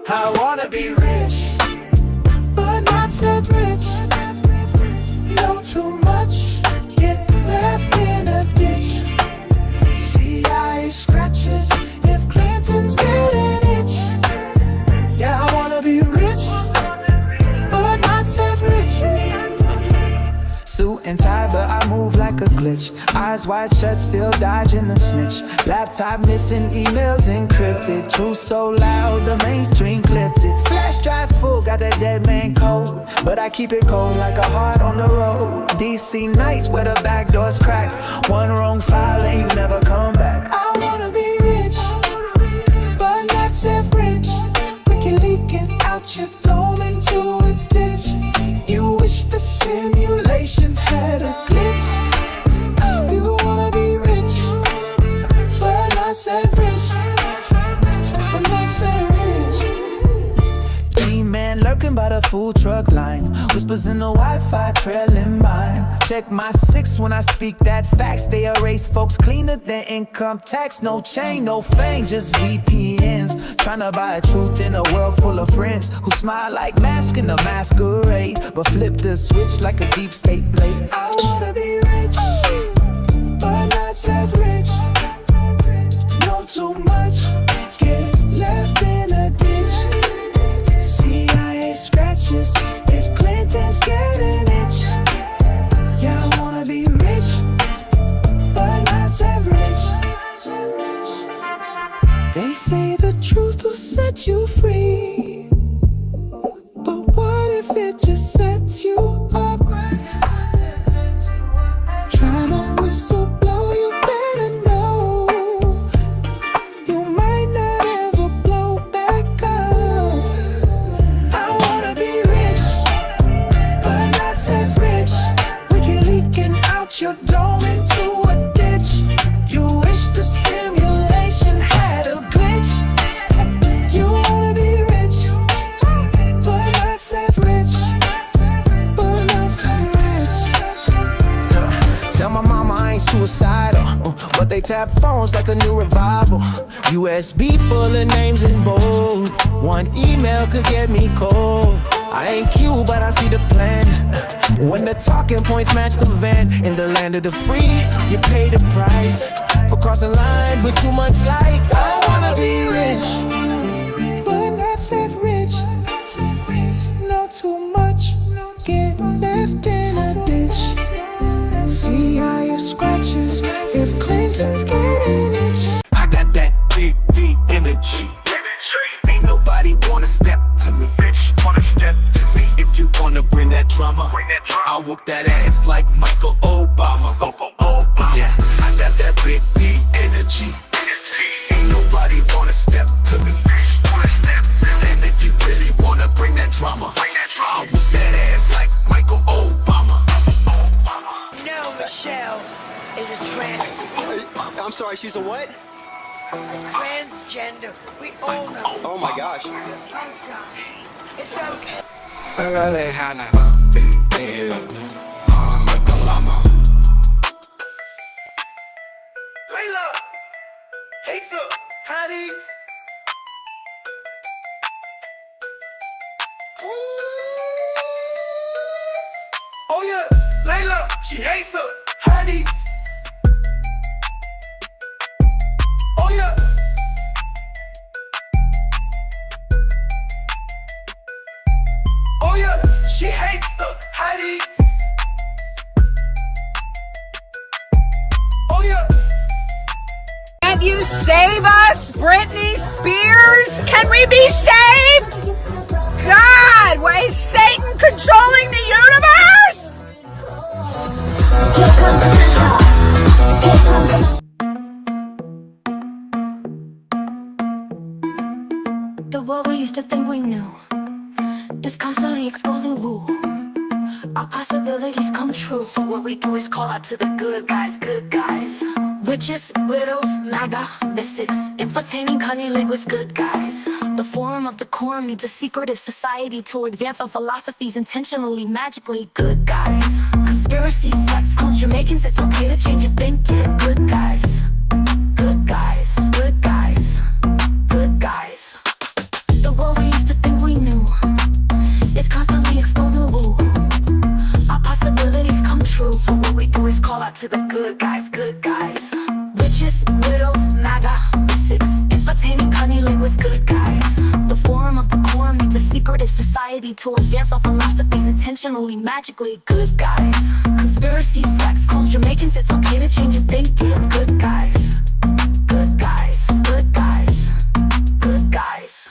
I wanna be rich, but not so rich. Know too much, get left in a ditch. CIA scratches if Clinton's getting itch. Yeah, I wanna be rich, but not so rich. Suit and tie, but I move like a glitch. Eyes wide shut, still dodging the snitch. Laptop missing, emails encrypted. Truth so loud, the mainstream clipped it. Flash drive full, got that dead man code, but I keep it cold like a heart on the road. DC nights where the back doors crack. One wrong file and you never come back. I wanna be rich, but not so rich. Wicked leaking out your dome into a ditch. You wish the simulation had a glitch. You wanna be rich, but not so rich. But not so rich. G-man lurking by the food truck line. Whispers in the Wi-Fi trailing mine. Check my 6 when I speak that facts. They erase folks cleaner than income tax. No chain, no fame, just VPNs. Tryna buy truth in a world full of friends who smile like masks in a masquerade, but flip the switch like a deep state blade. I wanna be rich, but not so rich. Know too much, get left in a ditch. CIA scratches if Clinton's getting itch. Yeah, I wanna be rich, but not so rich. They say the truth will set you free, but what if it just sets you up? Tryna whistle blow, you better know you might not ever blow back up. I wanna be rich, but not so rich. Wicked leaking out your dome into a ditch. You wish the simulation had a glitch. You wanna be rich, but not so rich. But not so rich. Tell my mama I ain't suicidal, but they tap phones like a new revival. USB full of names in bold. One email could get me cold. I ain't cute, but I see the plan. When the talking points match the van. In the land of the free, you pay the price for crossing lines with too much light. I wanna be rich, but not so rich. Know too much, get left in a ditch. CIA scratches if Clinton's getting itch. I got that big D energy. Ain't nobody wanna step to me. If you wanna bring that drama, I'll whoop that ass like Michael Obama. Yeah, I got that big D energy. Ain't nobody wanna step to me. And if you really wanna bring that drama, I'll whoop that ass like Michael Obama. No, Michelle is a I'm sorry, she's a what? transgender. We all know. Oh my gosh. Oh gosh, it's okay. Layla, Heifer, honey. Oh yeah, Layla, she hates her honey. Oh yeah. Oh yeah, she hates the honey. Oh yeah. Can you save us, Britney Spears? Can we be saved? God, why is Satan controlling the universe? The world we used to think we knew is constantly exposing who our possibilities come true. So what we do is call out to the good guys, good guys. Witches, widows, MAGA, misfits, entertaining cunning linguists, good guys. The forum of the quorum needs a secretive society to advance our philosophies intentionally, magically, good guys. Conspiracies, sex, culture, making it's okay to change your thinking, good guys. Good guys, good guys, good guys. The world we used society to advance our philosophies intentionally, magically. Good guys. Conspiracies, sex, culture, making it's okay to change your thinking. Good guys. Good guys. Good guys. Good guys.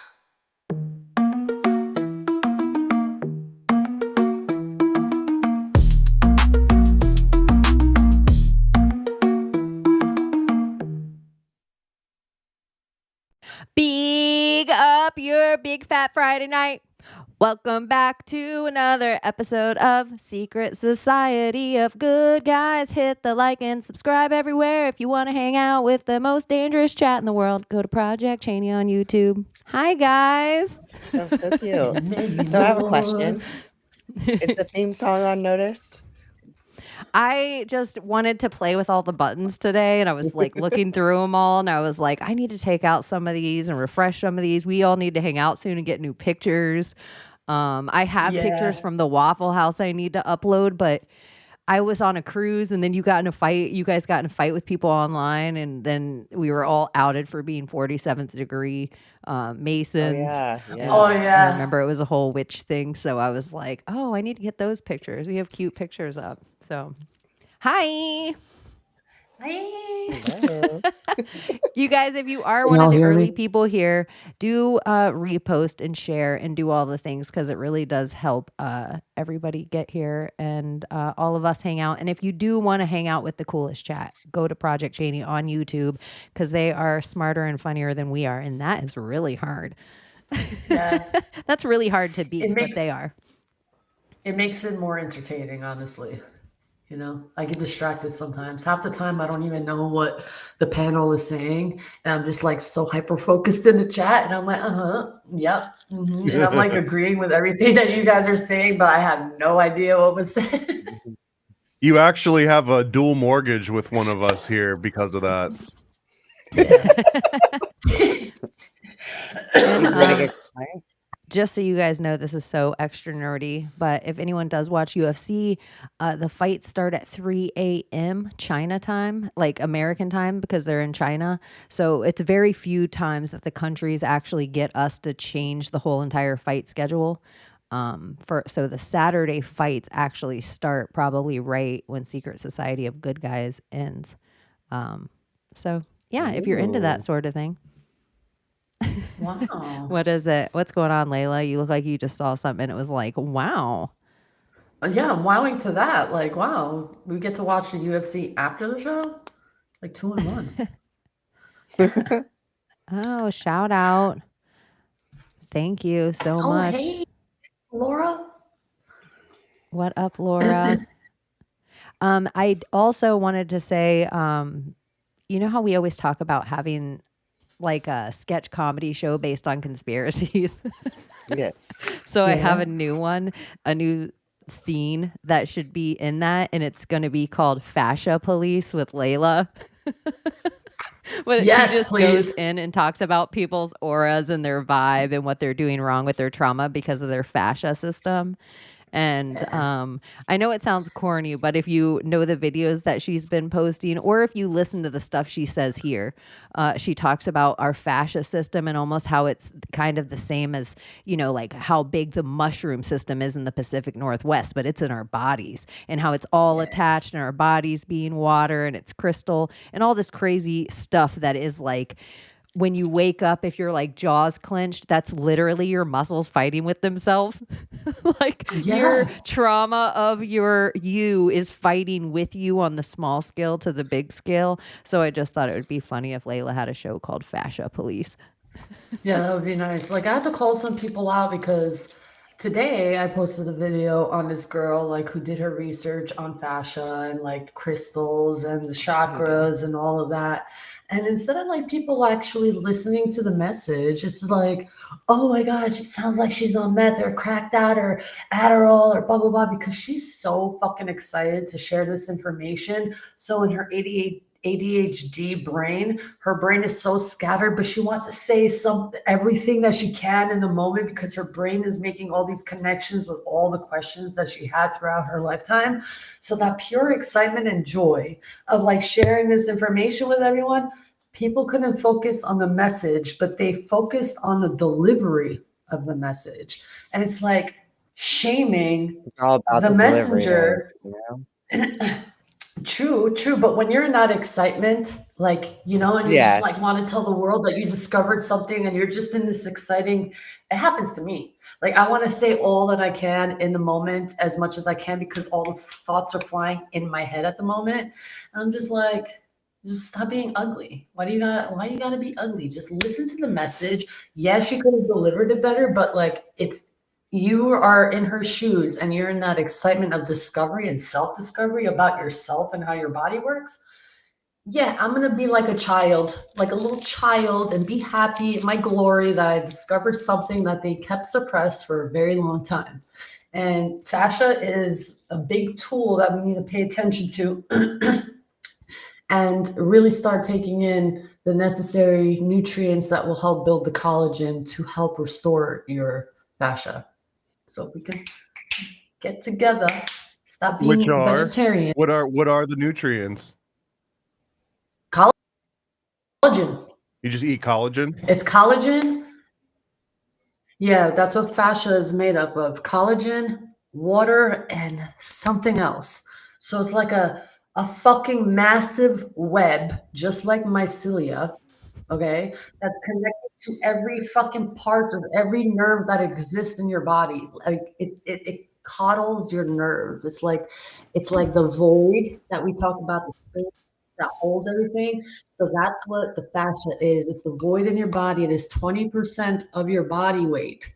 Big up your big fat Friday night. Welcome back to another episode of Secret Society of Good Guys. Hit the like and subscribe everywhere. If you want to hang out with the most dangerous chat in the world, go to Project Chaney on YouTube. Hi, guys. That was so cute. So I have a question. Is the theme song on notice? I just wanted to play with all the buttons today, and I was like looking through them all, and I was like, I need to take out some of these and refresh some of these. We all need to hang out soon and get new pictures. I have pictures from the Waffle House I need to upload, but I was on a cruise, and then you guys got in a fight with people online, and then we were all outed for being 47th degree Masons. I remember it was a whole witch thing, so I was like, oh, I need to get those pictures. We have cute pictures up. So, hi. Hello. You guys, if you are one of the early people here, do repost and share and do all the things, because it really does help everybody get here and all of us hang out. And if you do want to hang out with the coolest chat, go to Project Chaney on YouTube, because they are smarter and funnier than we are, and that is really hard. Yeah. That's really hard to beat, but they are. It makes it more entertaining, honestly. You know, I get distracted sometimes. Half the time, I don't even know what the panel is saying. And I'm just like so hyper focused in the chat. And I'm like, yep. Mm-hmm. And I'm like agreeing with everything that you guys are saying, but I have no idea what was said. You actually have a dual mortgage with one of us here because of that. Just so you guys know, this is so extra nerdy, but if anyone does watch UFC, the fights start at 3 a.m. China time, like American time, because they're in China. So it's very few times that the countries actually get us to change the whole entire fight schedule. So the Saturday fights actually start probably right when Secret Society of Good Guys ends. So yeah, if you're into that sort of thing. Wow. What is it? What's going on, Layla? You look like you just saw something and it was like, wow. Yeah, I'm wowing to that. Like, wow, we get to watch the UFC after the show? Like 2 in 1. Oh, shout out. Thank you so much. Hey, Laura. What up, Laura? I also wanted to say, you know how we always talk about having like a sketch comedy show based on conspiracies? Yes. So I have a new scene that should be in that, and it's going to be called Fascia Police with Layla. But she just goes in and talks about people's auras and their vibe and what they're doing wrong with their trauma because of their fascia system. And I know it sounds corny, but if you know the videos that she's been posting, or if you listen to the stuff she says here, she talks about our fascia system and almost how it's kind of the same as, you know, like how big the mushroom system is in the Pacific Northwest, but it's in our bodies, and how it's all attached in our bodies being water, and it's crystal and all this crazy stuff that is like, when you wake up, if you're like jaws clenched, that's literally your muscles fighting with themselves. Like your trauma of you is fighting with you on the small scale to the big scale. So I just thought it would be funny if Layla had a show called Fascia Police. Yeah, that would be nice. Like, I had to call some people out because today I posted a video on this girl like who did her research on fascia and like crystals and the chakras and all of that. And instead of like people actually listening to the message, it's like, oh my gosh, it sounds like she's on meth or cracked out or Adderall or blah, blah, blah, because she's so fucking excited to share this information. So in her ADHD brain, her brain is so scattered, but she wants to say everything that she can in the moment because her brain is making all these connections with all the questions that she had throughout her lifetime. So that pure excitement and joy of like sharing this information with everyone, people couldn't focus on the message, but they focused on the delivery of the message. And it's like shaming It's all about the the delivery, though. messenger. You know? True, true. But when you're in that excitement, like, you know, and you just Yeah. like want to tell the world that you discovered something and you're just in this exciting, it happens to me. Like, I want to say all that I can in the moment as much as I can because all the thoughts are flying in my head at the moment. And I'm just like, just stop being ugly. Why you gotta be ugly? Just listen to the message. Yes, you could have delivered it better, but like if you are in her shoes and you're in that excitement of discovery and self-discovery about yourself and how your body works, yeah, I'm gonna be like a child, like a little child, and be happy in my glory that I discovered something that they kept suppressed for a very long time. And fascia is a big tool that we need to pay attention to and really start taking in the necessary nutrients that will help build the collagen to help restore your fascia. So if we can get together, stop being Which are vegetarian. what are the nutrients? Collagen. You just eat collagen? It's collagen. Yeah, that's what fascia is made up of. Collagen, water, and something else. So it's like a fucking massive web, just like mycelia, okay, that's connected to every fucking part of every nerve that exists in your body. Like it coddles your nerves. It's like the void that we talk about, the space that holds everything. So that's what the fascia is. It's the void in your body. It is 20% of your body weight.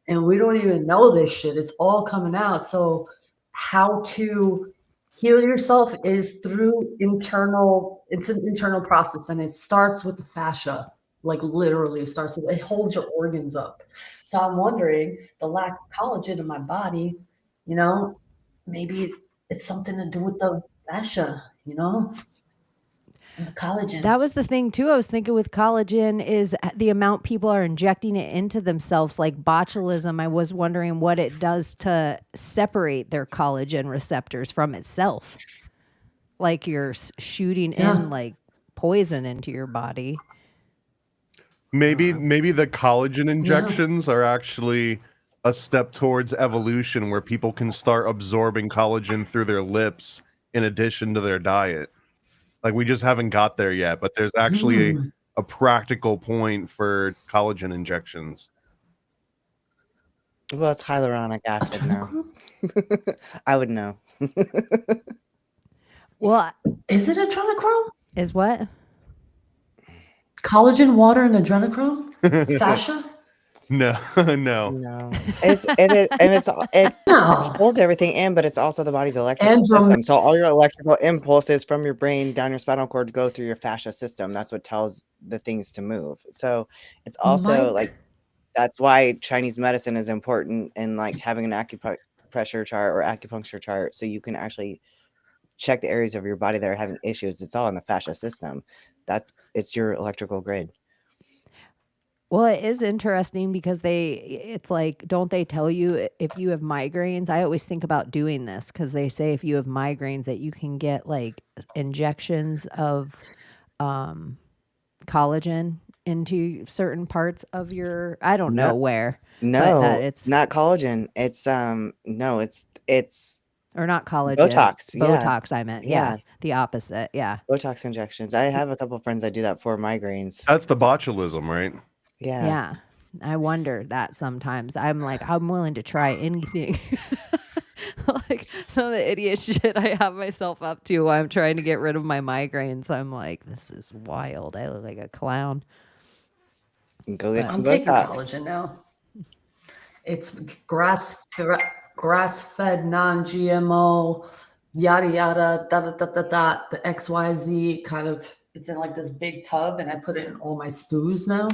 And we don't even know this shit. It's all coming out. So how to heal yourself is through it's an internal process, and it starts with the fascia. Like literally starts with, it holds your organs up. So I'm wondering, the lack of collagen in my body, you know, maybe it's something to do with the fascia, you know, and the collagen. That was the thing too. I was thinking with collagen is the amount people are injecting it into themselves, like botulism. I was wondering what it does to separate their collagen receptors from itself. Like you're shooting in like poison into your body. Maybe the collagen injections are actually a step towards evolution where people can start absorbing collagen through their lips in addition to their diet. Like we just haven't got there yet, but there's actually a practical point for collagen injections. Well, it's hyaluronic acid now. I would know. Well, is it adrenochrome? Is what? Collagen, water, and adrenochrome? Fascia? No. It holds everything in, but it's also the body's electrical system. So all your electrical impulses from your brain down your spinal cord go through your fascia system. That's what tells the things to move. So it's also like, that's why Chinese medicine is important, and like having an acupressure chart or acupuncture chart, so you can actually check the areas of your body that are having issues. It's all in the fascia system. It's your electrical grid. Well, it is interesting because it's like, don't they tell you if you have migraines? I always think about doing this because they say if you have migraines that you can get like injections of collagen into certain parts of your, I don't know where. No, but it's not collagen. It's it's or not collagen. Botox. Botox, I meant. Yeah. The opposite. Yeah. Botox injections. I have a couple of friends that do that for migraines. That's the botulism, right? Yeah. Yeah. I wonder that sometimes. I'm like, I'm willing to try anything. Like some of the idiot shit I have myself up to while I'm trying to get rid of my migraines. I'm like, this is wild. I look like a clown. Go get some I'm taking Botox. collagen now. It's grass-fed, non-GMO, yada yada, the XYZ kind of. It's in like this big tub, and I put it in all my stews now,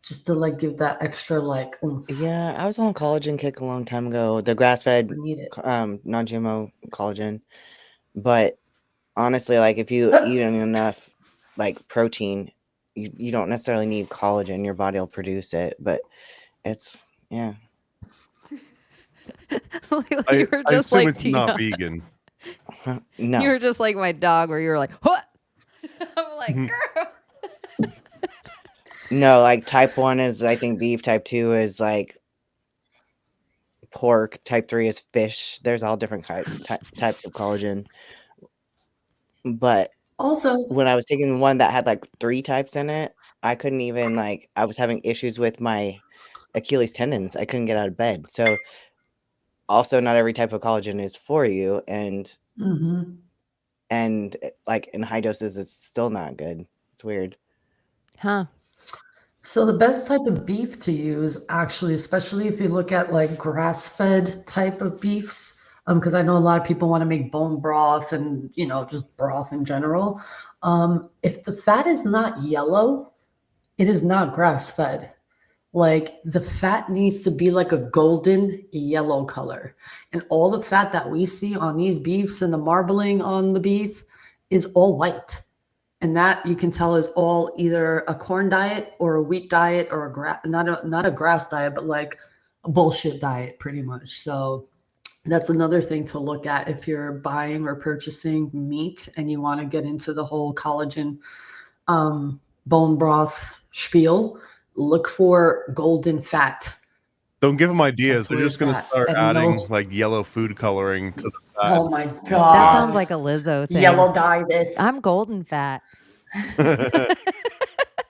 just to like give that extra like oomph. Yeah, I was on a collagen kick a long time ago. The grass-fed, non-GMO collagen. But honestly, like if you eat enough like protein, you don't necessarily need collagen. Your body will produce it, but it's I were just assume like it's Tina. not vegan. No. You were just like my dog where you were like, what? I'm like, girl. No, like type 1 is I think beef, type 2 is like pork, type 3 is fish. There's all different types of collagen. But Also, when I was taking one that had like 3 types in it, I couldn't even I was having issues with my Achilles tendons. I couldn't get out of bed. So also not every type of collagen is for you, and like in high doses it's still not good. It's weird. Huh. So the best type of beef to use, actually, especially if you look at like grass-fed type of beefs, because I know a lot of people want to make bone broth and just broth in general. If the fat is not yellow, it is not grass-fed. Like the fat needs to be like a golden yellow color, and all the fat that we see on these beefs and the marbling on the beef is all white. And that you can tell is all either a corn diet or a wheat diet or not a grass diet, but like a bullshit diet pretty much. So that's another thing to look at if you're buying or purchasing meat and you want to get into the whole collagen bone broth spiel. Look for golden fat. Don't give them ideas. That's They're where just it's going to at. start And adding no- like yellow food coloring to the fat. Oh my god. That sounds like a Lizzo thing. Yellow dye this. I'm golden fat.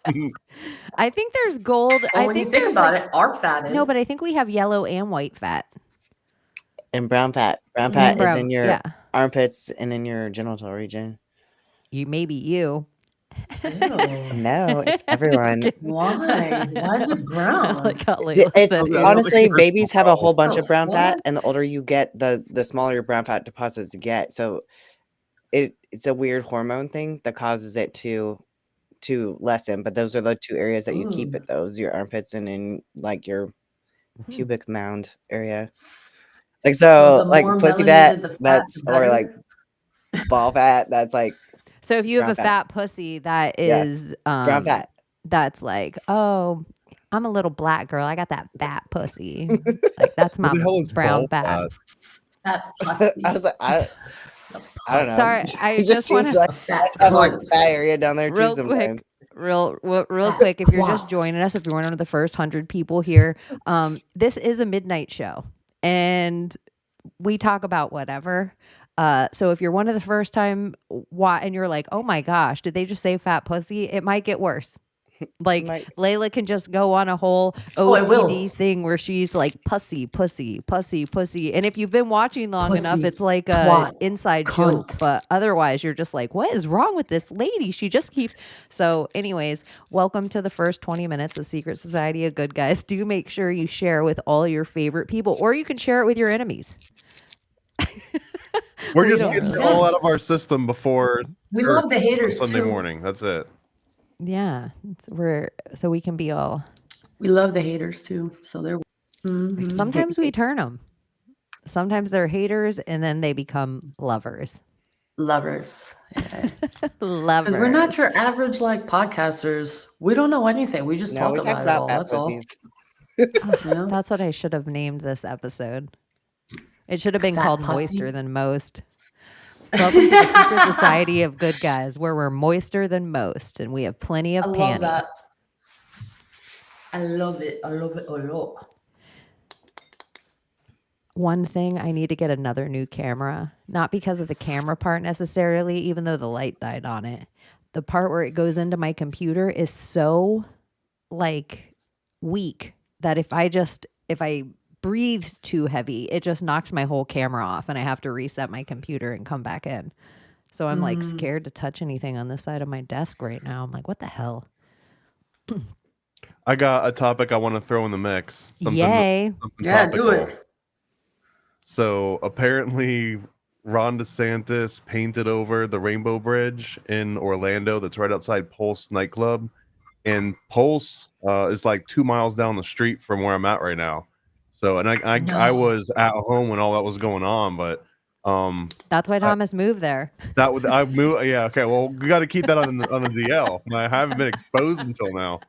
I think there's gold. Well, I when think you think there's about like, it, our fat is. no, but I think we have yellow and white fat. And brown fat. Brown fat is brown, in your yeah. armpits and in your genital region. Maybe you. No, it's everyone. Why? Why is it brown? Like how Layla It's said, honestly, First babies have a whole bunch Oh, of brown fat, what? and the older you get, the smaller your brown fat deposits get. So it's a weird hormone thing that causes it to lessen. But those are the 2 areas that you keep it. Those your armpits and in like your pubic mound area. Like So the like more pussy fat, melanated the fat, that's the or better? like ball fat. That's like so if you have brown a fat. fat pussy that Yeah. is brown fat. that's like, oh, I'm a little black girl. I got that fat pussy. Like that's my What the hell is brown ball fat. Fat pussy. I was like, I don't know. Sorry, I It just seems wanna- like A fat I have like cunt. fat area down there Real too quick, sometimes. real quick, if you're just joining us, if you're one of the first 100 people here, this is a midnight show and we talk about whatever. So if you're one of the first time and you're like, oh my gosh, did they just say fat pussy? It might get worse. Like Layla can just go on a whole OCD thing where she's like pussy, pussy, pussy, pussy. And if you've been watching long enough, it's like a inside joke. But otherwise, you're just like, what is wrong with this lady? She just keeps. So anyways, welcome to the first 20 minutes of Secret Society of Good Guys. Do make sure you share with all your favorite people, or you can share it with your enemies. We're just getting it all out of our system before We love the haters Sunday too. morning. That's it. Yeah, so we can be all. We love the haters too. So they're. Sometimes we turn them. Sometimes they're haters, and then they become lovers. Lovers. Yeah. Lovers. Because we're not your average like podcasters. We don't know anything. We just talk we about it all. fat That's all. pussies. That's what I should have named this episode. It should have been Fat called pussy. Moister Than Most. Welcome to the Secret Society of Good Guys, where we're moister than most, and we have plenty of I panty. love that. I love it. I love it a lot. One thing, I need to get another new camera. Not because of the camera part necessarily, even though the light died on it. The part where it goes into my computer is so like weak that if I breathe too heavy, it just knocks my whole camera off and I have to reset my computer and come back in. So I'm like scared to touch anything on this side of my desk right now. I'm like, what the hell? I got a topic I want to throw in the mix. Yay. Something Yeah, topical. do it. So apparently Ron DeSantis painted over the Rainbow Bridge in Orlando that's right outside Pulse nightclub. And Pulse is like 2 miles down the street from where I'm at right now. So, and I was at home when all that was going on, but that's why Thomas moved there. That would I moved. Yeah, okay. Well, we got to keep that on the ZL. I haven't been exposed until now,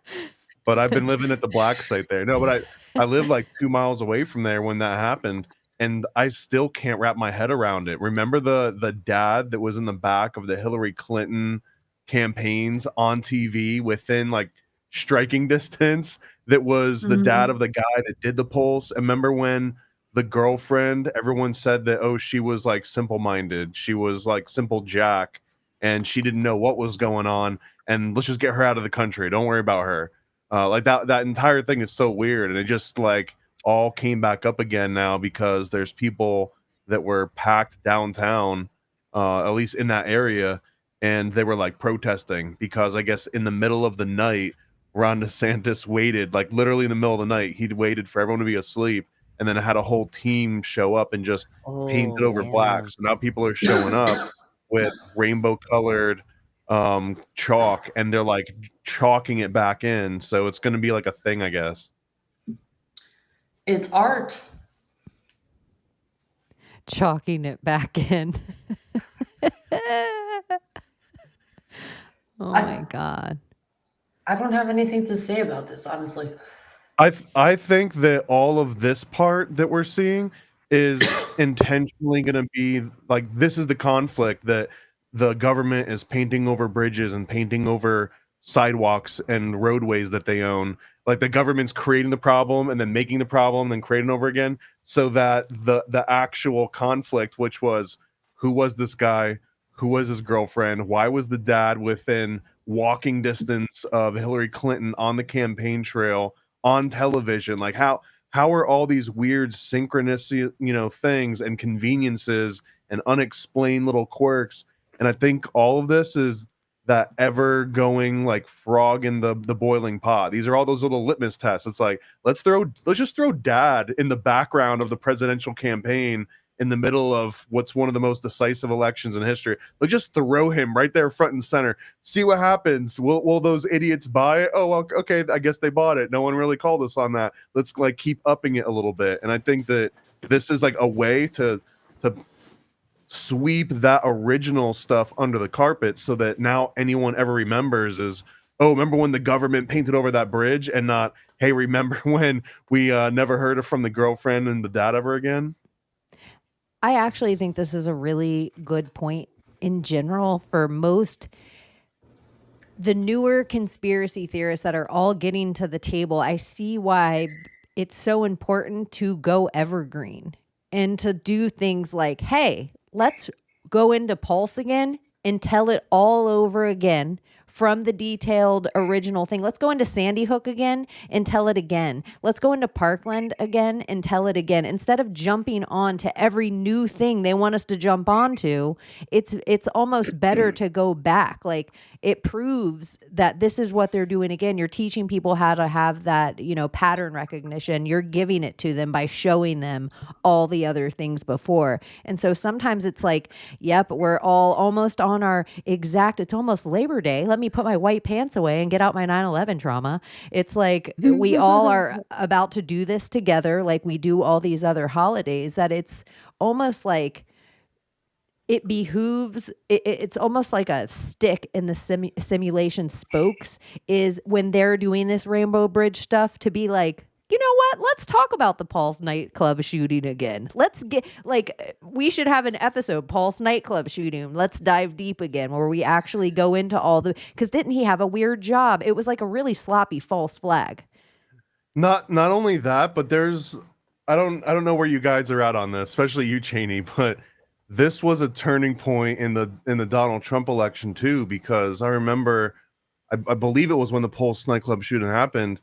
but I've been living at the black site there. No, but I lived like 2 miles away from there when that happened, and I still can't wrap my head around it. Remember the dad that was in the back of the Hillary Clinton campaigns on TV within like striking distance that was the dad of the guy that did the pulse. And remember when the girlfriend, everyone said that, oh, she was like simple-minded. She was like simple Jack, and she didn't know what was going on. And let's just get her out of the country. Don't worry about her. Like that entire thing is so weird. And it just like all came back up again now because there's people that were packed downtown, at least in that area, and they were like protesting because I guess in the middle of the night, Ron DeSantis waited, like literally in the middle of the night, he'd waited for everyone to be asleep, and then had a whole team show up and just painted over black. So now people are showing up with rainbow colored chalk, and they're like chalking it back in. So it's going to be like a thing, I guess. It's art. Chalking it back in. Oh my God. I don't have anything to say about this, honestly. I think that all of this part that we're seeing is intentionally going to be like, this is the conflict that the government is painting over bridges and painting over sidewalks and roadways that they own. Like the government's creating the problem and then making the problem and then creating over again, so that the actual conflict, which was who was this guy, who was his girlfriend, why was the dad within walking distance of Hillary Clinton on the campaign trail on television, like how are all these weird synchronous things and conveniences and unexplained little quirks. And I think all of this is that ever going like frog in the boiling pot. These are all those little litmus tests. It's like, let's just throw dad in the background of the presidential campaign in the middle of what's one of the most decisive elections in history. Let's just throw him right there front and center. See what happens. Will those idiots buy it? Oh, okay, I guess they bought it. No one really called us on that. Let's like keep upping it a little bit. And I think that this is like a way to sweep that original stuff under the carpet, so that now anyone ever remembers is, oh, remember when the government painted over that bridge, and not, hey, remember when we never heard from the girlfriend and the dad ever again? I actually think this is a really good point in general for most the newer conspiracy theorists that are all getting to the table. I see why it's so important to go evergreen and to do things like, hey, let's go into Pulse again and tell it all over again from the detailed original thing. Let's go into Sandy Hook again and tell it again. Let's go into Parkland again and tell it again. Instead of jumping on to every new thing they want us to jump onto, it's almost better to go back. Like, it proves that this is what they're doing again. You're teaching people how to have that, pattern recognition. You're giving it to them by showing them all the other things before. And so sometimes it's like, yep, we're all almost on our it's almost Labor Day. Let me put my white pants away and get out my 9/11 trauma. It's like we all are about to do this together, like we do all these other holidays, that it's almost like it behooves, it's almost like a stick in the simulation spokes, is when they're doing this Rainbow Bridge stuff, to be like, you know what? Let's talk about the Pulse nightclub shooting again. Let's get, like, we should have an episode, Pulse nightclub shooting. Let's dive deep again, where we actually go into all the, because didn't he have a weird job? It was like a really sloppy false flag. Not only that, but there's, I don't know where you guys are at on this, especially you, Chaney, but this was a turning point in the Donald Trump election too, because I remember, I believe it was when the Pulse nightclub shooting happened,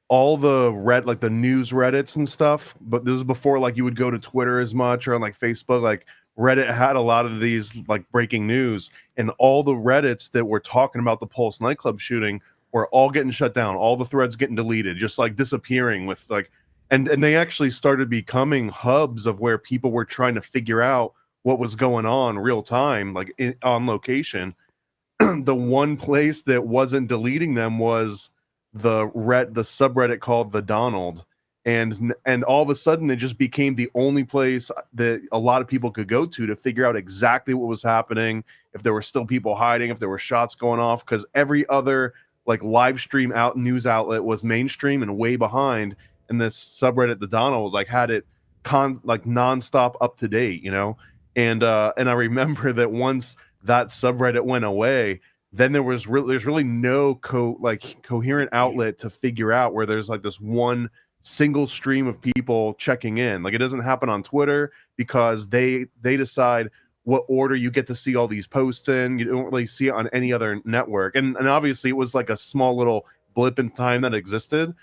all the the news Reddits and stuff, but this is before like you would go to Twitter as much or on like Facebook. Like Reddit had a lot of these like breaking news, and all the Reddits that were talking about the Pulse nightclub shooting were all getting shut down, all the threads getting deleted, just like disappearing with like, and they actually started becoming hubs of where people were trying to figure out what was going on real time, like on location. The one place that wasn't deleting them was the subreddit called the Donald, and all of a sudden it just became the only place that a lot of people could go to figure out exactly what was happening, if there were still people hiding, if there were shots going off, because every other like live stream news outlet was mainstream and way behind, and this subreddit, the Donald, like had it nonstop up to date, and I remember that once that subreddit went away, then there's really no coherent outlet to figure out where there's like this one single stream of people checking in. Like it doesn't happen on Twitter because they decide what order you get to see all these posts in. You don't really see it on any other network. And obviously it was like a small little blip in time that existed,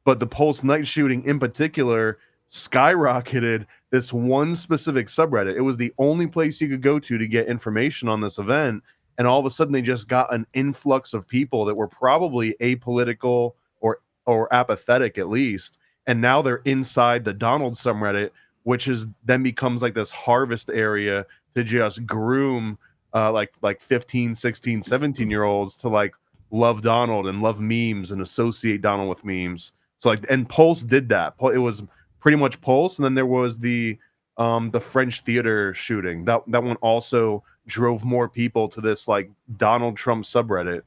but the Pulse night shooting in particular skyrocketed this one specific subreddit. It was the only place you could go to get information on this event. And all of a sudden they just got an influx of people that were probably apolitical or apathetic at least. And now they're inside the Donald subreddit, which is then becomes like this harvest area to just groom like 15, 16, 17-year-olds to like love Donald and love memes and associate Donald with memes. So like, and Pulse did that. It was pretty much Pulse. And then there was the French theater shooting. That one also drove more people to this like Donald Trump subreddit.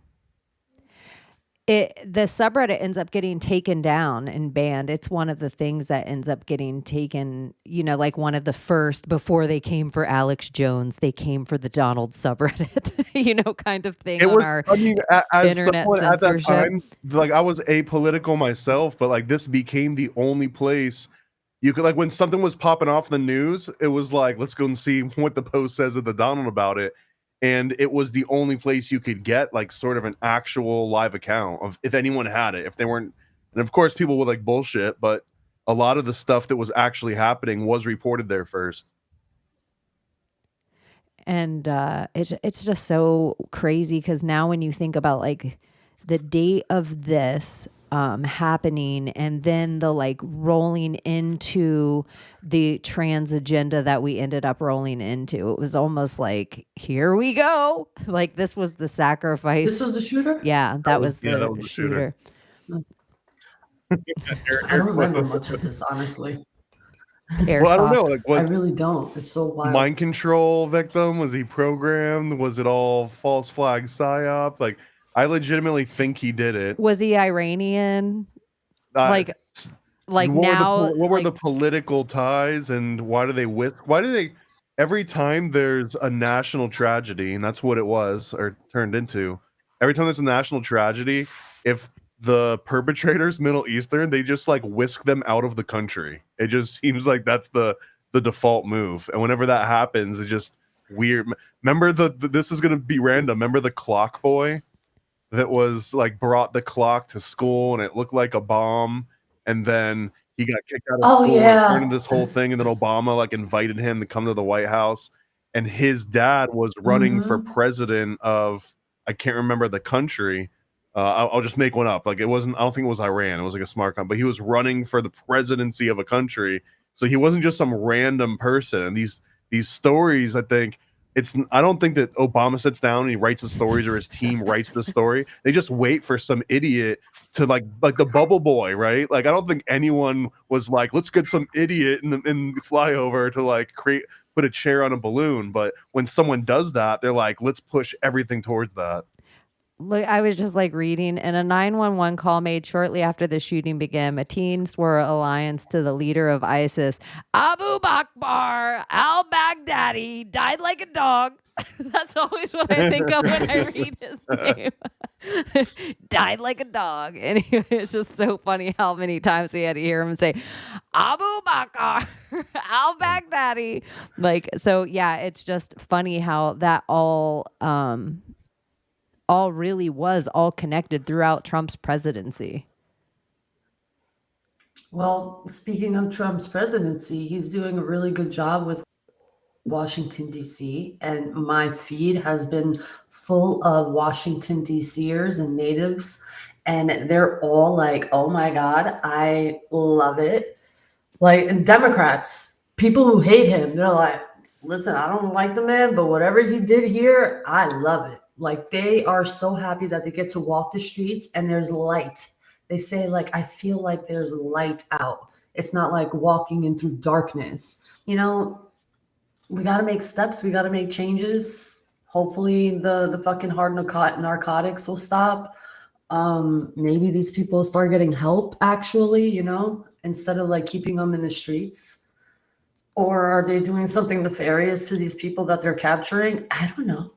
The subreddit ends up getting taken down and banned. It's one of the things that ends up getting taken, you know, like one of the first, before they came for Alex Jones, they came for the Donald subreddit, you know, kind of thing. It was, our internet censorship. At that time, like I was apolitical myself, but like this became the only place you could, like when something was popping off in the news, it was like, let's go and see what the post says at the Donald about it. And it was the only place you could get like sort of an actual live account of if anyone had it, if they weren't. And of course people would like bullshit, but a lot of the stuff that was actually happening was reported there first. And it's just so crazy because now when you think about like the date of this happening and then the like rolling into the trans agenda that we ended up rolling into, it was almost like, here we go. Like this was the sacrifice. This was the shooter? Yeah, that was the shooter. I don't remember much of this, honestly. Well, I don't know. Like, I really don't. It's so wild. Mind control victim? Was he programmed? Was it all false flag psyop? Like, I legitimately think he did it. Was he Iranian? Like what now, were the political ties, and why do they every time there's a national tragedy, and that's what it was or turned into. Every time there's a national tragedy, if the perpetrators Middle Eastern, they just like whisk them out of the country. It just seems like that's the default move. And whenever that happens, it's just weird. Remember this is gonna be random. Remember the clock boy that was like brought the clock to school and it looked like a bomb, and then he got kicked out of school and turned into this whole thing, and then Obama like invited him to come to the White House, and his dad was running for president of, I can't remember the country. I'll just make one up. Like it wasn't, I don't think it was Iran. It was like a smart country, but he was running for the presidency of a country. So he wasn't just some random person. And these stories, I don't think that Obama sits down and he writes the stories or his team writes the story. They just wait for some idiot to like the bubble boy, right? Like I don't think anyone was like, let's get some idiot in fly over to like put a chair on a balloon. But when someone does that, they're like, let's push everything towards that. Look, I was just like reading, and a 911 call made shortly after the shooting began. A teen swore alliance to the leader of ISIS, Abu Bakr al-Baghdadi, died like a dog. That's always what I think of when I read his name. Died like a dog. And it's just so funny how many times we had to hear him say, Abu Bakr al-Baghdadi. Like, so yeah, it's just funny how that all really was all connected throughout Trump's presidency. Well, speaking of Trump's presidency, he's doing a really good job with Washington, D.C. And my feed has been full of Washington, D.C.ers and natives. And they're all like, oh my God, I love it. Like, and Democrats, people who hate him, they're like, listen, I don't like the man, but whatever he did here, I love it. Like they are so happy that they get to walk the streets and there's light. They say like, I feel like there's light out. It's not like walking into darkness. You know, we got to make steps. We got to make changes. Hopefully the fucking hard narcotics will stop. Maybe these people start getting help actually, you know, instead of like keeping them in the streets. Or are they doing something nefarious to these people that they're capturing? I don't know.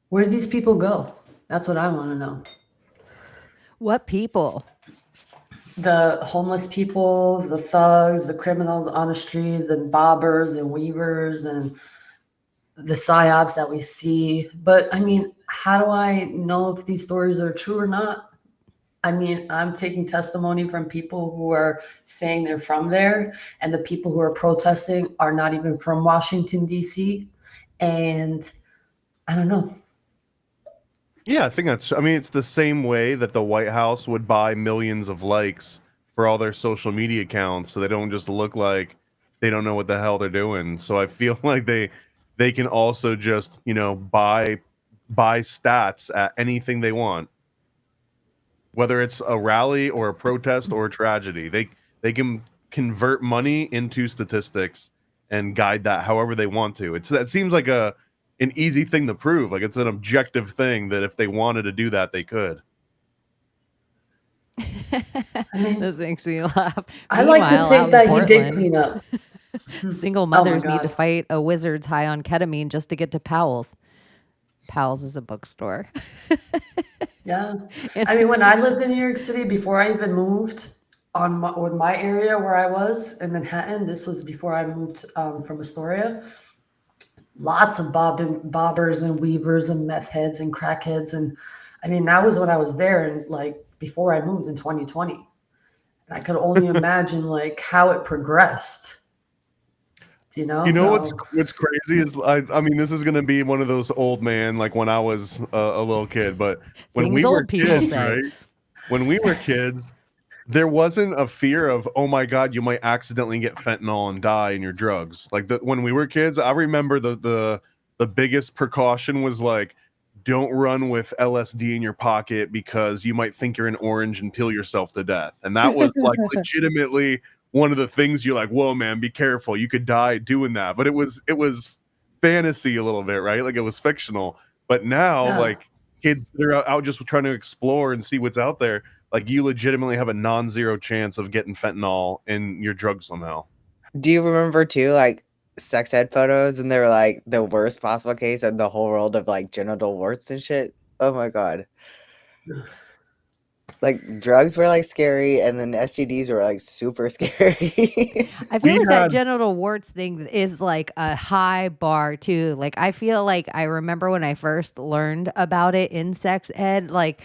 Where do these people go? That's what I want to know. What people? The homeless people, the thugs, the criminals on the street, the bobbers and weavers, and the psyops that we see. But I mean, how do I know if these stories are true or not? I mean, I'm taking testimony from people who are saying they're from there, and the people who are protesting are not even from Washington, D.C. And I don't know. Yeah, I think that's, I mean, it's the same way that the White House would buy millions of likes for all their social media accounts so they don't just look like they don't know what the hell they're doing. So I feel like they can also just, you know, buy stats at anything they want. Whether it's a rally or a protest or a tragedy, they can convert money into statistics and guide that however they want to. It seems like an easy thing to prove. Like it's an objective thing that if they wanted to do that, they could. This makes me laugh. I like to think that he did clean up. Single mothers need to fight a wizard's high on ketamine just to get to Powell's. Powell's is a bookstore. Yeah. I mean, when I lived in New York City, before I even moved with my area where I was in Manhattan, this was before I moved from Astoria, lots of bobbers and weavers and meth heads and crackheads. And I mean, that was when I was there and like before I moved in 2020. And I could only imagine like how it progressed. You know what's crazy is I mean this is gonna be one of those old man like when I was a little kid, but when we were kids, right? When we were kids, there wasn't a fear of, oh my god, you might accidentally get fentanyl and die in your drugs. Like when we were kids, I remember the biggest precaution was like, don't run with LSD in your pocket because you might think you're an orange and peel yourself to death. And that was like legitimately one of the things you're like, whoa, man, be careful. You could die doing that. But it was fantasy a little bit, right? Like it was fictional. But now, like kids that are out just trying to explore and see what's out there, like you legitimately have a non-zero chance of getting fentanyl in your drug somehow. Do you remember too, like sex ed photos, and they were like the worst possible case in the whole world of like genital warts and shit? Oh my god. Like drugs were like scary, and then STDs were like super scary. I feel like that genital warts thing is like a high bar too. Like I feel like I remember when I first learned about it in sex ed, like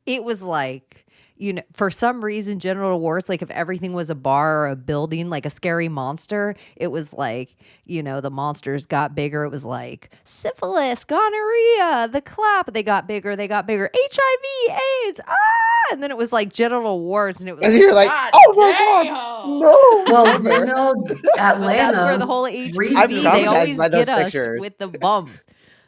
it was like, you know, for some reason, genital warts, like if everything was a bar or a building, like a scary monster, it was like, you know, the monsters got bigger. It was like syphilis, gonorrhea, the clap. They got bigger, HIV, AIDS, and then it was like genital warts, and it was. And you're like, oh my god, no. Well, you know, Atlanta. That's where the whole HPV. I'm They always by those get us pictures. with the bumps.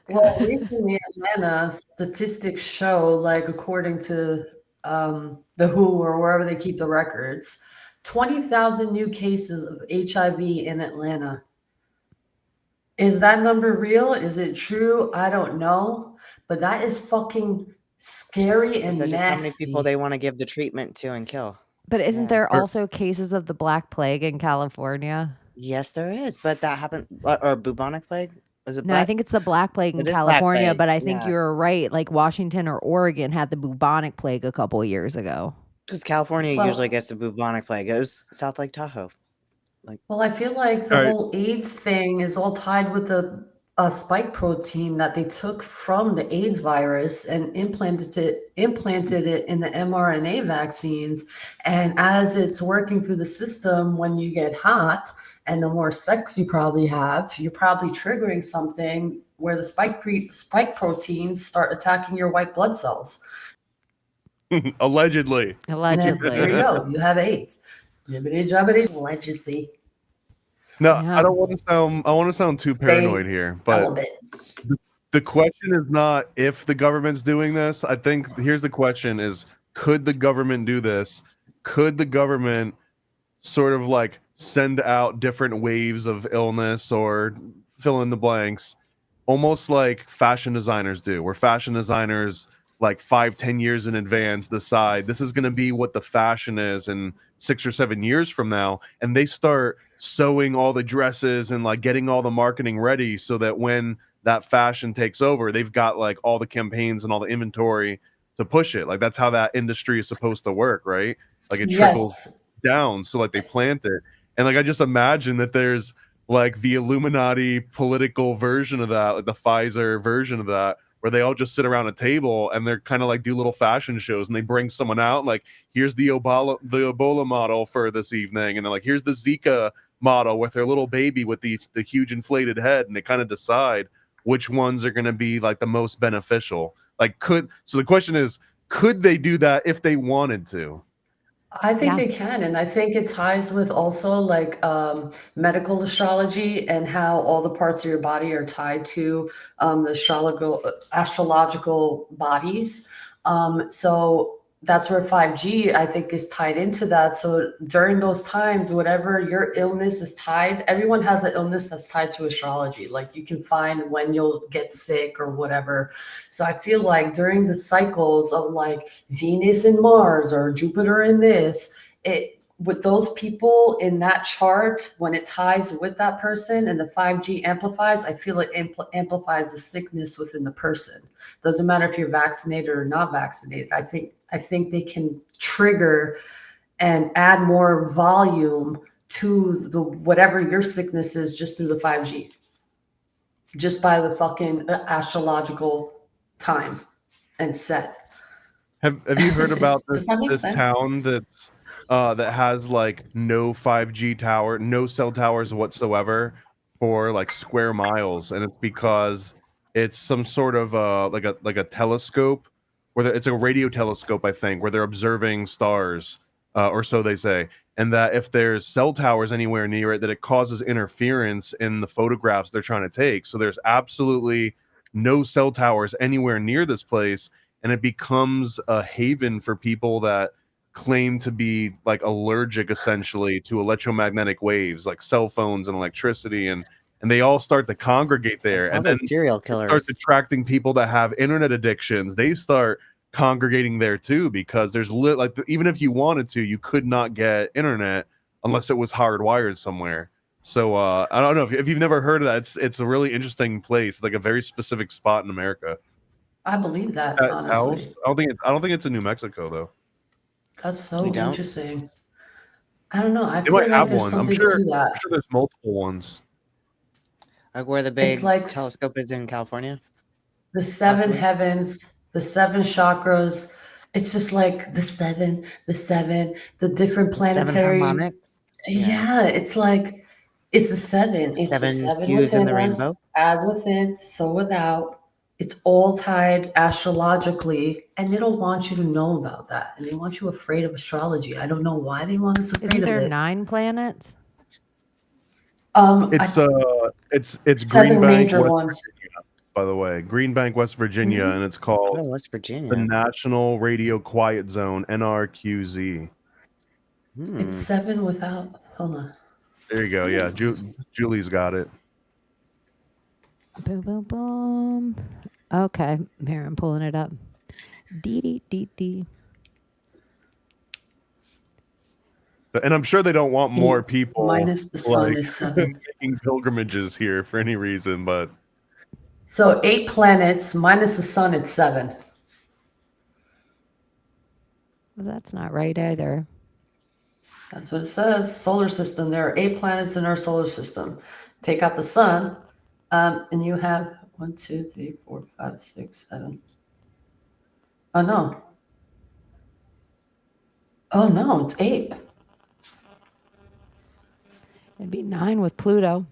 Well, recently Atlanta statistics show, like according to the WHO or wherever they keep the records, 20,000 new cases of HIV in Atlanta. Is that number real? Is it true? I don't know, but that is fucking scary and nasty. Just how many people they want to give the treatment to and kill. But isn't there also cases of the Black Plague in California? Yes, there is, but that happened, or bubonic plague. Is it No, I think it's the Black Plague in California, but I think you're right. Like Washington or Oregon had the bubonic plague a couple of years ago. Because California usually gets the bubonic plague. It was South Lake Tahoe. Well, I feel like the whole AIDS thing is all tied with the spike protein that they took from the AIDS virus and implanted it in the mRNA vaccines. And as it's working through the system, when you get hot and the more sex you probably have, you're probably triggering something where the spike proteins start attacking your white blood cells. Allegedly. There you go. You have AIDS. Allegedly. No, I don't want to sound. I want to sound too paranoid here, but the question is not if the government's doing this. I think here's the question: is could the government do this? Could the government sort of like send out different waves of illness or fill in the blanks, almost like fashion designers do, where fashion designers like 5-10 years in advance decide this is going to be what the fashion is in 6 or 7 years from now, and they start sewing all the dresses and like getting all the marketing ready so that when that fashion takes over, they've got like all the campaigns and all the inventory to push it. Like that's how that industry is supposed to work, right? Like it trickles down. So like they plant it. And like I just imagine that there's like the Illuminati political version of that, like the Pfizer version of that, where they all just sit around a table and they're kind of like do little fashion shows, and they bring someone out like, here's the Ebola model for this evening, and they're like, here's the Zika model with their little baby with the huge inflated head, and they kind of decide which ones are going to be like the most beneficial. Like so the question is, could they do that if they wanted to? I think they can, and I think it ties with also like medical astrology and how all the parts of your body are tied to the astrological bodies. So that's where 5G, I think, is tied into that. So during those times, whatever your illness is tied, everyone has an illness that's tied to astrology. Like you can find when you'll get sick or whatever. So I feel like during the cycles of like Venus and Mars or Jupiter and this, with those people in that chart, when it ties with that person and the 5G amplifies, I feel it amplifies the sickness within the person. Doesn't matter if you're vaccinated or not vaccinated. I think they can trigger and add more volume to the whatever your sickness is just through the 5G, just by the fucking astrological time and set. Have you heard about this town that's that has like no 5G tower, no cell towers whatsoever for like square miles, and it's because it's some sort of like a telescope, where it's a radio telescope, I think, where they're observing stars, or so they say, and that if there's cell towers anywhere near it, that it causes interference in the photographs they're trying to take. So there's absolutely no cell towers anywhere near this place, and it becomes a haven for people that claim to be like allergic essentially to electromagnetic waves, like cell phones and electricity, and they all start to congregate there, and then serial killers start attracting people that have internet addictions. They start congregating there too, because there's even if you wanted to, you could not get internet unless it was hardwired somewhere. So I don't know if you've never heard of that. It's a really interesting place, like a very specific spot in America. I believe that, honestly. I don't think it's in New Mexico though. That's so interesting. I don't know. I They feel might like have there's one. something to that. I'm sure there's multiple ones. Like where the big telescope is in California? The seven heavens, the seven chakras. It's just like the seven, the different planetary. Yeah, it's like it's the seven. It's the seven within us, as within, so without. It's all tied astrologically, and they don't want you to know about that. And they want you afraid of astrology. I don't know why they want us afraid of it. Isn't there 9 planets? It's Green Bank, West Virginia, by the way. Green Bank, West Virginia, and it's called West Virginia. the National Radio Quiet Zone, NRQZ. It's 7 without. Hold on. There you go. Yeah, Julie's got it. Boom, boom, boom. Okay, here I'm pulling it up. D. And I'm sure they don't want more people minus the sun is 7 making pilgrimages here for any reason, but so 8 planets minus the sun, it's 7. Well, that's not right either. That's what it says. Solar system. There are 8 planets in our solar system. Take out the sun, and you have 1, 2, 3, 4, 5, 6, 7. Oh no. Oh no, it's 8. It'd be 9 with Pluto.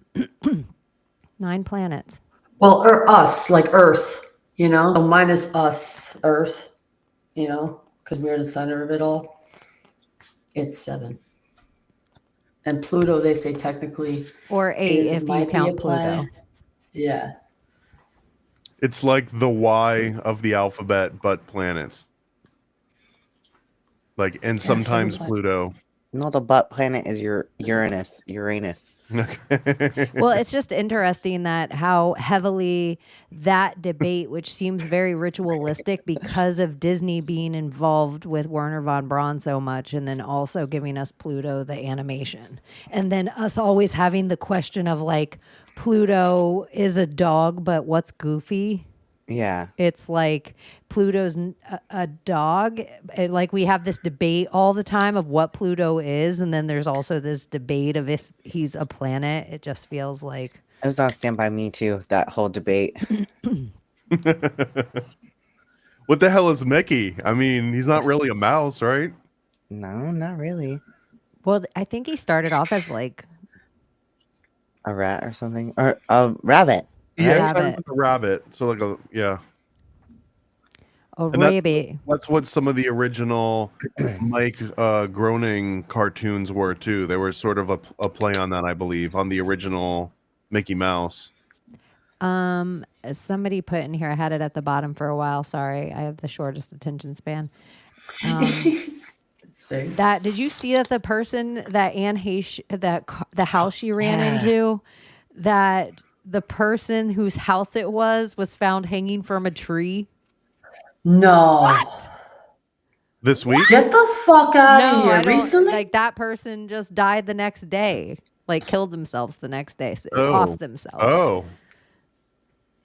9 planets. Well, or us, like Earth, so minus us, Earth, because we're the center of it all. It's 7. And Pluto, they say technically. Or 8 if you count Pluto. Yeah. It's like the Y of the alphabet, but planets. And sometimes Pluto. No, the butt planet is your Uranus. Well, it's just interesting that how heavily that debate, which seems very ritualistic because of Disney being involved with Werner von Braun so much, and then also giving us Pluto, the animation, and then us always having the question of like, Pluto is a dog, but what's Goofy? Yeah. It's like Pluto's a dog. Like we have this debate all the time of what Pluto is. And then there's also this debate of if he's a planet. It just feels like. It was on Stand By Me too, that whole debate. What the hell is Mickey? I mean, he's not really a mouse, right? No, not really. Well, I think he started off as like a rat or something. Or a rabbit. Yeah, a rabbit. So like a a rabbit. That's what some of the original Mike Groening cartoons were too. They were sort of a play on that, I believe, on the original Mickey Mouse. Somebody put in here, I had it at the bottom for a while. Sorry, I have the shortest attention span. That did you see that the person that Anne Heche, the house she ran into, that the person whose house it was found hanging from a tree? No. What? This week? Get the fuck out of here. Recently? Like that person just died the next day. Like killed themselves the next day. So off themselves. Oh.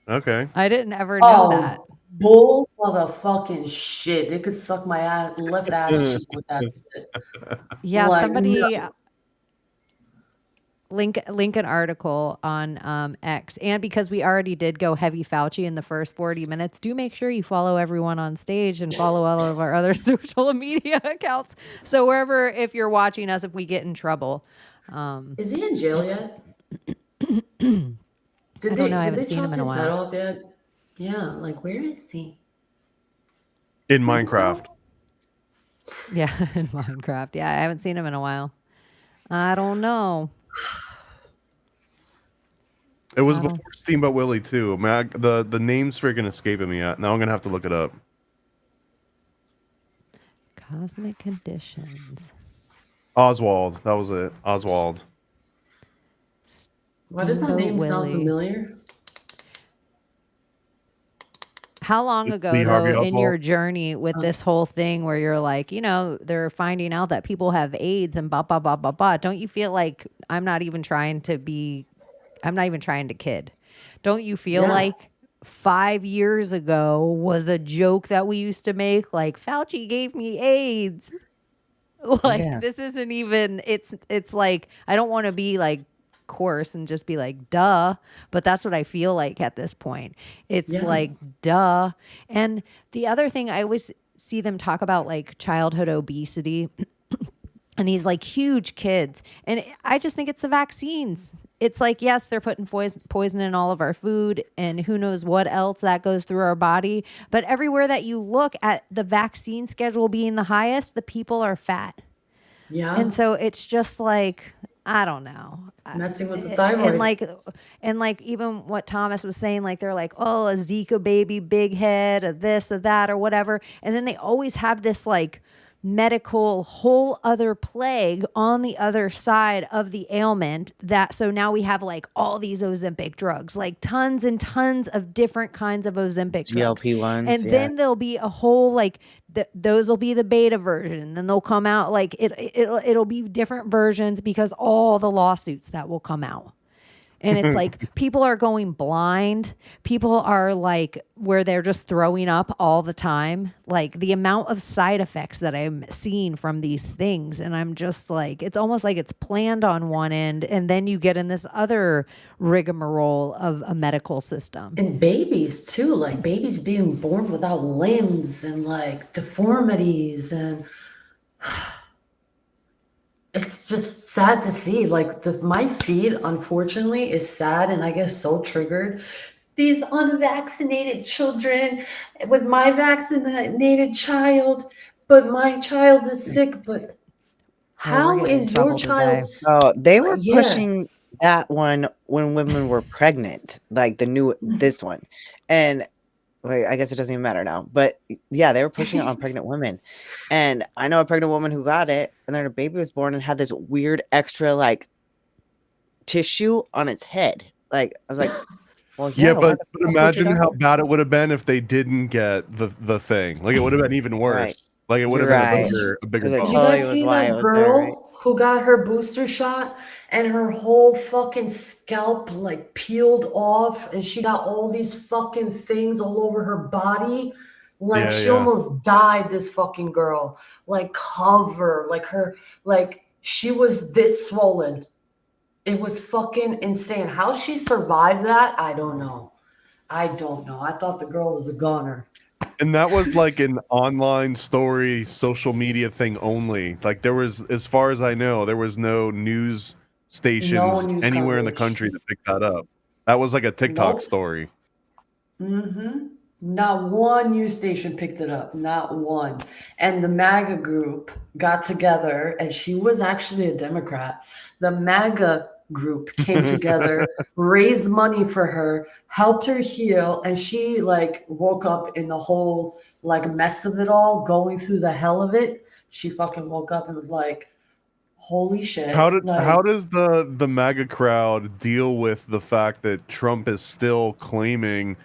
Okay. I didn't ever know that. Bull motherfucking shit. They could suck my ass, left ass cheek with that shit. Yeah, like, somebody no. link an article on X. And because we already did go heavy Fauci in the first 40 minutes, do make sure you follow everyone on stage and follow all of our other social media accounts. So wherever, if you're watching us, if we get in trouble. Is he in jail yet? I don't know. I haven't seen him in a while. Head off yet? Yeah, like where is he? In Minecraft. Yeah, in Minecraft. Yeah, I haven't seen him in a while. I don't know. It was before Steamboat Willie too. Man, the name's freaking escaping me. Now I'm gonna have to look it up. Cosmic conditions. Oswald. That was it. Oswald. Why does that name sound familiar? How long ago, though, in your journey with this whole thing where you're like, you know, they're finding out that people have AIDS and blah, blah, blah, blah, blah. Don't you feel like I'm not even trying to kid. Don't you feel like 5 years ago was a joke that we used to make? Like, Fauci gave me AIDS. Like, this isn't even, it's like, I don't want to be like, course and just be like duh, but that's what I feel like at this point. It's like duh. And the other thing, I always see them talk about like childhood obesity and these like huge kids, and I just think it's the vaccines. It's like, yes, they're putting poison in all of our food and who knows what else that goes through our body, but everywhere that you look at the vaccine schedule being the highest, the people are fat. And so it's just like, I don't know. Messing with the thyroid. And like even what Thomas was saying, like they're like, oh, a Zika baby, big head, a this, or that, or whatever. And then they always have this like medical whole other plague on the other side of the ailment, that so now we have like all these Ozempic drugs, like tons and tons of different kinds of Ozempic drugs. GLP-1s, and then there'll be a whole like those will be the beta version, then they'll come out like it'll be different versions because all the lawsuits that will come out. And it's like people are going blind. People are like where they're just throwing up all the time. Like the amount of side effects that I'm seeing from these things. And I'm just like, it's almost like it's planned on one end. And then you get in this other rigmarole of a medical system. And babies too, like babies being born without limbs and like deformities, and it's just sad to see. Like my feed, unfortunately, is sad, and I get so triggered. These unvaccinated children with my vaccinated child, but my child is sick. But how is your child? Oh, they were pushing that one when women were pregnant, like this one, and. Wait, I guess it doesn't even matter now. But yeah, they were pushing it on pregnant women. And I know a pregnant woman who got it, and then her baby was born and had this weird extra like tissue on its head. Like I was like, well, Yeah, why but the fuck would you imagine not- how bad it would have been if they didn't get the thing. Like it would have been even worse. Right. Like it would You're have been right. a bigger Because it bump. You totally guys was see why it that was girl there, right? who got her booster shot and her whole fucking scalp like peeled off and she got all these fucking things all over her body? Like Yeah, she yeah. almost died, this fucking girl. Like cover, like her, like she was this swollen. It was fucking insane. How she survived that, I don't know. I don't know. I thought the girl was a goner. And that was like an online story, social media thing only. Like there was, as far as I know, there was no news stations news anywhere in the coverage. country that picked that up. That was like a TikTok Nope. story. Mm-hmm. Not one news station picked it up. Not one. And the MAGA group got together, and she was actually a Democrat. The MAGA group came together, raised money for her, helped her heal, and she like woke up in the whole like mess of it all, going through the hell of it. She fucking woke up and was like, holy shit. How Like, does the MAGA crowd deal with the fact that Trump is still claiming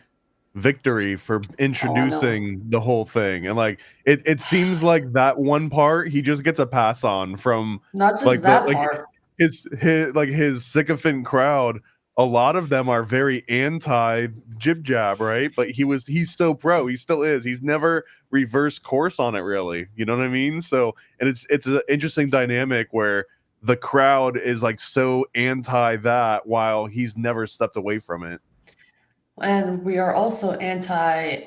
victory for introducing the whole thing? And like it seems like that one part he just gets a pass on from not just like that like part. his sycophant crowd. A lot of them are very anti jib jab, right? But he's so pro. He still is. He's never reversed course on it, really. You know what I mean? So, and it's an interesting dynamic where the crowd is like so anti that while he's never stepped away from it. And we are also anti,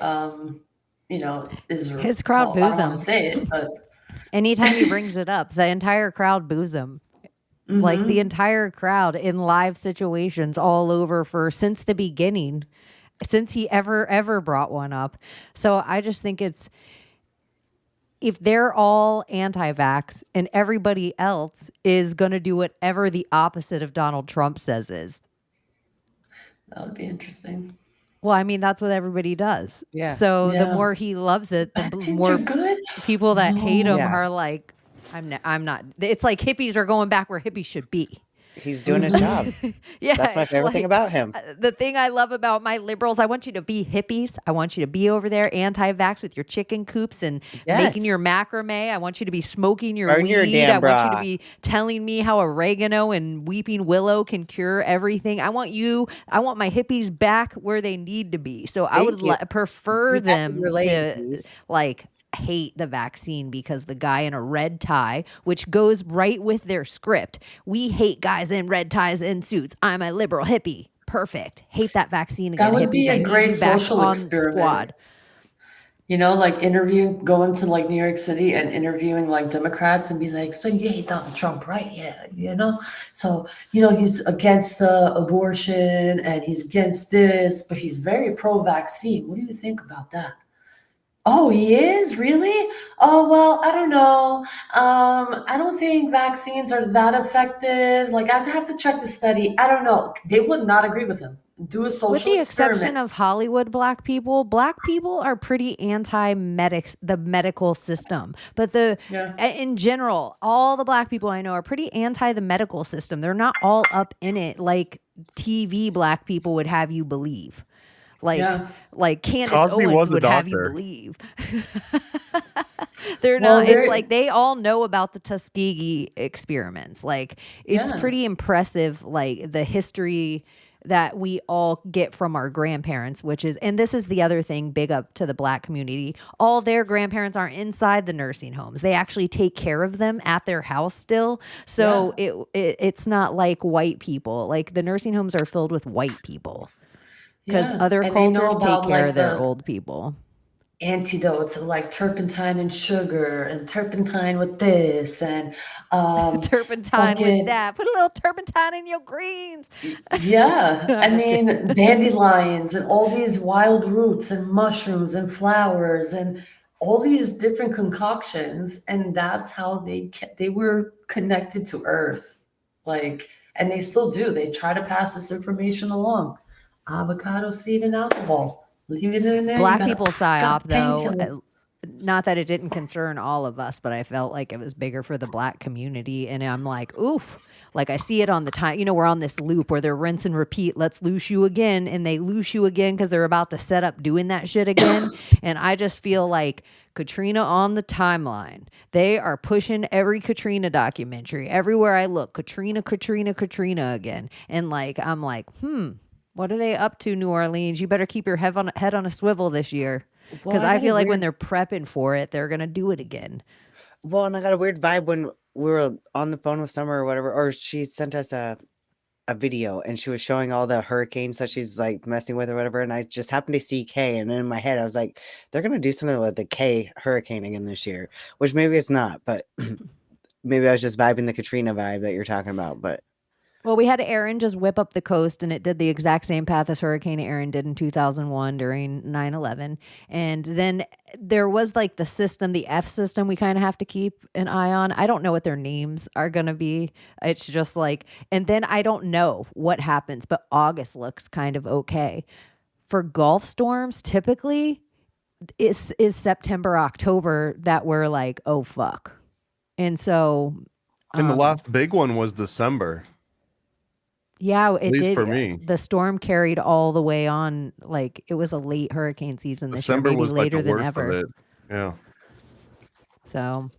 Israel. His crowd I boos don't want him. to say it, but Anytime he brings it up, the entire crowd boos him. Like the entire crowd in live situations all over since the beginning, since he ever brought one up. So I just think if they're all anti-vax and everybody else is going to do whatever the opposite of Donald Trump says is. that would be interesting. Well, I mean, that's what everybody does. Yeah. So Yeah. the more he loves it, the Vaccines more are good. people that hate him Yeah. are like, I'm not. It's like hippies are going back where hippies should be. He's doing his job. Yeah, That's my it's favorite thing like, about him. The thing I love about my liberals, I want you to be hippies. I want you to be over there anti-vax with your chicken coops and making your macrame. I want you to be smoking your Burn weed. your damn I want you to bra. be telling me how oregano and weeping willow can cure everything. I want my hippies back where they need to be. So I Thank would you. prefer You have to them relate, to please. like hate the vaccine because the guy in a red tie, which goes right with their script. We hate guys in red ties and suits. I'm a liberal hippie. Perfect. Hate that vaccine again. That would be Hippies, I a need great you back social on experiment. squad. Like going to like New York City and interviewing like Democrats and be like, so you hate Donald Trump, right? Yeah, So, he's against the abortion and he's against this, but he's very pro-vaccine. What do you think about that? Oh, he is? Really? Oh, well, I don't know. I don't think vaccines are that effective. Like, I'd have to check the study. I don't know. They would not agree with him. Do a social With the experiment. exception of Hollywood black people are pretty the medical system. But in general, all the black people I know are pretty anti the medical system. They're not all up in it like TV black people would have you believe. Like Candace Cosby was Owens a would have you doctor. believe. They're not. It's like they all know about the Tuskegee experiments. Like it's pretty impressive. Like the history that we all get from our grandparents, and this is the other thing, big up to the black community. All their grandparents aren't inside the nursing homes. They actually take care of them at their house still. So it's not like white people. Like the nursing homes are filled with white people. Because other cultures take care of their old people. Antidotes of like turpentine and sugar and turpentine with this and turpentine with that. Put a little turpentine in your greens. Yeah. I mean, dandelions and all these wild roots and mushrooms and flowers and all these different concoctions. And that's how they were connected to Earth. And they still do. They try to pass this information along. Avocado seed and alcohol. Leave it in there. Black people psyop though. not that it didn't concern all of us, but I felt like it was bigger for the Black community. And I'm like, oof. Like I see it on the time, we're on this loop where they're rinse and repeat. Let's loose you again. And they loose you again because they're about to set up doing that shit again. And I just feel like Katrina on the timeline. They are pushing every Katrina documentary. Everywhere I look, Katrina again. And I'm like, what are they up to, New Orleans? You better keep your head on a swivel this year. Because I feel like when they're prepping for it, they're going to do it again. Well, and I got a weird vibe when we were on the phone with Summer or whatever, or she sent us a video and she was showing all the hurricanes that she's like messing with or whatever. And I just happened to see K. And in my head, I was like, they're going to do something with the K hurricane again this year, which maybe it's not, but maybe I was just vibing the Katrina vibe that you're talking about. But well, we had Aaron just whip up the coast, and it did the exact same path as Hurricane Aaron did in 2001 during 9/11. And then there was like the system, the F system we kind of have to keep an eye on. I don't know what their names are going to be. It's just like, and then I don't know what happens, but August looks kind of okay. For Gulf storms, typically is September, October that we're like, oh, fuck. And so. And the last big one was December. Yeah, it did. For me. The storm carried all the way on. Like it was a late hurricane season this December year, maybe was later like the than worst ever. of it. Yeah. So,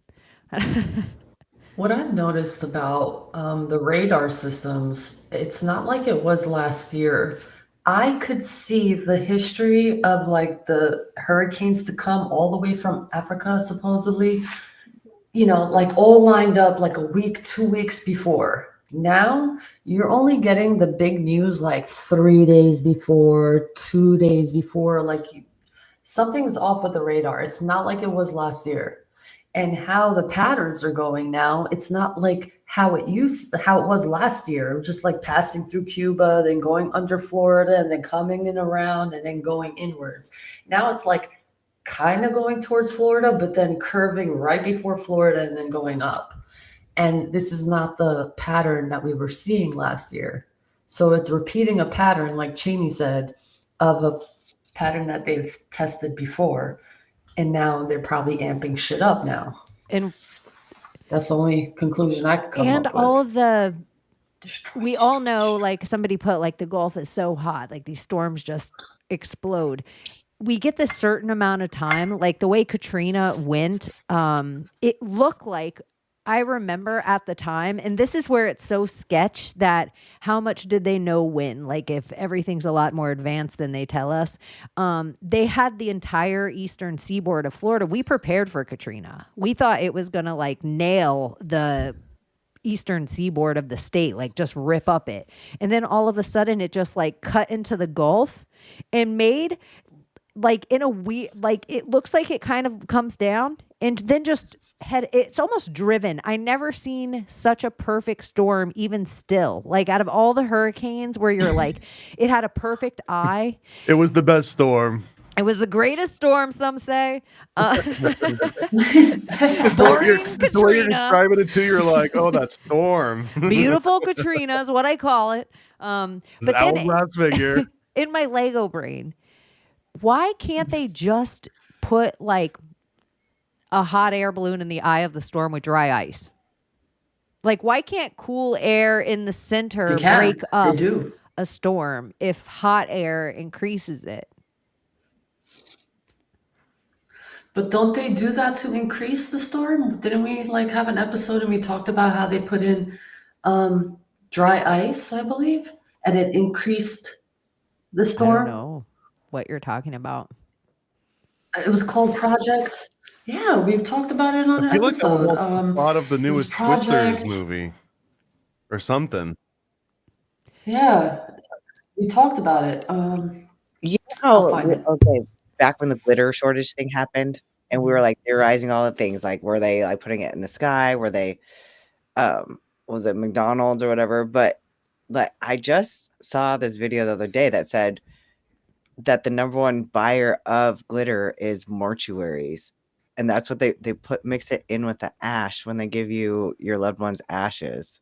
what I've noticed about the radar systems, it's not like it was last year. I could see the history of like the hurricanes to come all the way from Africa, supposedly, like all lined up like a week, 2 weeks before. Now you're only getting the big news like 3 days before, 2 days before. Like something's off with the radar. It's not like it was last year. And how the patterns are going now, it's not like how it was last year, just like passing through Cuba, then going under Florida, and then coming in around, and then going inwards. Now it's like kind of going towards Florida, but then curving right before Florida and then going up. And this is not the pattern that we were seeing last year. So it's repeating a pattern, like Chaney said, of a pattern that they've tested before. And now they're probably amping shit up now. And that's the only conclusion I could come up with. And all of the, we all know, like somebody put like the Gulf is so hot, like these storms just explode. We get this certain amount of time, like the way Katrina went, it looked like, I remember at the time, and this is where it's so sketch that how much did they know when? Like if everything's a lot more advanced than they tell us. They had the entire eastern seaboard of Florida. We prepared for Katrina. We thought it was going to like nail the eastern seaboard of the state, like just rip up it. And then all of a sudden it just like cut into the Gulf and made like in a week, like it looks like it kind of comes down and then just it's almost driven. I never seen such a perfect storm, even still. Like out of all the hurricanes where you're like, it had a perfect eye. It was the best storm. It was the greatest storm, some say. The way you're describing it too, you're like, oh, that storm. Beautiful Katrina is what I call it. But that then last figure. In my Lego brain, why can't they just put like a hot air balloon in the eye of the storm with dry ice? Like, why can't cool air in the center break up a storm if hot air increases it? But don't they do that to increase the storm? Didn't we like have an episode and we talked about how they put in dry ice, I believe, and it increased the storm? I don't know what you're talking about. It was called Project. Yeah, we've talked about it on an episode. Like a lot of the newest Twisters movie or something. Yeah, we talked about it. Okay, back when the glitter shortage thing happened, and we were like theorizing all the things, like were they like putting it in the sky? Were they, was it McDonald's or whatever? But like, I just saw this video the other day that said that the number one buyer of glitter is mortuaries. And that's what they mix it in with the ash when they give you your loved one's ashes.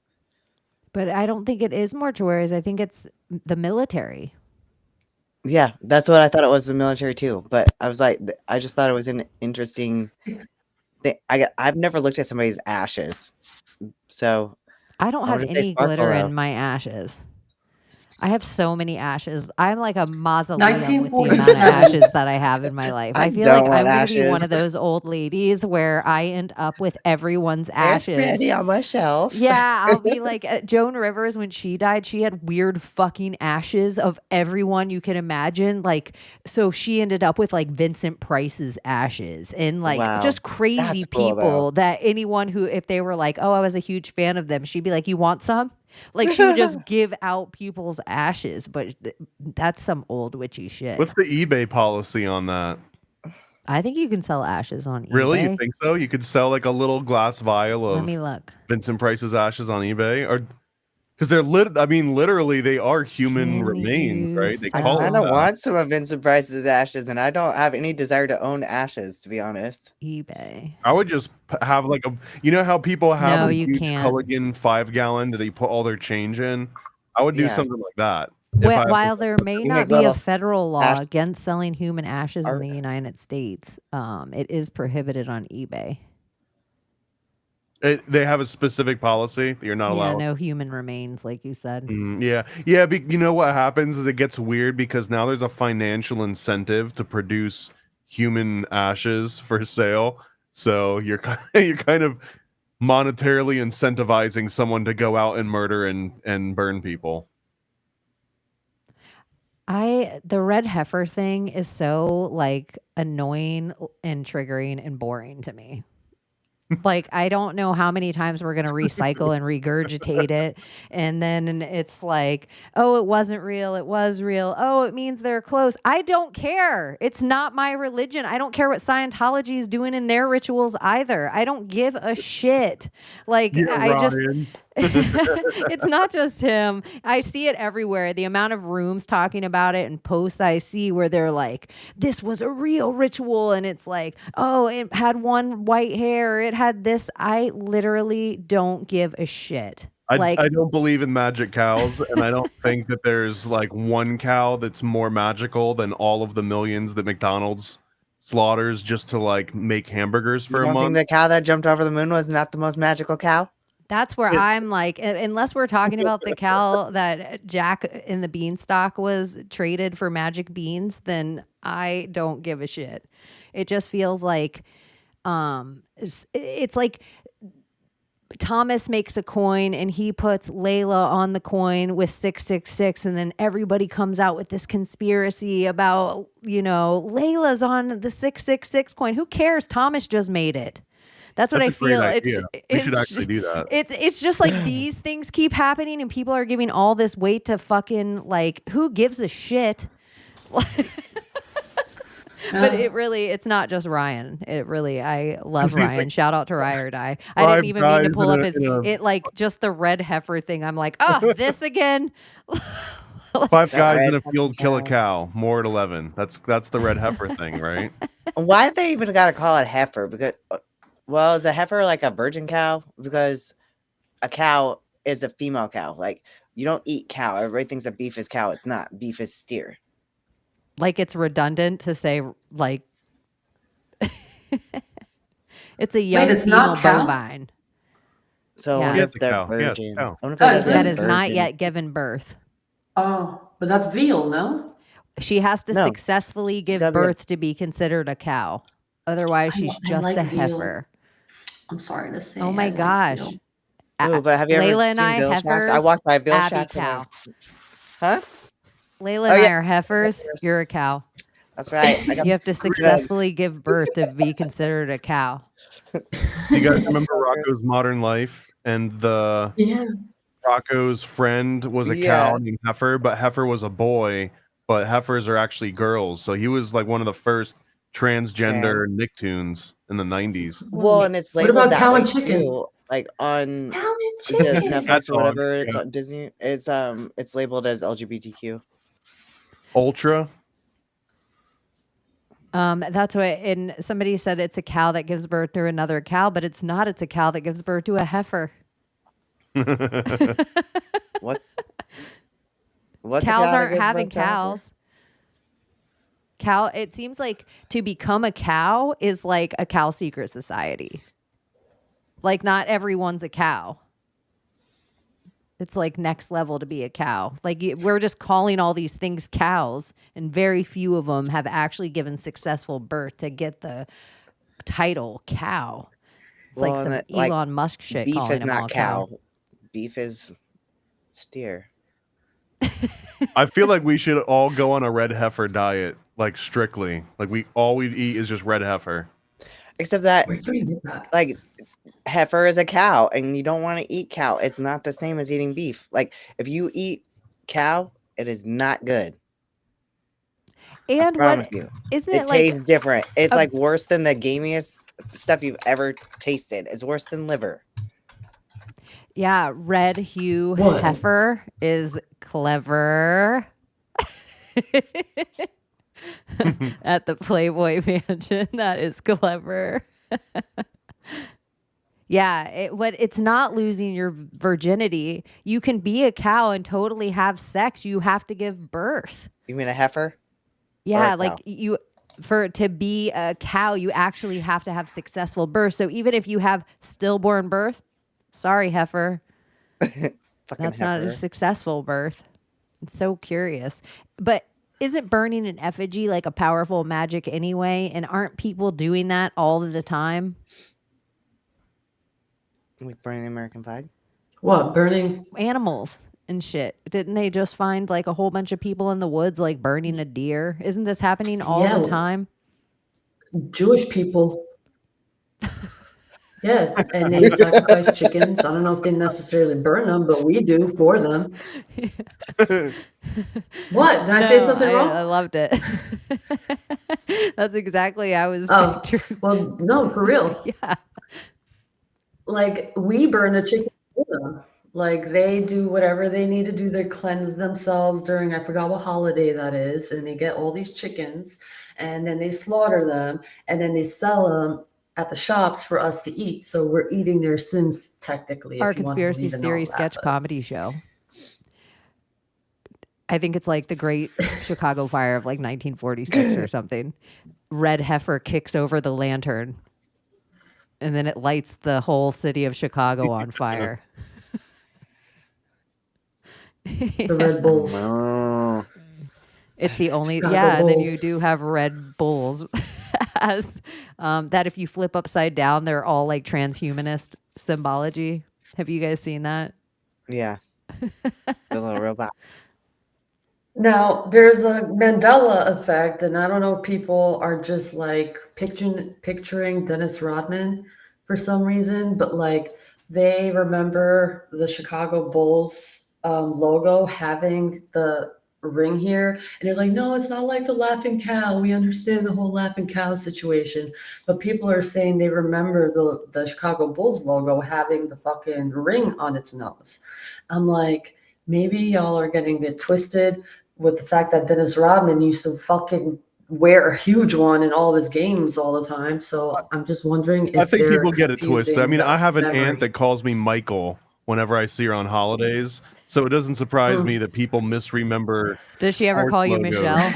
But I don't think it is mortuaries. I think it's the military. Yeah, that's what I thought it was, the military too. But I was like, I just thought it was an interesting thing. I've never looked at somebody's ashes, so I don't I have wonder if they any sparkle glitter though. in my ashes. I have so many ashes. I'm like a mausoleum with the amount of 1947. ashes that I have in my life. I I feel like don't want I'm going to be one ashes. of those old ladies where I end up with everyone's There's ashes. plenty on my shelf. Yeah, I'll be like Joan Rivers when she died. She had weird fucking ashes of everyone you can imagine. Like, so she ended up with like Vincent Price's ashes and like Wow, just crazy that's cool though. people that anyone who, if they were like, oh, I was a huge fan of them, she'd be like, you want some? Like she would just give out people's ashes, but that's some old witchy shit. What's the eBay policy on that? I think you can sell ashes on Really? You eBay. think so? You could sell like a little glass vial Let of me look. Vincent Price's ashes on eBay, or because they're literally they are human Can remains, you right? They I call it kind sell of that. want some of Vincent Price's ashes, and I don't have any desire to own ashes, to be honest. eBay? I would just have like a, you know how people have No, a you huge can't. Collagen 5-gallon that they put all their change in. I would do Yeah, something like that. If I While there may you not make be a little federal law ash against selling human ashes in art. the United States, it is prohibited on eBay. they have a specific policy that you're not Yeah, allowed. no human remains, like you said. Yeah. You know what happens is it gets weird because now there's a financial incentive to produce human ashes for sale. So you're kind of monetarily incentivizing someone to go out and murder and burn people. The red heifer thing is so like annoying and triggering and boring to me. Like, I don't know how many times we're going to recycle and regurgitate it. And then it's like, oh, it wasn't real. It was real. Oh, it means they're close. I don't care. It's not my religion. I don't care what Scientology is doing in their rituals either. I don't give a shit. Like, Yeah, Ryan. It's not just him. I see it everywhere. The amount of rooms talking about it and posts I see where they're like, this was a real ritual. And it's like, oh, it had one white hair. It had this. I literally don't give a shit. I don't believe in magic cows, and I don't think that there's like one cow that's more magical than all of the millions that McDonald's slaughters just to like make hamburgers You for a don't think month. the cow that jumped over the moon was not the most magical cow? That's where I'm like, unless we're talking about the cow that Jack in the Beanstalk was traded for magic beans, then I don't give a shit. It just feels like, it's like Thomas makes a coin and he puts Layla on the coin with 666, and then everybody comes out with this conspiracy about, Layla's on the 666 coin. Who cares? Thomas just made it. That's what I feel. We should actually do that. It's just like these things keep happening and people are giving all this weight to fucking, like, who gives a shit? But it's not just Ryan. I love Ryan. Like, Shout out to Ride or Die. I didn't even mean to pull up just the red heifer thing. I'm like, oh, this again. 5 guys in a field kill a cow. More at 11. That's the red heifer thing, right? Why have they even got to call it heifer? Because, well, is a heifer like a virgin cow? Because a cow is a female cow. Like, you don't eat cow. Everybody thinks that beef is cow. It's not. Beef is steer. Like, it's redundant to say, like, it's a young female bovine. So Yeah. if It's a they're cow. Yeah, it's a virgins. cow. I wonder if they're That is not virgin. yet given birth. Oh, but that's veal, no? She has to No. successfully give gotta be a- birth to be considered a cow. Otherwise, she's I just like a veal. heifer. I'm sorry to say. Oh my I like gosh. veal. Ooh, but have you ever Layla and seen I, Bill Shacks? heifers, I walked by Bill Abbie Shack. cow. Huh? Layla Oh, and I yeah. are heifers. Heifers. You're a cow. That's right. I got You have to successfully give birth to be considered a cow. Do you guys remember Rocco's Modern Life? And Rocco's friend was a cow named Heifer, but Heifer was a boy, but heifers are actually girls. So he was like one of the first transgender Nicktoons in the 90s. Well, and it's What labeled about that cow way and chicken? too. Like on Cow and is it chicken. Netflix That's or whatever, on, it's yeah. on Disney. It's labeled as LGBTQ. Ultra. That's what, and somebody said it's a cow that gives birth to another cow, but it's not. It's a cow that gives birth to a heifer. What's Cows aren't having cows. Cow. It seems like to become a cow is like a cow secret society. Like not everyone's a cow. It's like next level to be a cow. Like we're just calling all these things cows, and very few of them have actually given successful birth to get the title cow. It's like some Elon Musk shit. Beef calling is them all not cow. Beef is steer. I feel like we should all go on a red heifer diet, like strictly. Like all we eat is just red heifer. Except that, like, heifer is a cow, and you don't want to eat cow. It's not the same as eating beef. Like, if you eat cow, it is not good. And what isn't it like? It tastes different. It's like worse than the gamiest stuff you've ever tasted. It's worse than liver. Yeah, red hue heifer is clever. At the Playboy Mansion, that is clever. Yeah, it's not losing your virginity. You can be a cow and totally have sex. You have to give birth. You mean a heifer? Yeah, like to be a cow, you actually have to have successful birth. So even if you have stillborn birth, sorry, heifer. That's not a successful birth. It's so curious. But isn't burning an effigy like a powerful magic anyway? And aren't people doing that all the time? Like burning the American flag? What, burning? Animals and shit. Didn't they just find like a whole bunch of people in the woods like burning a deer? Isn't this happening all the time? Jewish people. Yeah, and they sacrifice chickens. I don't know if they necessarily burn them, but we do for them. What? Did I say something wrong? I loved it. That's exactly how I was picturing. Well, no, for real. Yeah. Like, we burn a chicken for them. Like, they do whatever they need to do. They cleanse themselves during, I forgot what holiday that is, and they get all these chickens, and then they slaughter them, and then they sell them at the shops for us to eat. So we're eating their sins technically. Our conspiracy theory sketch comedy show. I think it's like the Great Chicago Fire of like 1946 or something. Red heifer kicks over the lantern, and then it lights the whole city of Chicago on fire. The Red Bulls. Oh. It's the only, Chicago yeah, Bulls. then you do have Red Bulls. As that if you flip upside down, they're all like transhumanist symbology. Have you guys seen that? Yeah. The little robot. Now, there's a Mandela effect, and I don't know if people are just like picturing Dennis Rodman for some reason, but like they remember the Chicago Bulls logo having the ring here, and they're like, no, it's not like the laughing cow. We understand the whole laughing cow situation, but people are saying they remember the Chicago Bulls logo having the fucking ring on its nose. I'm like, maybe y'all are getting it twisted with the fact that Dennis Rodman used to fucking wear a huge one in all of his games all the time. So I'm just wondering if I think people get it twisted. I mean, I have an memory. aunt that calls me Michael whenever I see her on holidays. So it doesn't surprise me that people misremember. Does she ever call you Michelle?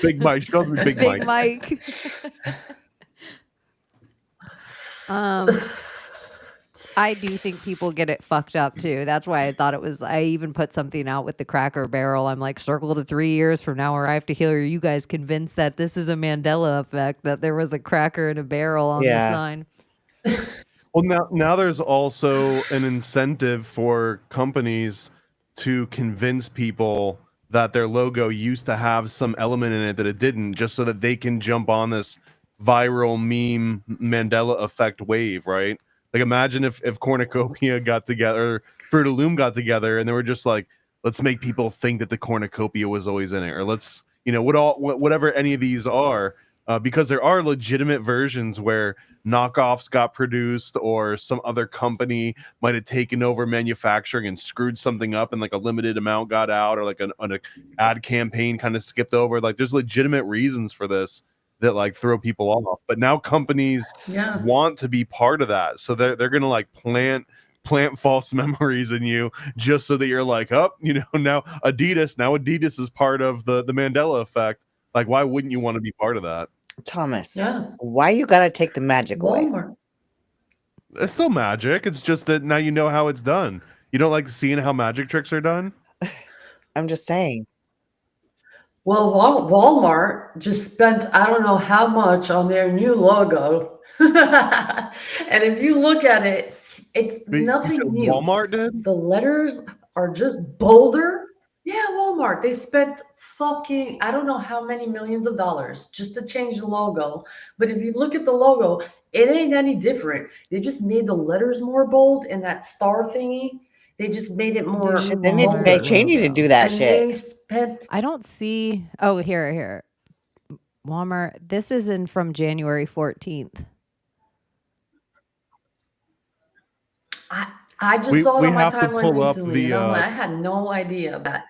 Big Mike. She calls me Big Mike. I do think people get it fucked up too. That's why I thought it was. I even put something out with the Cracker Barrel. I'm like, circle to 3 years from now, where I have to hear you guys convinced that this is a Mandela effect, that there was a cracker in a barrel on the sign. Well, now there's also an incentive for companies to convince people that their logo used to have some element in it that it didn't, just so that they can jump on this viral meme Mandela effect wave, right? Like, imagine if Cornucopia got together, Fruit of the Loom got together, and they were just like, let's make people think that the cornucopia was always in it, or let's, whatever any of these are, because there are legitimate versions where knockoffs got produced, or some other company might have taken over manufacturing and screwed something up, and like a limited amount got out, or like an ad campaign kind of skipped over. Like, there's legitimate reasons for this that like throw people off, but now companies want to be part of that, so they're gonna like plant plant false memories in you just so that you're like, oh, now Adidas is part of the Mandela effect. Like, why wouldn't you want to be part of that? Thomas, Yeah. why you gotta take the magic away? Walmart. It's still magic. It's just that now you know how it's done. You don't like seeing how magic tricks are done? I'm just saying. Well, Walmart just spent I don't know how much on their new logo. And if you look at it, it's You nothing said new. Walmart did? The letters are just bolder. Yeah, Walmart. They spent fucking I don't know how many millions of dollars just to change the logo. But if you look at the logo, it ain't any different. They just made the letters more bold and that star thingy. They just made it more. Shit, they need to pay Chaney to do that and shit. They spent. I don't see. Oh, here. Walmart. This isn't from January 14th. I just saw it on my have to timeline pull up recently, the, and I'm like, I had no idea that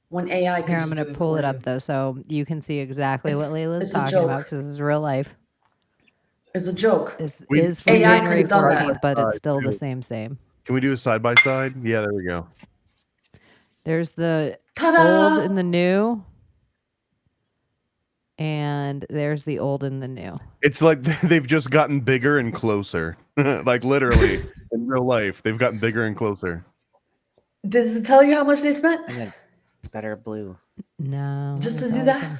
when AI could Here, I'm just going do to pull for it you. up though, so you can see exactly what Layla's it's a talking joke. about because this is real life. It's a joke. This We- is from AI January could've done that. 14th, but it's still the Too. same. Can we do a side by side? Yeah, there we go. There's the Ta-da! old and the new, and there's the old and the new. It's like they've just gotten bigger and closer. Like literally in real life, they've gotten bigger and closer. Does it tell you how much they spent? And then better blue. No. Just let to me do tell you that? something.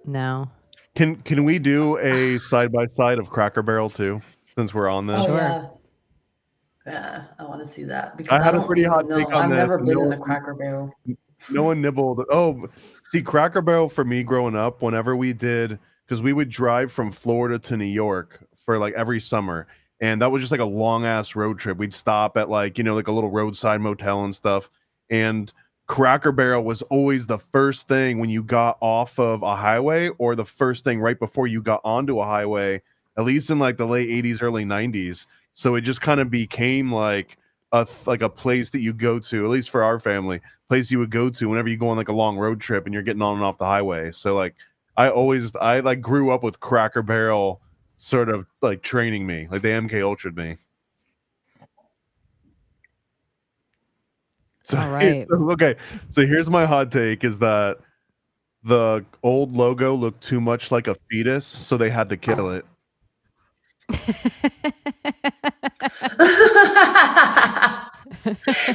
No. Can we do a side by side of Cracker Barrel too? Since we're on this, Oh, Sure. yeah. Yeah, I want to see that because I had a don't pretty even hot know. take on I've this. never and been no in a one- Cracker Barrel. No one nibbled. Oh, see, Cracker Barrel for me growing up, whenever we did, because we would drive from Florida to New York for like every summer. And that was just like a long ass road trip. We'd stop at like a little roadside motel and stuff. And Cracker Barrel was always the first thing when you got off of a highway or the first thing right before you got onto a highway, at least in like the late 80s, early 90s. So it just kind of became like a place that you go to, at least for our family, place you would go to whenever you go on like a long road trip and you're getting on and off the highway. So like I like grew up with Cracker Barrel sort of like training me, like they MK Ultra'd me. So, All right. okay, so here's my hot take is that the old logo looked too much like a fetus, so they had to kill it.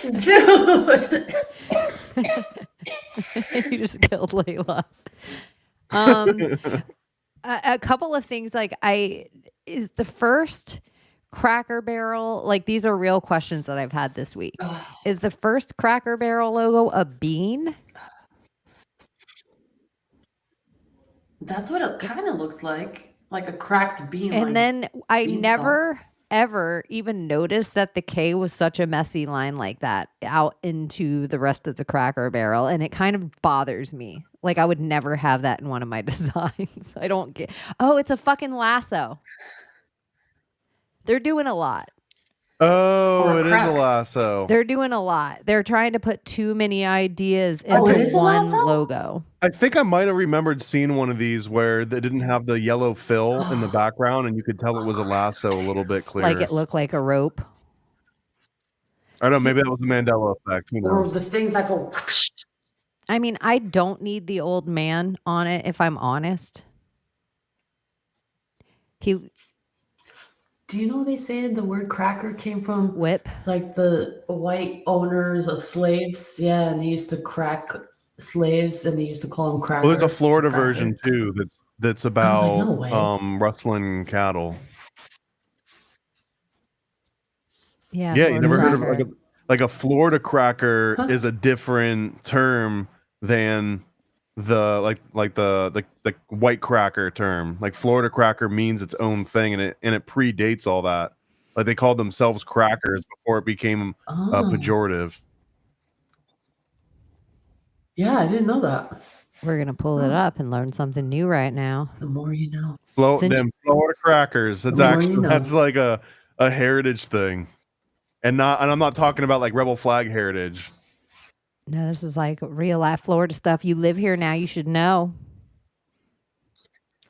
Dude. You just killed Layla. A couple of things is the first Cracker Barrel, like these are real questions that I've had this week. Is the first Cracker Barrel logo a bean? That's what it kind of looks like a cracked bean. And then I beanstalk. never ever even noticed that the K was such a messy line like that out into the rest of the Cracker Barrel, and it kind of bothers me. Like I would never have that in one of my designs. I don't get. Oh, it's a fucking lasso. They're doing a lot. Oh, it is a lasso. They're doing a lot. They're trying to put too many ideas into one logo. I think I might have remembered seeing one of these where they didn't have the yellow fill in the background, and you could tell it was a lasso a little bit clearer. Like it looked like a rope. I don't know. Maybe that was the Mandela effect. Who Or knows? the things that go. I mean, I don't need the old man on it, if I'm honest. Do you know they say the word cracker came from whip? Like the white owners of slaves. Yeah, and they used to crack slaves and they used to call them cracker. Well, there's a Florida cracker. version too that's I about was like, no way. rustling cattle. Yeah, Yeah, you never heard of cracker. like a Florida cracker is a different term than the the white cracker term. Like Florida cracker means its own thing, and it predates all that. Like they called themselves crackers before it became pejorative. Yeah, I didn't know that. We're gonna pull it up and learn something new right now. The more you know. Them Florida crackers. That's The more actually you know. that's like a heritage thing, and I'm not talking about like rebel flag heritage. No, this is like real life Florida stuff. You live here now, you should know.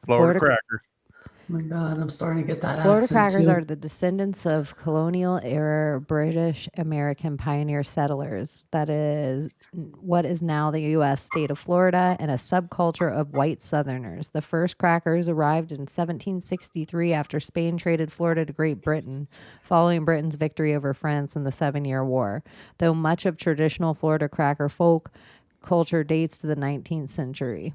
Florida cracker. Oh my God, I'm starting to get that Florida accent crackers too. are the descendants of colonial era British American pioneer settlers. That is what is now the U.S. state of Florida and a subculture of white Southerners. The first crackers arrived in 1763 after Spain traded Florida to Great Britain, following Britain's victory over France in the 7-Year War. Though much of traditional Florida cracker folk culture dates to the 19th century.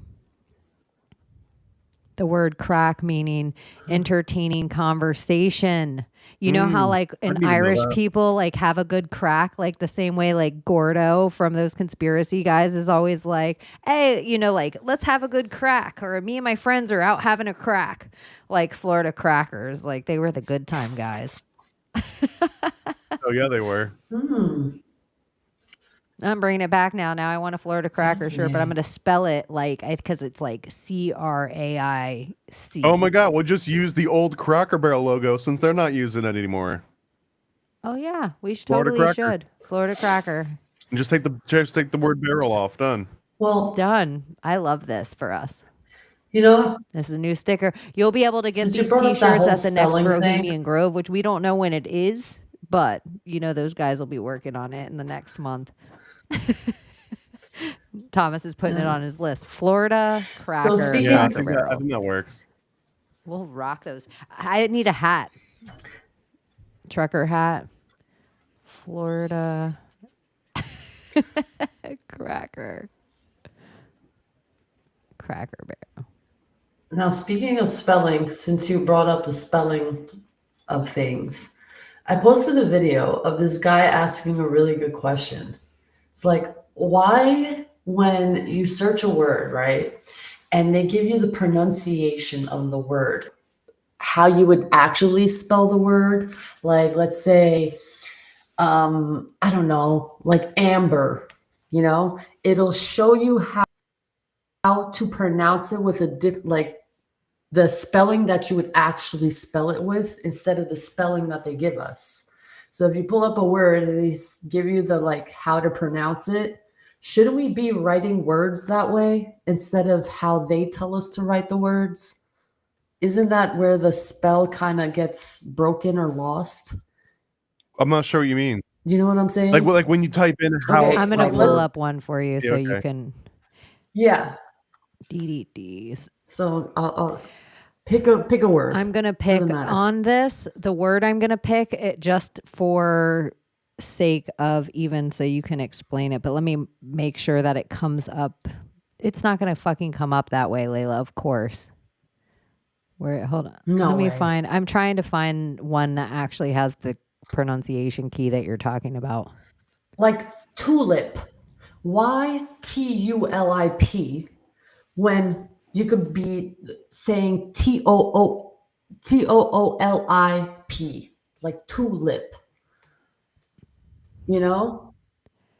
The word crack meaning entertaining conversation. You know how like in Irish people like have a good crack, like the same way like Gordo from those conspiracy guys is always like, hey, you know, like let's have a good crack, or me and my friends are out having a crack. Like Florida crackers, like they were the good time guys. Oh yeah, they were. I'm bringing it back now. Now I want a Florida cracker shirt, but I'm going to spell it like, because it's like CRAIC. Oh my God. We'll just use the old Cracker Barrel logo since they're not using it anymore. Oh yeah, we Florida totally cracker. should. Florida cracker. And just take the word barrel off. Done. Well, done. I love this for us. You know, this is a new sticker. You'll be able to get since you these brought up that t-shirts whole at the next spelling thing- Bohemian Grove, which we don't know when it is, but you know those guys will be working on it in the next month. Thomas is putting it on his list. Florida cracker. Yeah, I think that works. We'll rock those. I need a hat. Trucker hat. Florida cracker. Cracker Barrel. Now, speaking of spelling, since you brought up the spelling of things, I posted a video of this guy asking a really good question. It's like, why, when you search a word, right, and they give you the pronunciation of the word, how you would actually spell the word, like, let's say, I don't know, like amber, you know, it'll show you how to pronounce it with like the spelling that you would actually spell it with instead of the spelling that they give us. So if you pull up a word and they give you the like how to pronounce it, shouldn't we be writing words that way instead of how they tell us to write the words? Isn't that where the spell kind of gets broken or lost? I'm not sure what you mean. You know what I'm saying? Like when you type in how I'm gonna pull up one for you so you okay. can. Yeah. DDDs. So I'll pick a word. I'm gonna pick on this. The word I'm gonna pick it just for sake of even so you can explain it. But let me make sure that it comes up. It's not gonna fucking come up that way, Layla. Of course. Where? Hold on. No Let me way. find. I'm trying to find one that actually has the pronunciation key that you're talking about. Like tulip. Why TULIP when you could be saying TOOLIP, like tulip? You know?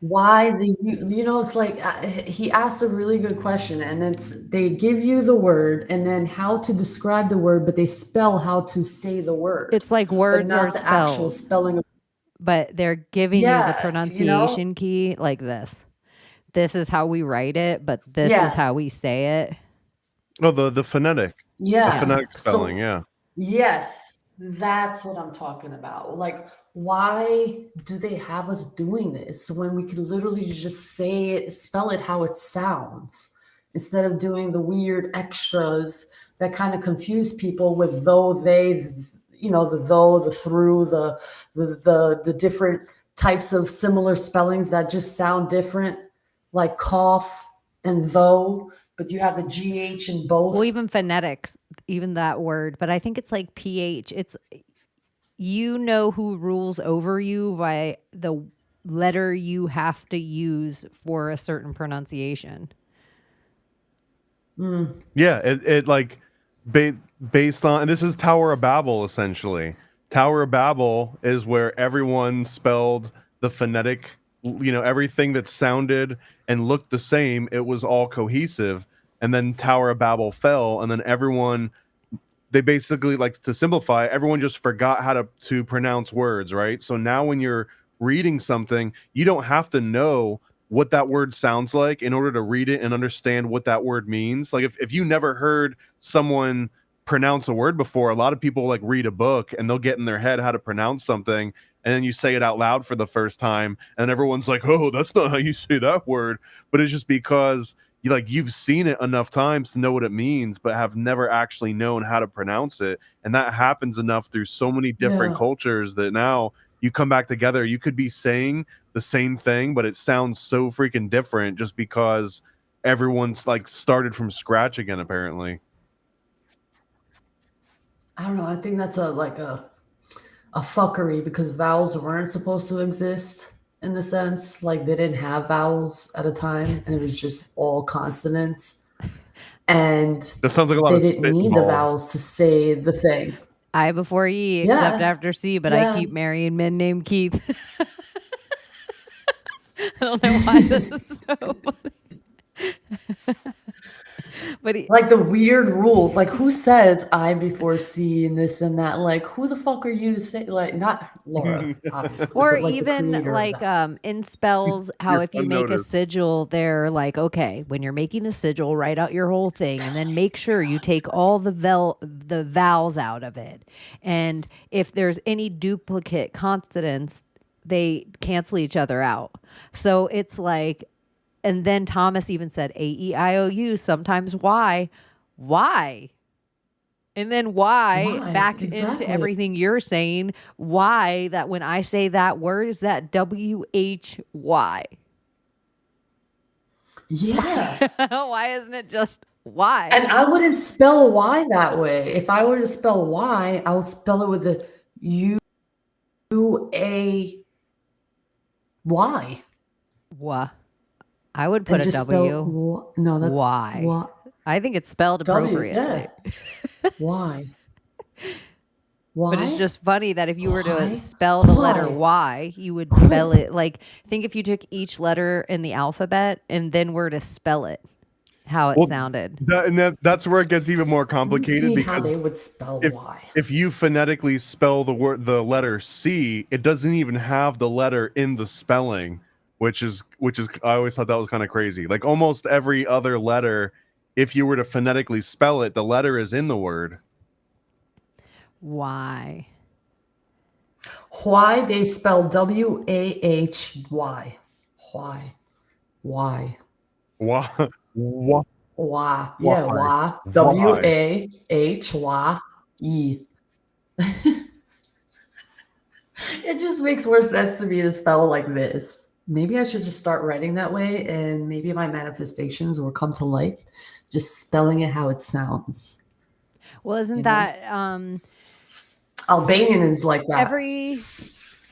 Why it's like he asked a really good question, and they give you the word and then how to describe the word, but they spell how to say the word. It's like words not are the actual spelled, spelling of, but they're giving you the Yeah, pronunciation key like this. This is how we write it, but this Yeah. is how we say it. Oh, the phonetic. Yeah. The phonetic So- spelling, yeah. Yes, that's what I'm talking about. Like, why do they have us doing this when we could literally just say it, spell it how it sounds, instead of doing the weird extras that kind of confuse people with though, they, the though, the through, the different types of similar spellings that just sound different, like cough and though, but you have the GH in both. Well, even phonetics, even that word, but I think it's like PH. It's, you know who rules over you by the letter you have to use for a certain pronunciation. Yeah, it like based on, and this is Tower of Babel essentially. Tower of Babel is where everyone spelled the phonetic, everything that sounded and looked the same, it was all cohesive. And then Tower of Babel fell, and then they basically, like, to simplify, everyone just forgot how to pronounce words, right? So now when you're reading something, you don't have to know what that word sounds like in order to read it and understand what that word means. Like if you never heard someone pronounce a word before. A lot of people like read a book and they'll get in their head how to pronounce something, and then you say it out loud for the first time, and everyone's like, "Oh, that's not how you say that word." But it's just because you've seen it enough times to know what it means, but have never actually known how to pronounce it. And that happens enough through so many different cultures that now you come back together. You could be saying the same thing, but it sounds so freaking different just because everyone's like started from scratch again, apparently. I don't know. I think that's a fuckery, because vowels weren't supposed to exist in the sense, like they didn't have vowels at a time, and it was just all consonants. And that sounds like a lot they didn't need the vowels to say the thing. I before E, except after C, but I keep marrying men named Keith. I don't know why this is so funny. But like the weird rules, like who says I before C and this and that? Like, who the fuck are you to say? Like, not Laura, obviously, or like even like in spells, how if you make a sigil, they're like, okay, when you're making the sigil, write out your whole thing, and then make sure you take all the vowels out of it, and if there's any duplicate consonants, they cancel each other out. So it's like. And then Thomas even said A-E-I-O-U, sometimes Y. Why? And then why back into everything you're saying. Why that when I say that word, is that W-H-Y? Yeah. Why isn't it just Y? And I wouldn't spell Y that way. If I were to spell Y, I'll spell it with the U-A-Y. Wah. I would put a W. No, that's Y. I think it's spelled appropriately. Why? But it's just funny that if you were to spell the letter Y, you would spell it like, think if you took each letter in the alphabet and then were to spell it, how it sounded. That's where it gets even more complicated, because how they would spell Y. If you phonetically spell the letter C, it doesn't even have the letter in the spelling. Which is I always thought that was kind of crazy. Like almost every other letter, if you were to phonetically spell it, the letter is in the word. Why? Why they spell W-A-H-Y. Why? Why? Why? Yeah, why. W-A-H-Y-E. It just makes more sense to me to spell like this. Maybe I should just start writing that way, and maybe my manifestations will come to life, just spelling it how it sounds. Well, isn't that Albanian is like that.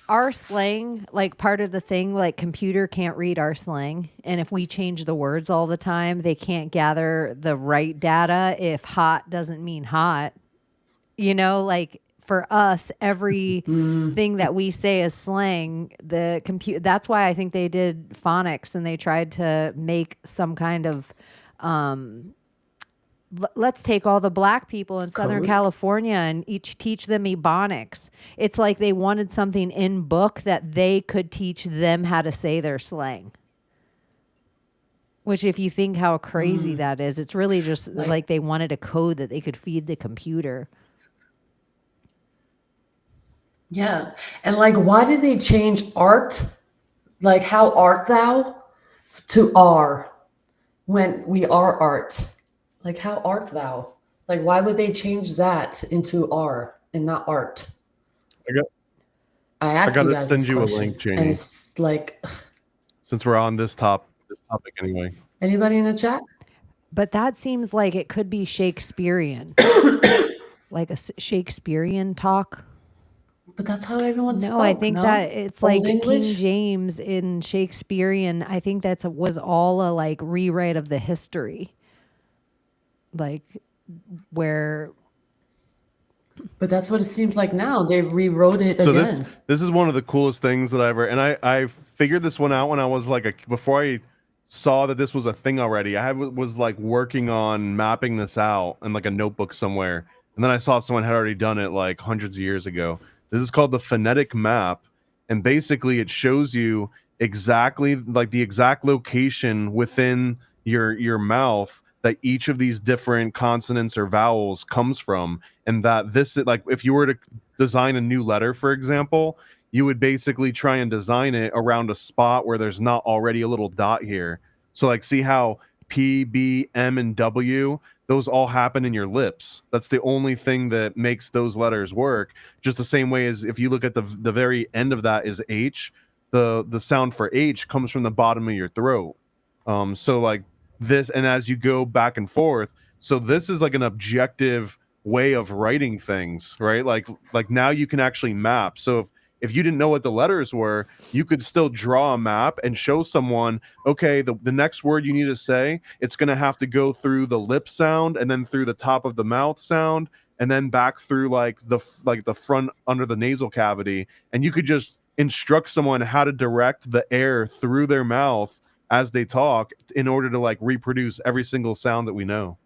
Our slang, like part of the thing, like computer can't read our slang, and if we change the words all the time, they can't gather the right data if hot doesn't mean hot. You know, like for us, every thing that we say is slang. The computer. That's why I think they did phonics, and they tried to make some kind of. Let's take all the black people in Southern California and each teach them Ebonics. It's like they wanted something in book that they could teach them how to say their slang. Which, if you think how crazy that is, it's really just like they wanted a code that they could feed the computer. Yeah. And like, why did they change art? Like, how art thou to R when we are art? Like, how art thou? Like, why would they change that into R and not art? I asked you guys this question, a link, Chaney. And it's like, since we're on this topic anyway. Anybody in the chat? But that seems like it could be Shakespearean, like a Shakespearean talk. But that's how everyone spoke. No, I think that it's Old like English? King James in Shakespearean. I think was all a like rewrite of the history. Like where. But that's what it seems like now. They rewrote it again. This is one of the coolest things that I ever, and I figured this one out when I was like before I saw that this was a thing already. I was like working on mapping this out in like a notebook somewhere, and then I saw someone had already done it like hundreds of years ago. This is called the phonetic map, and basically it shows you exactly like the exact location within your mouth that each of these different consonants or vowels comes from, and that this, like, if you were to design a new letter, for example, you would basically try and design it around a spot where there's not already a little dot here. So like, see how P, B, M, and W, those all happen in your lips. That's the only thing that makes those letters work. Just the same way as if you look at the very end of that is H, the sound for H comes from the bottom of your throat. So like this, and as you go back and forth, so this is like an objective way of writing things, right? Like now you can actually map. So if you didn't know what the letters were, you could still draw a map and show someone, okay, the next word you need to say, it's going to have to go through the lip sound and then through the top of the mouth sound and then back through like the front under the nasal cavity. And you could just instruct someone how to direct the air through their mouth as they talk in order to like reproduce every single sound that we know.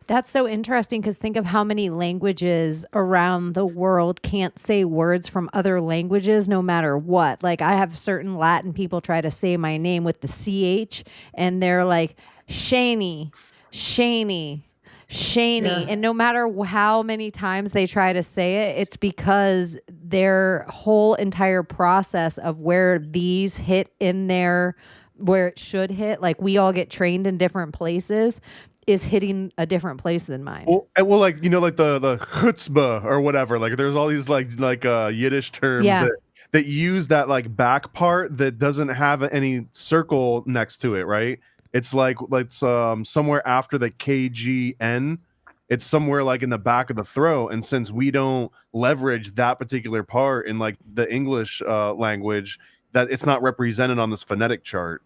That's so interesting, because think of how many languages around the world can't say words from other languages no matter what. Like, I have certain Latin people try to say my name with the CH, and they're like, Chaney, Chaney, Chaney. Yeah. And no matter how many times they try to say it, it's because their whole entire process of where these hit in there, where it should hit, like we all get trained in different places, is hitting a different place than mine. Well, like, you know, like the chutzpah or whatever. Like, there's all these like Yiddish terms that use that like back part that doesn't have any circle next to it, right? It's like somewhere after the KGN. It's somewhere like in the back of the throat, and since we don't leverage that particular part in like the English language, that it's not represented on this phonetic chart.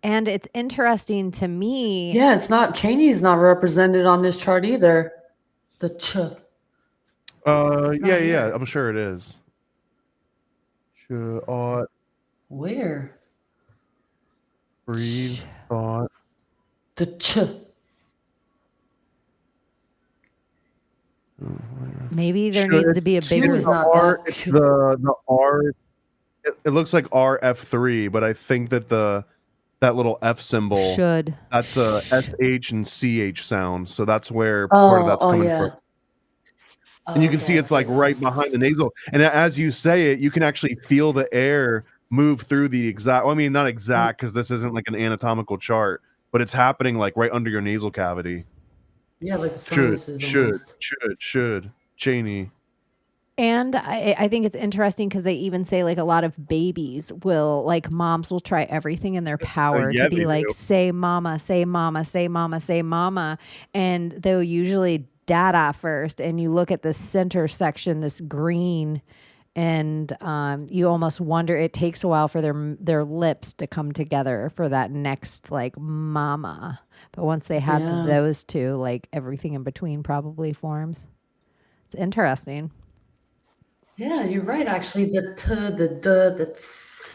And it's interesting to me. Yeah, it's not. Chaney's not represented on this chart either. The ch. Yeah, I'm sure it is. Where? Breathe, thought. The ch. Maybe there needs to be a bigger. It's the R. It looks like RF3, but I think that that little F symbol should. That's a SH and CH sound, so that's where part of that's coming from. And you can see it's like right behind the nasal, and as you say it, you can actually feel the air move through the exact. Well, I mean, not exact, because this isn't like an anatomical chart, but it's happening like right under your nasal cavity. Yeah, like the sinuses. Should Chaney. And I think it's interesting because they even say like a lot of babies will, like, moms will try everything in their power to be like, say mama, say mama, say mama, say mama. And they'll usually dada first. And you look at the center section, this green, and you almost wonder, it takes a while for their lips to come together for that next like mama. But once they have those two, like everything in between probably forms. It's interesting. Yeah, you're right. Actually, the t, the d, the.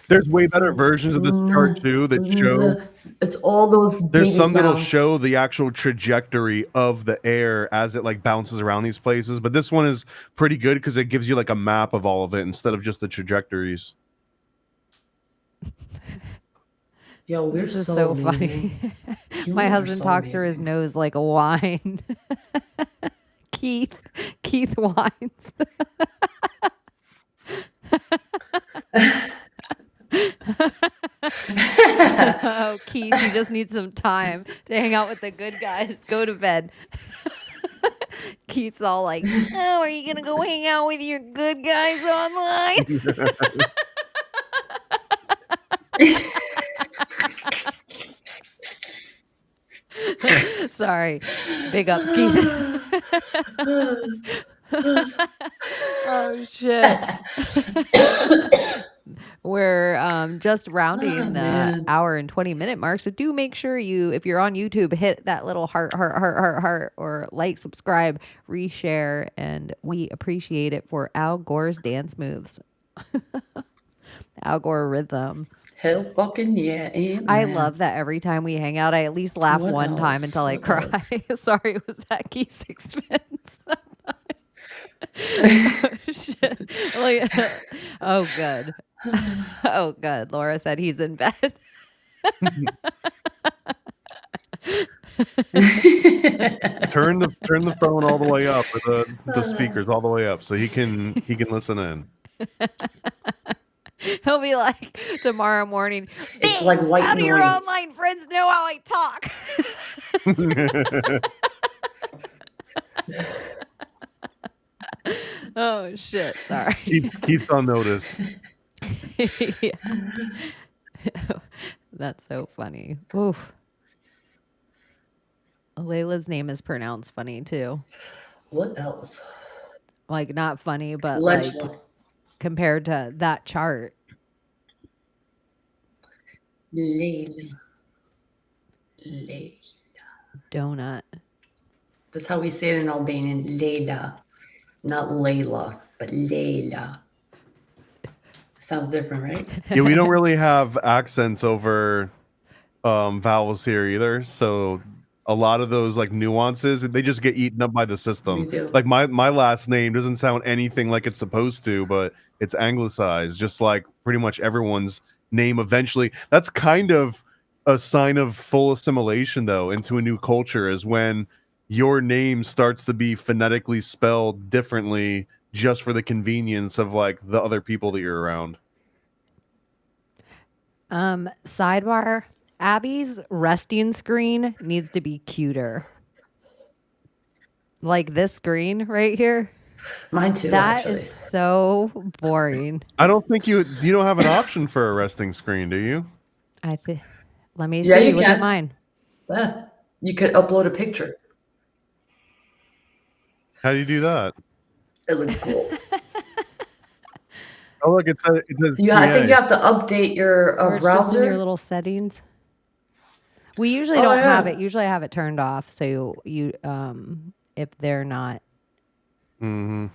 There's way better versions of this chart too that show. It's all those. There's some that'll sounds. show the actual trajectory of the air as it like bounces around these places. But this one is pretty good because it gives you like a map of all of it instead of just the trajectories. Yo, we're this is so funny. My husband talks through his nose like a wine. Keith whines. Oh, Keith, you just need some time to hang out with the good guys. Go to bed. Keith's all like, oh, are you going to go hang out with your good guys online? Sorry. Big ups, Keith. Oh, shit. We're just rounding the hour and 20-minute mark. So do make sure you, if you're on YouTube, hit that little heart, or like, subscribe, reshare, and we appreciate it for Al Gore's dance moves. Al Gore rhythm. Hell fucking yeah. Amen. I love that every time we hang out, I at least laugh one time until I cry. Sorry, was that Keith's expense? Oh, shit. Like, oh, good. Oh, good. Laura said he's in bed. Turn the phone all the way up, or the speakers all the way up, so he can listen in. He'll be like tomorrow morning. It's like white How do your noise. online friends know how I talk? Oh shit! Sorry. Keith's on notice. Yeah. That's so funny. Oof. Layla's name is pronounced funny too. What else? Like not funny, but Layla. like compared to that chart. Layla. Donut. That's how we say it in Albanian. Layla. Not Layla, but Layla. Sounds different, right? Yeah, we don't really have accents over vowels here either, so a lot of those like nuances, they just get eaten up by the system. Like my last name doesn't sound anything like it's supposed to, but it's anglicized, just like pretty much everyone's name eventually. That's kind of a sign of full assimilation though into a new culture, is when your name starts to be phonetically spelled differently just for the convenience of like the other people that you're around. Sidebar, Abbie's resting screen needs to be cuter. Like this screen right here. Mine too. That actually. is so boring. I don't think you don't have an option for a resting screen, do you? Let me Yeah, see. you Look can. at mine. Yeah. You could upload a picture. How do you do that? It looks cool. Oh, look, it says Yeah, I think you have to update your Or it's just in browser. your little settings. We usually Oh, don't yeah. have it. Usually I have it turned off. So you if they're not, Mm-hmm.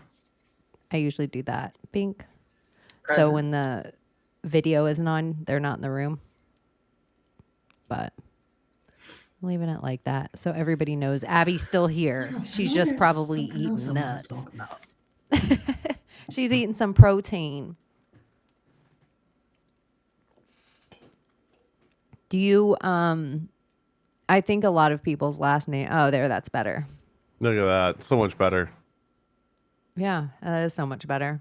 I usually do that. Pink. So Present. when the video isn't on, they're not in the room. But I'm leaving it like that. So everybody knows Abbie's still here. She's just probably eating nuts. She's eating some protein. Do you I think a lot of people's last name. Oh, that's better. Look at that. So much better. Yeah, that is so much better.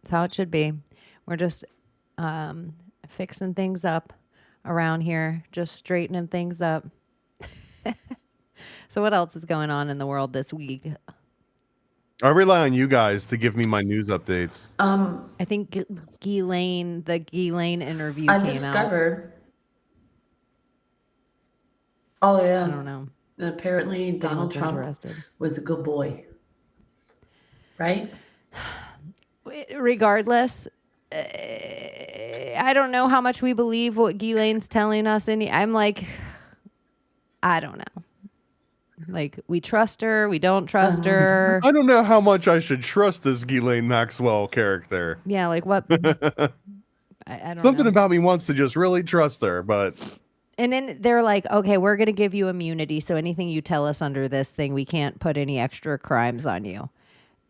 That's how it should be. We're just fixing things up around here, just straightening things up. So what else is going on in the world this week? I rely on you guys to give me my news updates. I think the Ghislaine interview I came discovered. Oh yeah. out. I don't know. Apparently, Donald Donald's Trump interested. was a good boy, right? Regardless, I don't know how much we believe what Ghislaine's telling us. I'm like, I don't know. Like, we trust her, we don't trust her. I don't know how much I should trust this Ghislaine Maxwell character. Yeah, like what? I don't Something know. about me wants to just really trust her, but And then they're like, okay, we're going to give you immunity. So anything you tell us under this thing, we can't put any extra crimes on you.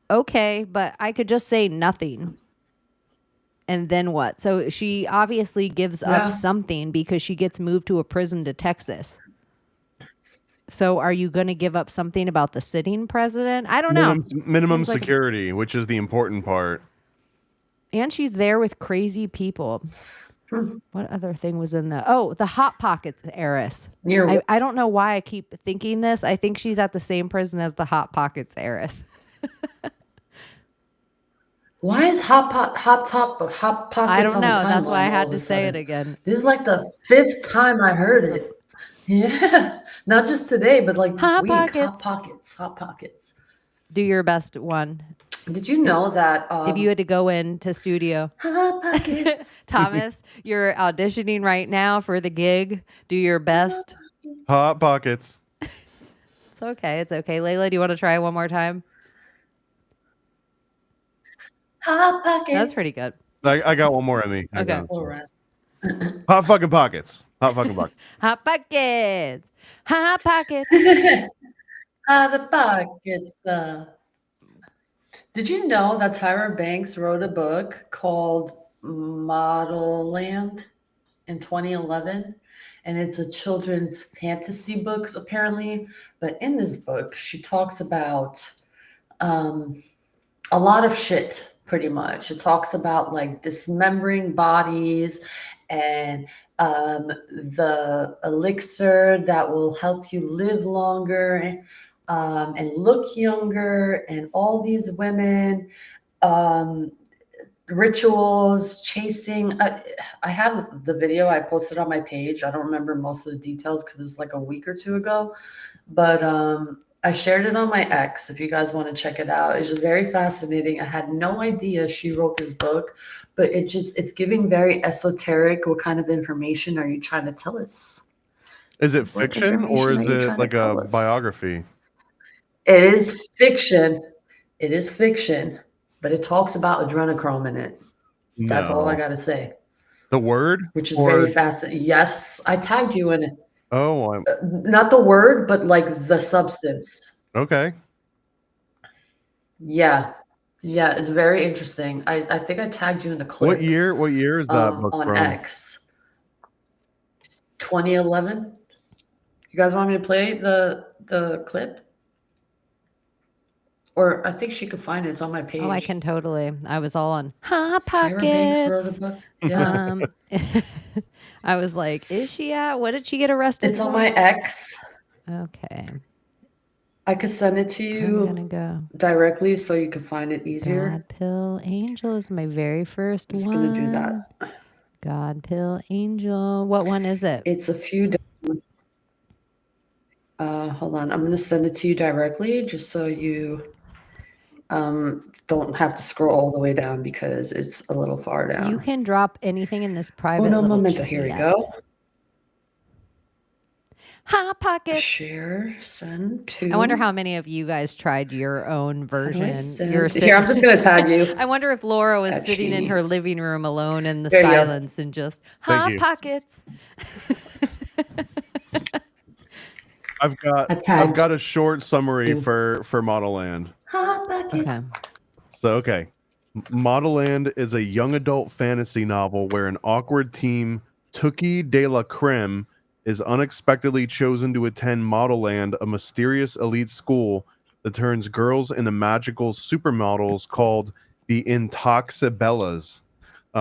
Okay, but I could just say nothing. And then what? So she obviously gives up something because she gets moved to a prison to Texas. So are you going to give up something about the sitting president? I don't know. minimum Seems like- security, which is the important part. And she's there with crazy people. What other thing was in the... Oh, the Hot Pockets heiress. I don't know why I keep thinking this. I think she's at the same prison as the Hot Pockets heiress. Why is Hot Pockets I don't on the know. That's why I timeline all had of to a say it sudden? again. This is like the 5th time I heard it. Yeah, not just today, but like this Hot week. Pockets. Hot Pockets. Do your best one. Did you know that If you had to go into studio, Hot Pockets? Thomas, you're auditioning right now for the gig. Do your best. Hot Pockets. It's okay. It's okay. Layla, do you want to try one more time? Hot Pockets. That's pretty good. I got one more in me. Okay. Hot fucking pockets. Hot fucking pockets. Hot Pockets. Hot Pockets. Hot Pockets. Did you know that Tyra Banks wrote a book called Model Land in 2011? and it's a children's fantasy book, apparently. But in this book, she talks about a lot of shit, pretty much. It talks about like dismembering bodies and the elixir that will help you live longer and look younger, and all these women, rituals, chasing. I have the video I posted on my page. I don't remember most of the details because it was like a week or two ago, but I shared it on my ex. If you guys want to check it out, it's just very fascinating. I had no idea she wrote this book, but it's giving very esoteric. What kind of information are you trying to tell us? Is it fiction or is it like a biography? It is fiction. It is fiction, but it talks about adrenochrome in it. That's all I got to say. The word? Which is very fascinating. Yes, I tagged you in it. Oh, not the word, but like the substance. Okay. Yeah. Yeah, it's very interesting. I think I tagged you in the clip. What year is that book on from? X? 2011. You guys want me to play the clip? Or I think she could find it. It's on my page. Oh, I can totally. I was all on Hot Tyra Banks wrote a Pockets. book. Yeah. I was like, is she at? What did she get arrested It's for? on my X. Okay. I could send it to you I'm gonna go directly so you can find it easier. God Pill Angel is my very first I'm just one. gonna do that. God Pill Angel. What one is it? It's a few. Hold on. I'm gonna send it to you directly just so you don't have to scroll all the way down because it's a little far down. You can drop anything in this private. no little momento. Here we chat. go. Hot Pockets. Share, send to. I wonder how many of you guys tried your own version. Here, I'm just gonna tag you. I wonder if Laura was At sitting in Chaney. her living room alone in the There you go. silence and just Hot Pockets. I've got a short summary for Model Land. Hot Pockets. Okay. So Model Land is a young adult fantasy novel where an awkward teen, Tookie de la Creme, is unexpectedly chosen to attend Model Land, a mysterious elite school that turns girls into magical supermodels called the Intoxibellas,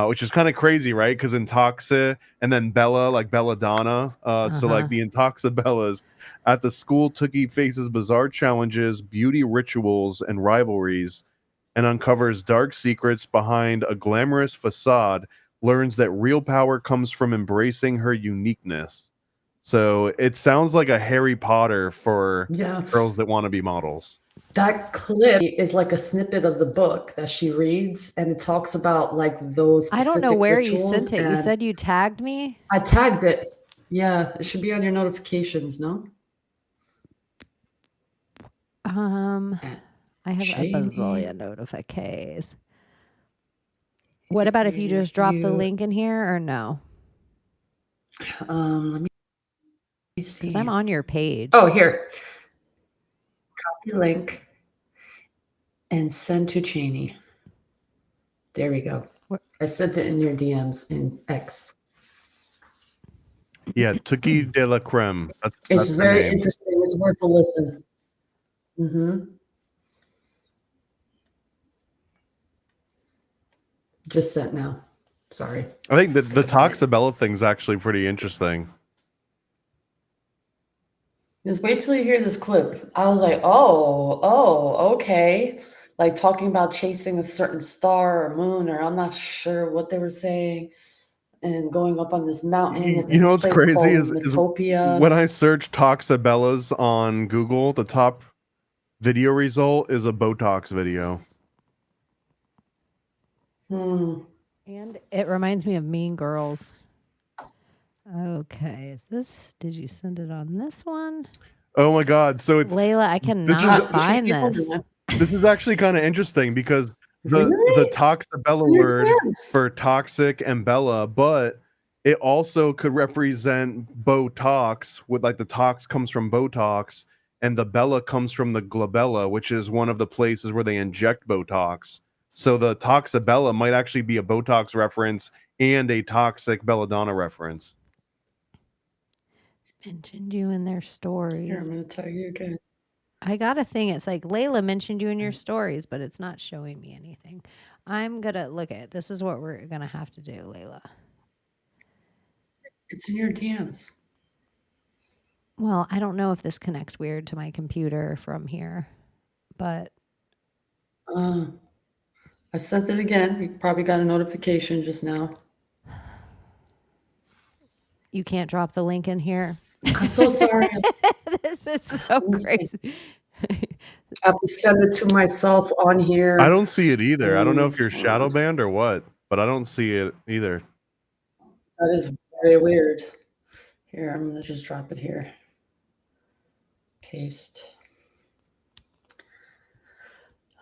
which is kind of crazy, right? Because Intoxi and then Bella, like Belladonna. So like the Intoxibellas. At the school, Tookie faces bizarre challenges, beauty rituals, and rivalries, and uncovers dark secrets behind a glamorous facade, learns that real power comes from embracing her uniqueness. So it sounds like a Harry Potter for girls that want to be models. That clip is like a snippet of the book that she reads, and it talks about like those. I don't know where you rituals, sent it. You said you tagged me? I tagged it. Yeah, it should be on your notifications, no? I have Chaney. a bazillion notifications. What about if you just drop the link in here or no? Let me see. 'Cause I'm on your page. Oh, here. Copy link and send to Chaney. There we go. I sent it in your DMs in X. Yeah, Tookie de la Creme. It's very interesting. It's worth a listen. Just sent now. Sorry. I think the Toxabella thing's actually pretty interesting. Just wait till you hear this clip. I was like, oh, okay. Like talking about chasing a certain star or moon, or I'm not sure what they were saying, and going up on this mountain. At You know this what's place crazy called is Metopia. when I search Toxabellas on Google, the top video result is a Botox video. And it reminds me of Mean Girls. Okay, did you send it on this one? Oh my God. So it's Layla, I cannot find this. This is actually kind of interesting because the Toxabella word for toxic and Bella, but it also could represent Botox, with like the tox comes from Botox, and the Bella comes from the glabella, which is one of the places where they inject Botox. So the Toxabella might actually be a Botox reference and a toxic belladonna reference. Mentioned you in their stories. Here, I'm going to tell you again. I got a thing. It's like Layla mentioned you in your stories, but it's not showing me anything. I'm going to look at this. Is what we're going to have to do, Layla. It's in your DMs. Well, I don't know if this connects weird to my computer from here, but. I sent it again. You probably got a notification just now. You can't drop the link in here. I'm so sorry. This is so crazy. I have to send it to myself on here. I don't see it either. I don't know if you're shadow banned or what, but I don't see it either. That is very weird. Here, I'm going to just drop it here. Paste.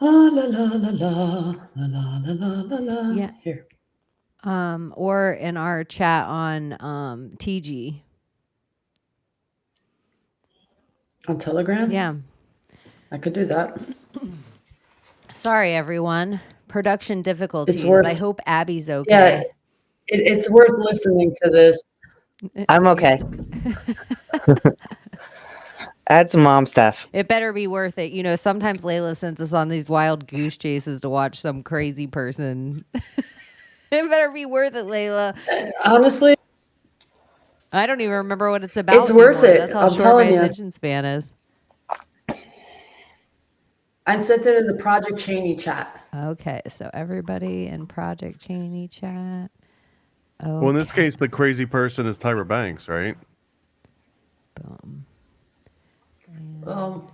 La la la la la la la la la. Yeah. Here. Or in our chat on TG. On Telegram? Yeah. I could do that. Sorry, everyone. Production difficulties. I hope Abbie's okay. Yeah, it's worth listening to this. I'm okay. Add some mom stuff. It better be worth it. You know, sometimes Layla sends us on these wild goose chases to watch some crazy person. It better be worth it, Layla. Honestly, I don't even remember what it's about. It's worth it. That's how I'm short telling my you. attention span is. I sent it in the Project Chaney chat. Okay, so everybody in Project Chaney chat. Okay. Well, in this case, the crazy person is Tyra Banks, right? Boom. Well,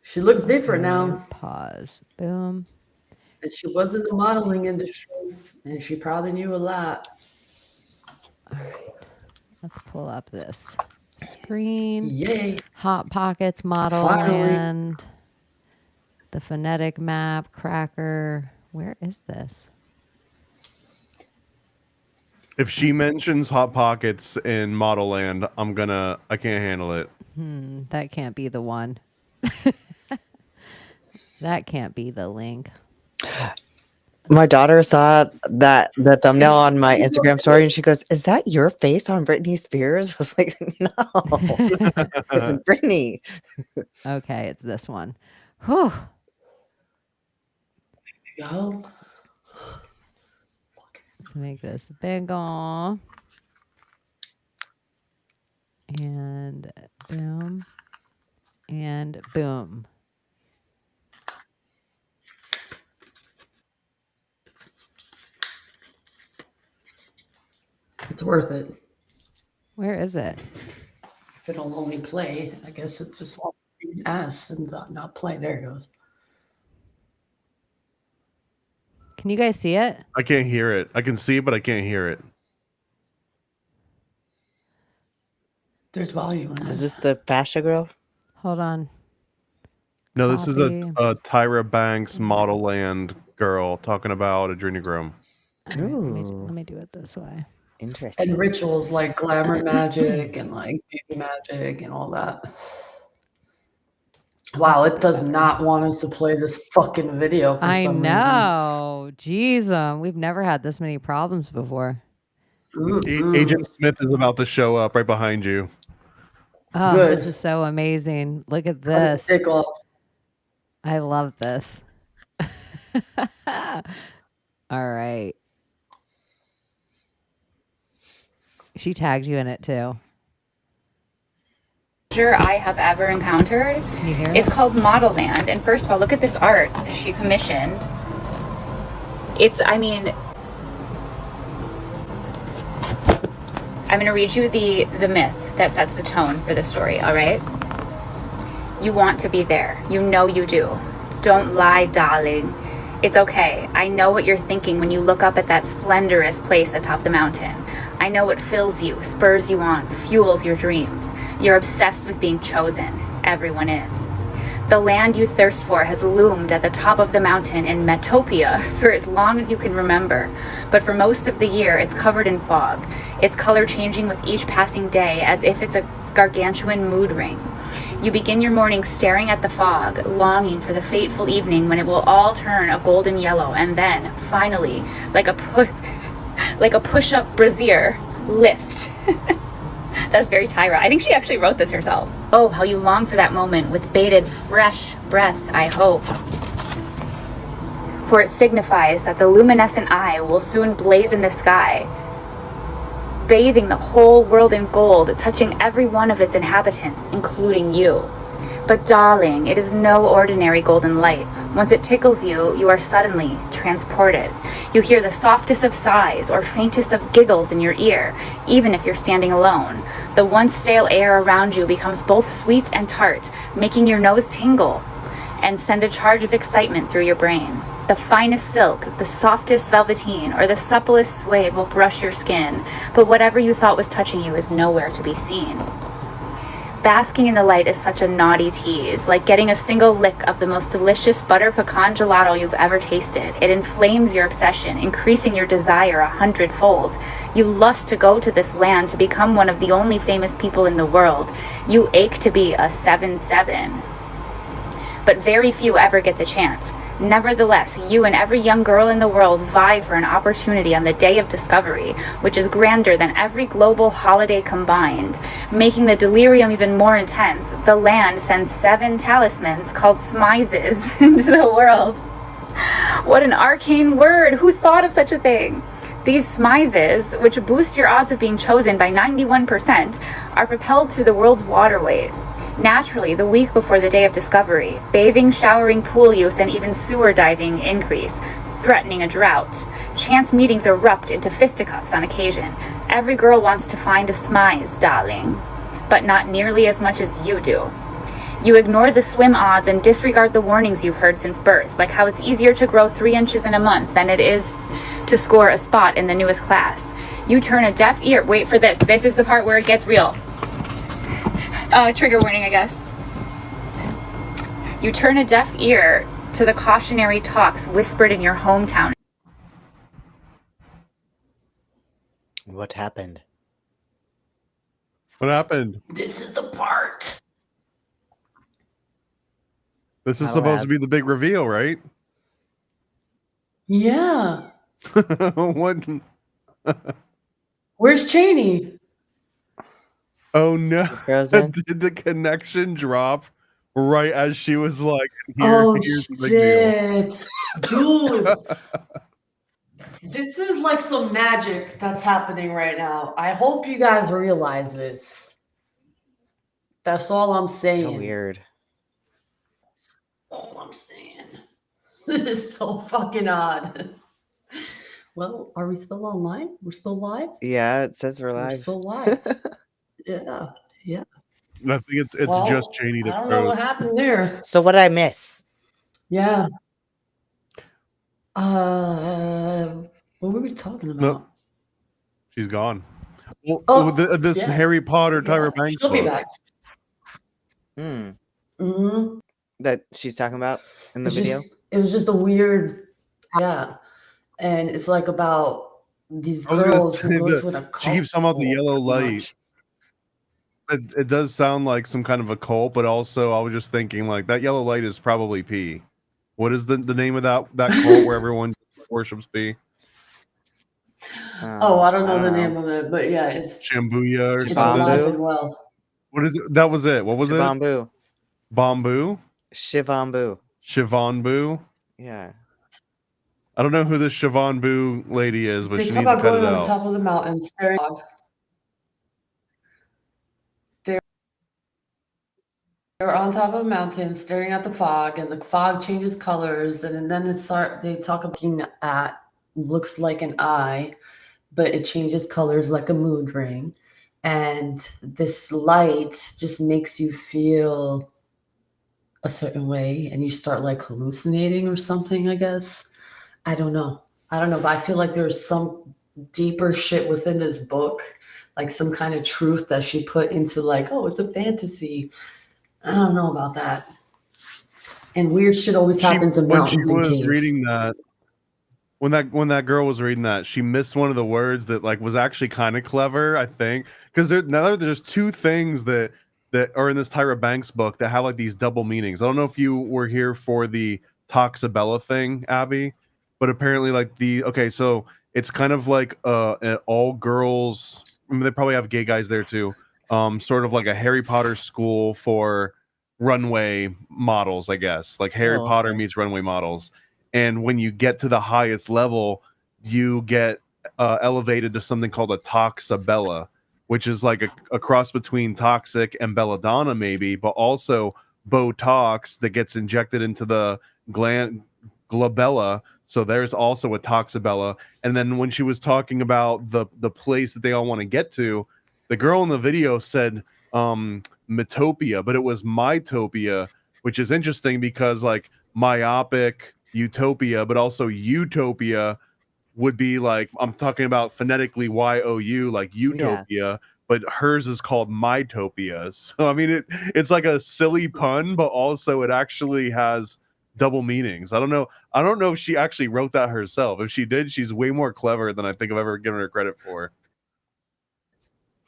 she looks different now. Pause. Boom. And she was in the modeling industry, and she probably knew a lot. All right. Let's pull up this screen. Yay. Hot Pockets, Model Land, the phonetic map, Cracker. Where is this? If she mentions Hot Pockets in Model Land, I can't handle it. That can't be the one. That can't be the link. My daughter saw the thumbnail on my Instagram story and she goes, "Is that your face on Britney Spears?" I was like, "No, it's Britney." Okay, it's this one. Whew. There you go. Let's make this bigger. And boom. And boom. It's worth it. Where is it? If it'll only play, I guess it just wants to be an S and not play. There it goes. Can you guys see it? I can't hear it. I can see it, but I can't hear it. There's volume in Is this. this the Fascia girl? Hold on. No, this is a Copy. Tyra Banks Model Land girl talking about adrenochrome. All right, Ooh. let me do it this way. Interesting. And rituals like glamour magic and like beauty magic and all that. Wow, it does not want us to play this fucking video for I some know. Jeez, we've never had this many problems before. reason. Agent Smith is about to show up right behind you. Oh, Good. this is so amazing. Look at Cut his this. dick off. I love this. All right. She tagged you in it too. I have ever encountered. Can you hear it? It's called Model Land, and first of all, look at this art she commissioned. I'm going to read you the myth that sets the tone for the story, all right? You want to be there. You know you do. Don't lie, darling. It's okay. I know what you're thinking when you look up at that splendorous place atop the mountain. I know what fills you, spurs you on, fuels your dreams. You're obsessed with being chosen. Everyone is. The land you thirst for has loomed at the top of the mountain in Metopia for as long as you can remember. But for most of the year, it's covered in fog. Its color changing with each passing day as if it's a gargantuan mood ring. You begin your morning staring at the fog, longing for the fateful evening when it will all turn a golden yellow, and then, finally, like a push-up brazier, lift. That's very Tyra. I think she actually wrote this herself. Oh, how you long for that moment with bated, fresh breath, I hope. For it signifies that the luminescent eye will soon blaze in the sky, bathing the whole world in gold, touching every one of its inhabitants, including you. But darling, it is no ordinary golden light. Once it tickles you, you are suddenly transported. You hear the softest of sighs or faintest of giggles in your ear, even if you're standing alone. The once stale air around you becomes both sweet and tart, making your nose tingle and send a charge of excitement through your brain. The finest silk, the softest velveteen, or the supplest suede will brush your skin, but whatever you thought was touching you is nowhere to be seen. Basking in the light is such a naughty tease, like getting a single lick of the most delicious butter pecan gelato you've ever tasted. It inflames your obsession, increasing your desire 100-fold. You lust to go to this land to become one of the only famous people in the world. You ache to be a 7-7. But very few ever get the chance. Nevertheless, you and every young girl in the world vie for an opportunity on the day of discovery, which is grander than every global holiday combined. Making the delirium even more intense, the land sends 7 talismans called smizes into the world. What an arcane word! Who thought of such a thing? These smizes, which boost your odds of being chosen by 91%, are propelled through the world's waterways. Naturally, the week before the day of discovery, bathing, showering, pool use, and even sewer diving increase, threatening a drought. Chance meetings erupt into fisticuffs on occasion. Every girl wants to find a smize, darling, but not nearly as much as you do. You ignore the slim odds and disregard the warnings you've heard since birth, like how it's easier to grow 3 inches in a month than it is to score a spot in the newest class. You turn a deaf ear. Wait for this. This is the part where it gets real. Trigger warning, I guess. You turn a deaf ear to the cautionary talks whispered in your hometown. What happened? What happened? This is the part. This is supposed to be the big reveal, right? Yeah. What? Where's Chaney? Oh no! Did the connection drop right as she was like, here's the big deal. Dude. This is like some magic that's happening right now. I hope you guys realize this. That's all I'm saying. So weird. That's all I'm saying. This is so fucking odd. Well, are we still online? We're still live? Yeah, it says we're live. We're still live. Yeah. I think it's just Chaney that I don't know what happened there. So what did I miss? Yeah. What were we talking about? No. She's gone. Well, this Harry Potter Tyra Banks She'll be book. back. Mm-hmm. That she's talking about in the video? It was just a weird, and it's like about these girls who go to a cult. She keeps talking about the yellow light. It does sound like some kind of a cult, but also I was just thinking like that yellow light is probably P. What is the name of that cult where everyone worships P? I don't know the name of it, but yeah, it's Shambuya or it's something. alive and well. What is it? That was it. What was it? Shivambu. Bamboo? Shivambu. Shivambu? Yeah. I don't know who this Shivambu lady is, but They she talk needs to about cut going it on out. the top of the mountain, staring. They're on top of a mountain, staring at the fog, and the fog changes colors, and then they talk about looking at looks like an eye, but it changes colors like a mood ring. And this light just makes you feel a certain way, and you start like hallucinating or something, I guess. I don't know, but I feel like there's some deeper shit within this book, like some kind of truth that she put into like, oh, it's a fantasy. I don't know about that. And weird shit always happens in mountains and caves. Reading that, when that girl was reading that, she missed one of the words that like was actually kind of clever, I think, because there's 2 things that are in this Tyra Banks book that have like these double meanings. I don't know if you were here for the Toxabella thing, Abbie, but apparently like so it's kind of like an all girls. I mean, they probably have gay guys there too. sort of like a Harry Potter school for runway models, I guess, like Harry Potter meets runway models. And when you get to the highest level, you get elevated to something called a toxabella, which is like a cross between toxic and belladonna, maybe, but also Botox that gets injected into the glabella. So there's also a toxabella. And then when she was talking about the place that they all want to get to, the girl in the video said Metopia, but it was mytopia, which is interesting because like myopic utopia, but also utopia would be like, I'm talking about phonetically Y-O-U, like utopia, but hers is called mytopia. So I mean, it's like a silly pun, but also it actually has double meanings. I don't know if she actually wrote that herself. If she did, she's way more clever than I think I've ever given her credit for.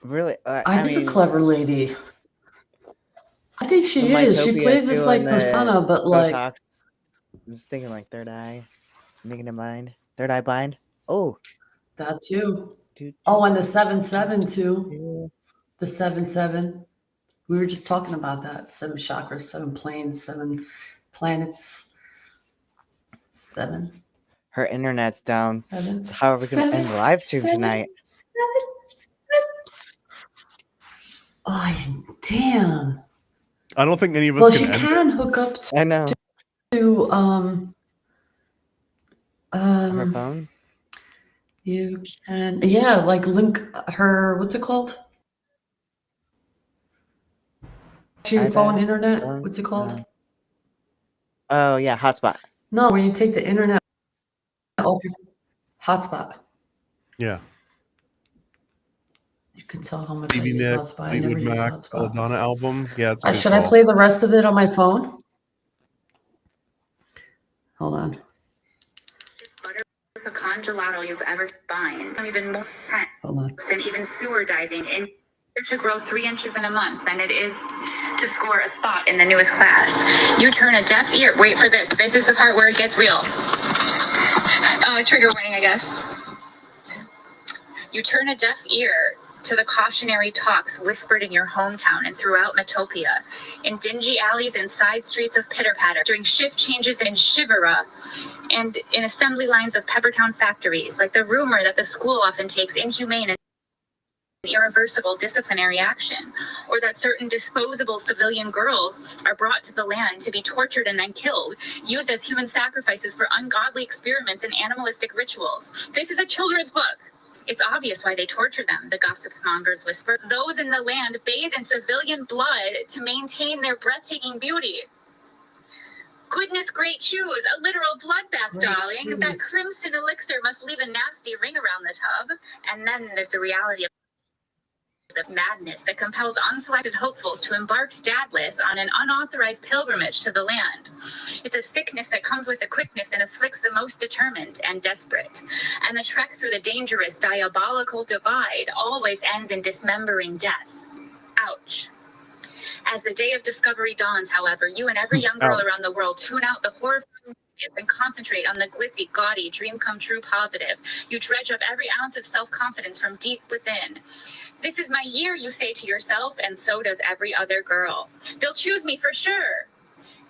Really? I mean, she's a clever lady. I think she is. She plays this like persona, but like Botox. I'm just thinking like third eye, making him blind. Third eye blind. Oh, that too. Oh, and the 7-7 too. The 7-7. We were just talking about that. 7 chakras, 7 planes, 7 planets. 7. Her internet's down. 7. How are we going to end the live stream tonight? 7. Oh, damn. I don't think any of us can end it. Hook up to, I know. To her phone? You can, yeah, like link her, what's it called? To your phone, internet, what's it called? Oh, yeah, hotspot. No, when you take the internet, hotspot. Yeah. You can tell how much I use hotspot. I never use hotspot. Belladonna album. Yeah. Should I play the rest of it on my phone? Hold on. Pecan gelato you've ever find. Even more than even sewer diving in to grow 3 inches in a month than it is to score a spot in the newest class. You turn a deaf ear. Wait for this. This is the part where it gets real. Trigger warning, I guess. You turn a deaf ear to the cautionary talks whispered in your hometown and throughout Metopia, in dingy alleys and side streets of Pitter-Patter, during shift changes in Shibara, and in assembly lines of Peppertown factories, like the rumor that the school often takes inhumane and irreversible disciplinary action, or that certain disposable civilian girls are brought to the land to be tortured and then killed, used as human sacrifices for ungodly experiments and animalistic rituals. This is a children's book. It's obvious why they torture them, the gossip mongers whisper. Those in the land bathe in civilian blood to maintain their breathtaking beauty. Goodness, great shoes, a literal bloodbath, darling. Shoes. That crimson elixir must leave a nasty ring around the tub. And then there's the reality of the madness that compels unselected hopefuls to embark dadless on an unauthorized pilgrimage to the land. It's a sickness that comes with a quickness and afflicts the most determined and desperate. And the trek through the dangerous, diabolical divide always ends in dismembering death. Ouch. As the day of discovery dawns, however, you and every young girl around the world tune out the horrifying and concentrate on the glitzy, gaudy, dream come true positive. You dredge up every ounce of self-confidence from deep within. This is my year, you say to yourself, and so does every other girl. They'll choose me for sure.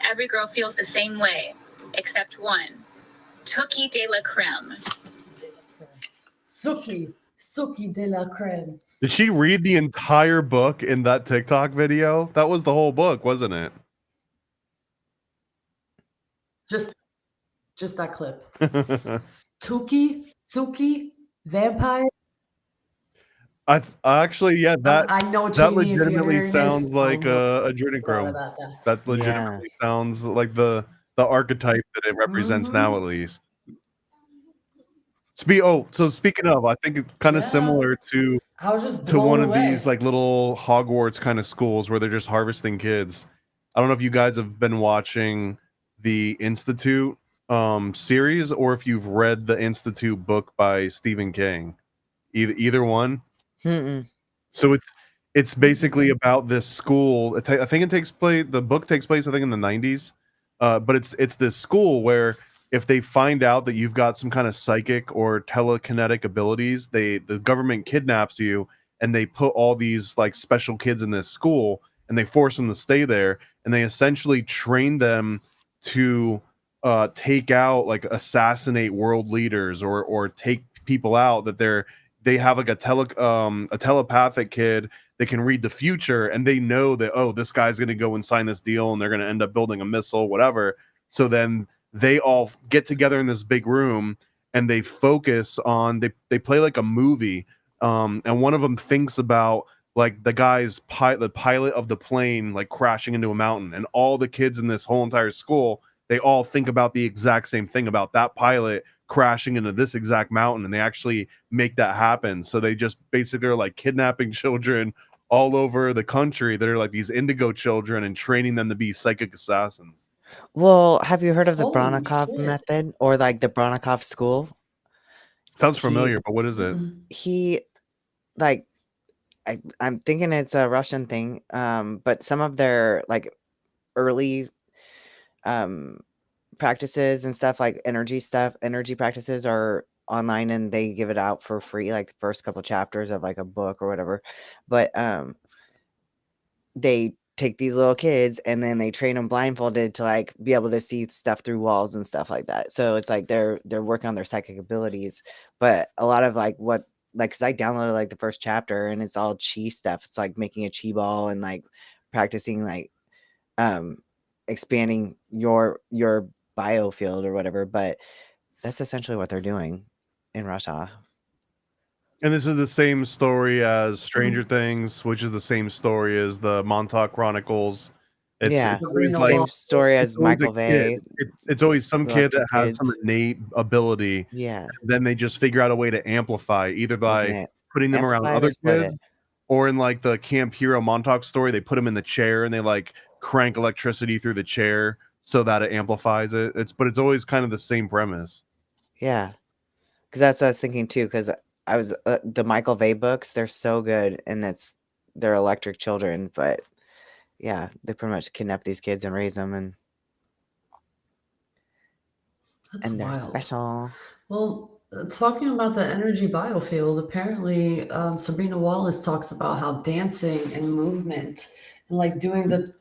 Every girl feels the same way, except one. Tuki de la creme. Suki de la creme. Did she read the entire book in that TikTok video? That was the whole book, wasn't it? Just that clip. Suki, vampire. I actually, yeah, that I know that legitimately sounds like a adrenochrome. That legitimately sounds like the archetype that it represents now, at least. So speaking of, I think it's kind of similar to one of these like little Hogwarts kind of schools where they're just harvesting kids. I don't know if you guys have been watching the Institute series or if you've read the Institute book by Stephen King. Either one. Mm-mm. So it's basically about this school. I think the book takes place I think in the 90s. But it's this school where if they find out that you've got some kind of psychic or telekinetic abilities, the government kidnaps you and they put all these like special kids in this school, and they force them to stay there, and they essentially train them to take out, like assassinate world leaders, or take people out that they have like a telepathic kid that can read the future, and they know that, oh, this guy's going to go and sign this deal and they're going to end up building a missile, whatever. So then they all get together in this big room and they focus on, they play like a movie, and one of them thinks about like the pilot of the plane like crashing into a mountain, and all the kids in this whole entire school, they all think about the exact same thing, about that pilot crashing into this exact mountain, and they actually make that happen. So they just basically are like kidnapping children all over the country that are like these indigo children and training them to be psychic assassins. Well, have you heard of the Holy Bronikov shit. method, or like the Bronikov school? Sounds familiar, but what is it? He, like, I'm thinking it's a Russian thing, but some of their like early practices and stuff, like energy practices, are online, and they give it out for free, like the first couple chapters of like a book or whatever. But they take these little kids and then they train them blindfolded to like be able to see stuff through walls and stuff like that. So it's like they're working on their psychic abilities. But a lot of like what, like, cause I downloaded like the first chapter and it's all chi stuff. It's like making a chi ball and like practicing like expanding your biofield or whatever. But that's essentially what they're doing in Russia. And this is the same story as Stranger Things, which is the same story as the Montauk Chronicles. Yeah, It's always same story as always a Michael kid. Vey. It's always some kid Electric that has some Kids. innate ability. Yeah. And then they just figure out a way to amplify, either by Okay. putting them around Amplify other or split kids, it. or in like the Camp Hero Montauk story, they put them in the chair and they like crank electricity through the chair so that it amplifies it. But it's always kind of the same premise. Yeah, because that's what I was thinking too. Because I was the Michael Vey books, they're so good, and they're electric children. But yeah, they pretty much kidnap these kids and raise them, and That's they're wild. special. Well, talking about the energy biofield, apparently Sabrina Wallace talks about how dancing and movement and like doing the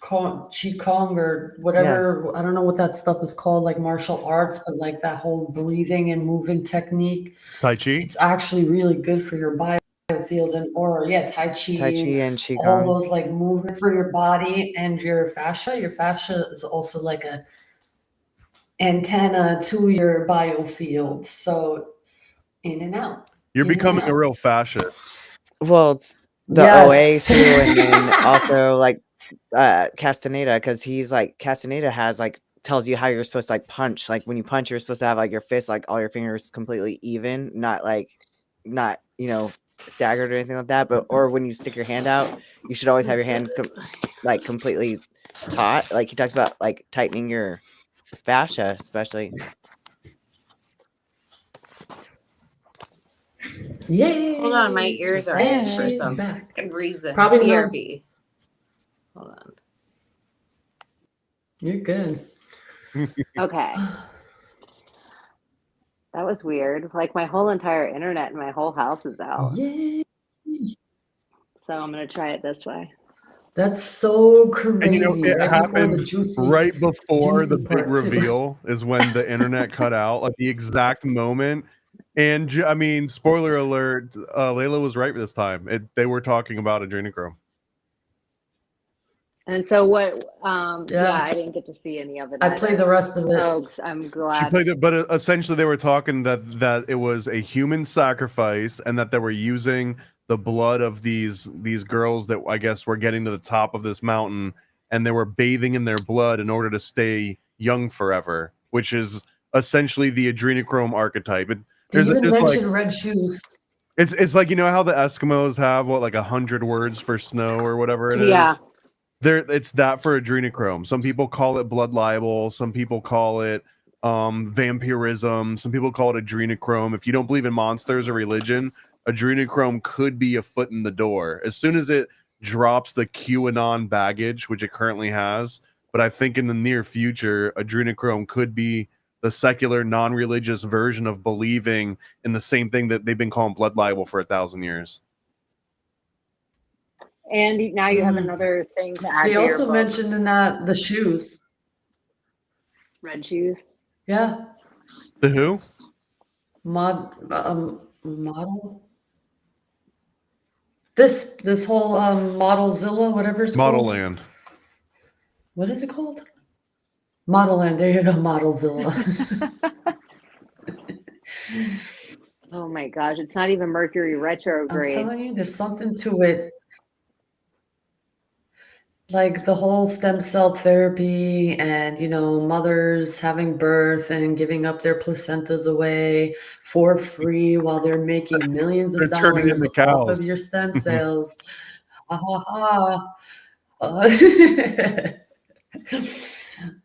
Qigong or whatever, I don't know what that stuff is called, like martial arts, but like that whole breathing and moving technique. Tai Chi? It's actually really good for your biofield and aura. Yeah, Tai Chi and all Qigong. those like movement for your body and your fascia. Your fascia is also like a antenna to your biofield. So in and out. You're in and becoming a out. real fascist. Well, it's the OA too, and then also like Castaneda, because he's like Castaneda has like tells you how you're supposed to like punch. Like when you punch, you're supposed to have like your fist, like all your fingers completely even, not staggered or anything like that. But or when you stick your hand out, you should always have your hand like completely taut. Like he talks about like tightening your fascia, especially. Yay! Hold on, my ears are in for She's some back. reason. Probably no- BRB. Hold on. You're good. Okay. That was weird. Like my whole entire internet in my whole house is out. Yay! So I'm gonna try it this way. That's so crazy. And you know, it right happened right before juicy the big part two. reveal is when the internet cut out, like the exact moment. And I mean, spoiler alert, Layla was right this time. They were talking about adrenochrome. And so what? Yeah, I didn't get to see any of it. I played the rest of it. Oh, I'm glad. She played it, but essentially they were talking that it was a human sacrifice, and that they were using the blood of these girls that I guess were getting to the top of this mountain, and they were bathing in their blood in order to stay young forever, which is essentially the adrenochrome archetype. They even mentioned red shoes. It's like, you know how the Eskimos have like 100 words for snow or whatever it is. Yeah. It's that for adrenochrome. Some people call it blood libel. Some people call it vampirism. Some people call it adrenochrome. If you don't believe in monsters or religion, adrenochrome could be a foot in the door as soon as it drops the QAnon baggage, which it currently has. But I think in the near future, adrenochrome could be the secular, non-religious version of believing in the same thing that they've been calling blood libel for 1,000 years. And now you have another thing to add They to your also book. mentioned in that the shoes. Red shoes. Yeah. The who? Model. This whole Modelzilla, whatever it's Model called. Land. What is it called? Model Land. There you go, Modelzilla. Oh my gosh, it's not even Mercury I'm retrograde. telling you, there's something to it. Like the whole stem cell therapy and, mothers having birth and giving up their placentas away for free while they're making millions They're of turning dollars into off cows. of your stem cells. Ha ha ha.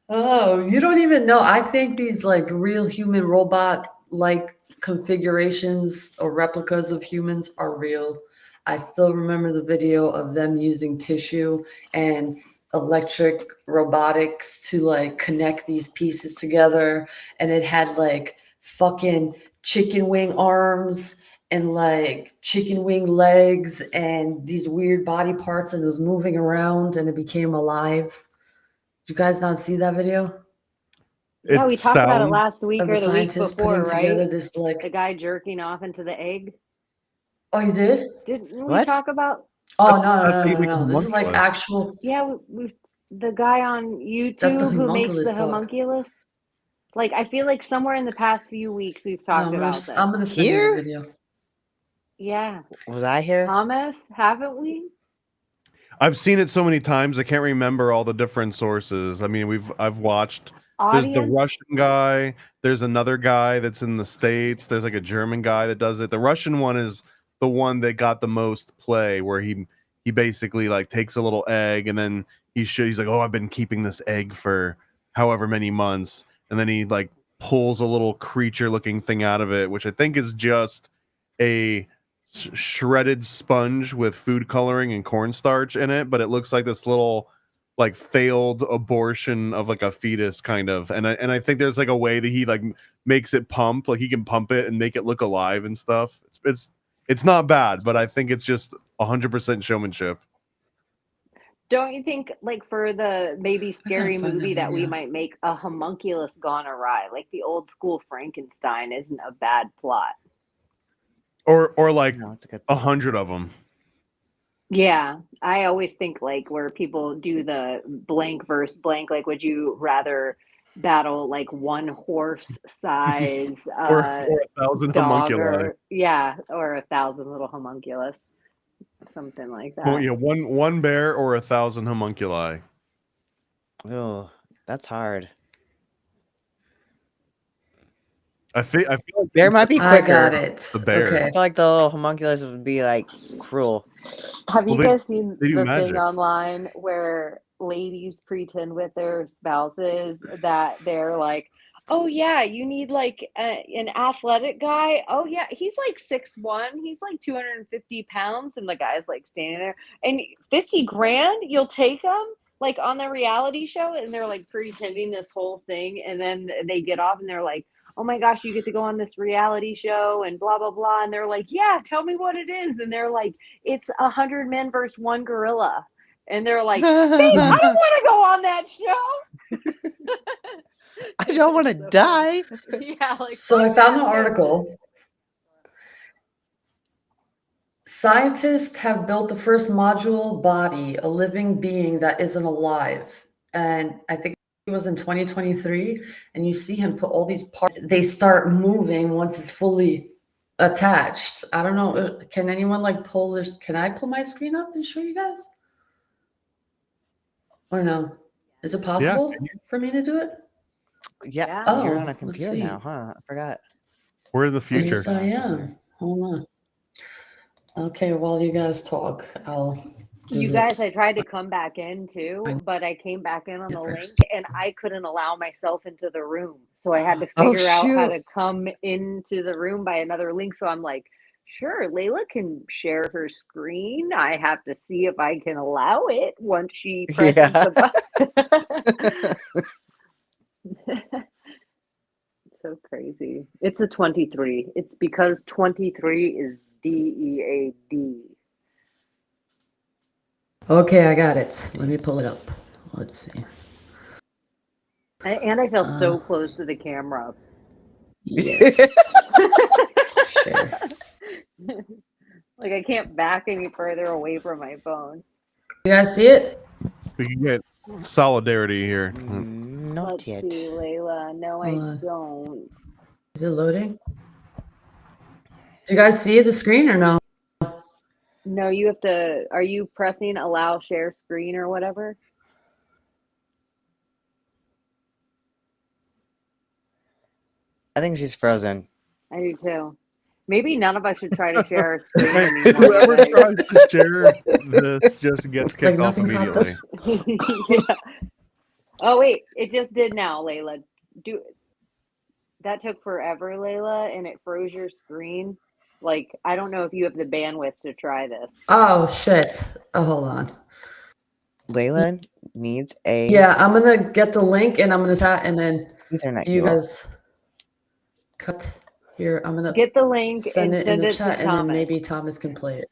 Oh, you don't even know. I think these like real human robot like configurations or replicas of humans are real. I still remember the video of them using tissue and electric robotics to like connect these pieces together, and it had like fucking chicken wing arms and like chicken wing legs and these weird body parts, and it was moving around and it became alive. You guys not see that video? Yeah, we talked about it last week of or the the week scientists before, putting together right? this like. The guy jerking off into the egg. Oh, you did? Didn't we What? talk about? Oh no! This is like homunculus. actual. Yeah, we the guy on That's the YouTube who makes the homunculus talk. homunculus. Like, I feel like somewhere in the past few weeks we've talked about this. I'm gonna send you Here? the video. Yeah, Was I here? Thomas, haven't we? I've seen it so many times I can't remember all the different sources. I mean, I've watched. There's the Audience? Russian guy. There's another guy that's in the States. There's like a German guy that does it. The Russian one is the one that got the most play, where he basically like takes a little egg and then he's like, oh, I've been keeping this egg for however many months, and then he like pulls a little creature looking thing out of it, which I think is just a shredded sponge with food coloring and cornstarch in it, but it looks like this little like failed abortion of like a fetus kind of, and I think there's like a way that he like makes it pump, like he can pump it and make it look alive and stuff. It's not bad, but I think it's just 100% showmanship. Don't you think, like, for the maybe scary find that movie that we video. might make, a homunculus gone awry, like the old school Frankenstein, isn't a bad plot? Or like No, it's a good 100 of them. Yeah, I always think like where people do the blank versus blank, like, would you rather battle like one horse size Or 1,000 dog homunculi. or 1,000 little homunculus, something like that. Well, yeah, one bear or 1,000 homunculi. Oh, that's hard. I feel like Bear might be quicker. I got it. The bear. Okay. I feel like the little homunculus would be like cruel. Have you Well, guys seen they do the magic. thing online where ladies pretend with their spouses that they're like, oh yeah, you need like an athletic guy. Oh yeah, he's like 6'1", he's like 250 pounds, and the guy's like standing there, and 50 grand, you'll take him? Like on the reality show, and they're like pretending this whole thing, and then they get off and they're like, oh my gosh, you get to go on this reality show and blah, blah, blah. And they're like, yeah, tell me what it is. And they're like, it's 100 men versus one gorilla. And they're like, babe, I don't want to go on that show. I don't want to die. Yeah, like, So I found an article. Scientists have built the first module body, a living being that isn't alive. And I think it was in 2023. And you see him put all these parts, they start moving once it's fully attached. I don't know. Can anyone like pull this? Can I pull my screen up and show you guys? Or no? Is it possible for me to do it? Yeah. Oh, You're on a let's computer see. now, huh? I forgot. We're in the future. Yes, I am. Hold on. Okay, while you guys talk, I'll do You this. guys, I tried to come back in too, but I came back in on the link and I couldn't allow myself into the room. So I had to figure out how to come into the room by another link. So I'm like, sure, Layla can share her screen. I have to see if I can allow it once she presses the button. So crazy. It's a 23. It's because 23 is DEAD. Okay, I got it. Let me pull it up. Let's see. And I feel so close to the camera. Yes. Share. Like I can't back any further away from my phone. You guys see it? We can get solidarity here. Let's see, Layla. No, I don't. Is it loading? Do you guys see the screen or no? No, you have to. Are you pressing allow share screen or whatever? I think she's frozen. I do too. Maybe none of us should try to share our screen Hey, anymore. whoever tries to share this just gets kicked off immediately. Yeah. Oh wait, it just did now, Layla. That took forever, Layla, and it froze your screen. Like, I don't know if you have the bandwidth to try this. Oh shit. Oh, hold on. Layla needs a Yeah, I'm gonna get the link and I'm gonna chat and then Ethernet you cable. guys cut here. I'm gonna get the link send and it in send the it to chat and then Thomas. maybe Thomas can play it.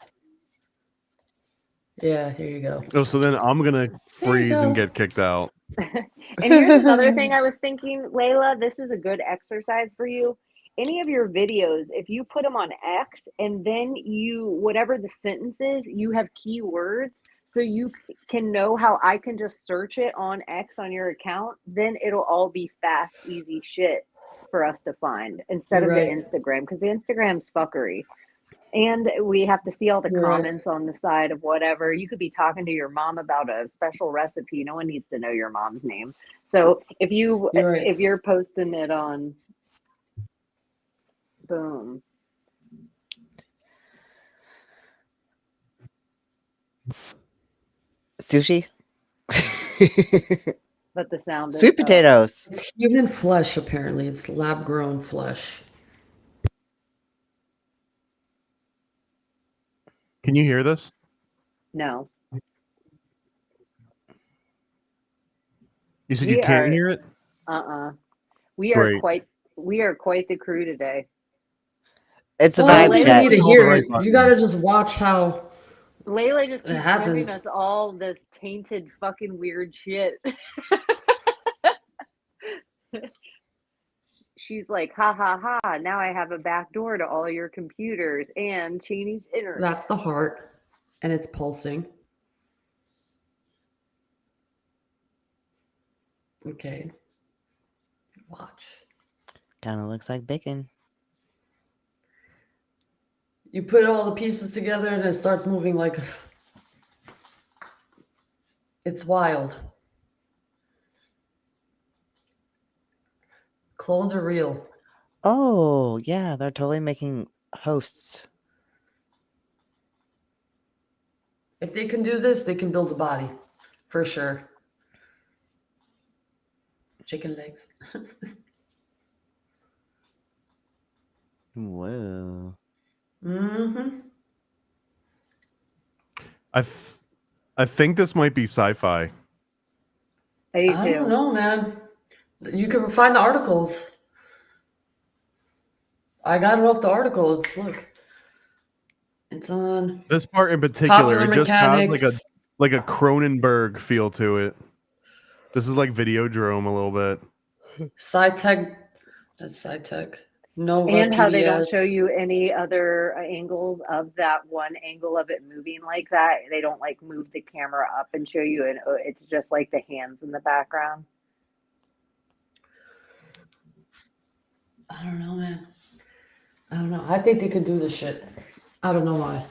Yeah, here you go. Oh, so then I'm gonna freeze and go. get kicked out. And here's another thing I was thinking, Layla, this is a good exercise for you. Any of your videos, if you put them on X and then whatever the sentence is, you have keywords so you can know how I can just search it on X on your account, then it'll all be fast, easy shit for us to find instead of the Instagram, because the Instagram's fuckery. And we have to see all the comments on the side of whatever. You could be talking to your mom about a special recipe. No one needs to know your mom's name. So if you're posting it on, boom. Sushi. But the sound is Sweet potatoes. It's human flesh, apparently. It's lab grown flesh. Can you hear this? No. You said you can't hear it? We are quite the crew today. It's about you need to hear it. You gotta just watch how Layla just keeps sending happens. us all this tainted fucking weird shit. She's like, ha ha ha, now I have a back door to all your computers and Chaney's internet. That's the heart, and it's pulsing. Okay. Watch. Kind of looks like bacon. You put all the pieces together and it starts moving like... It's wild. Clones are real. Oh, yeah, they're totally making hosts. If they can do this, they can build a body. For sure. Chicken legs. Whoa. Mm-hmm. I think this might be sci-fi. I don't know, man. You can find the articles. I got it off the articles. Look. It's on This part in particular, Popular it just Mechanics. has like a Cronenberg feel to it. This is like Videodrome a little bit. SciTech. That's SciTech. Nova And how they don't PBS. show you any other angles of that one angle of it moving like that. They don't like move the camera up and show you, and it's just like the hands in the background. I don't know, man. I don't know. I think they could do this shit. I don't know why.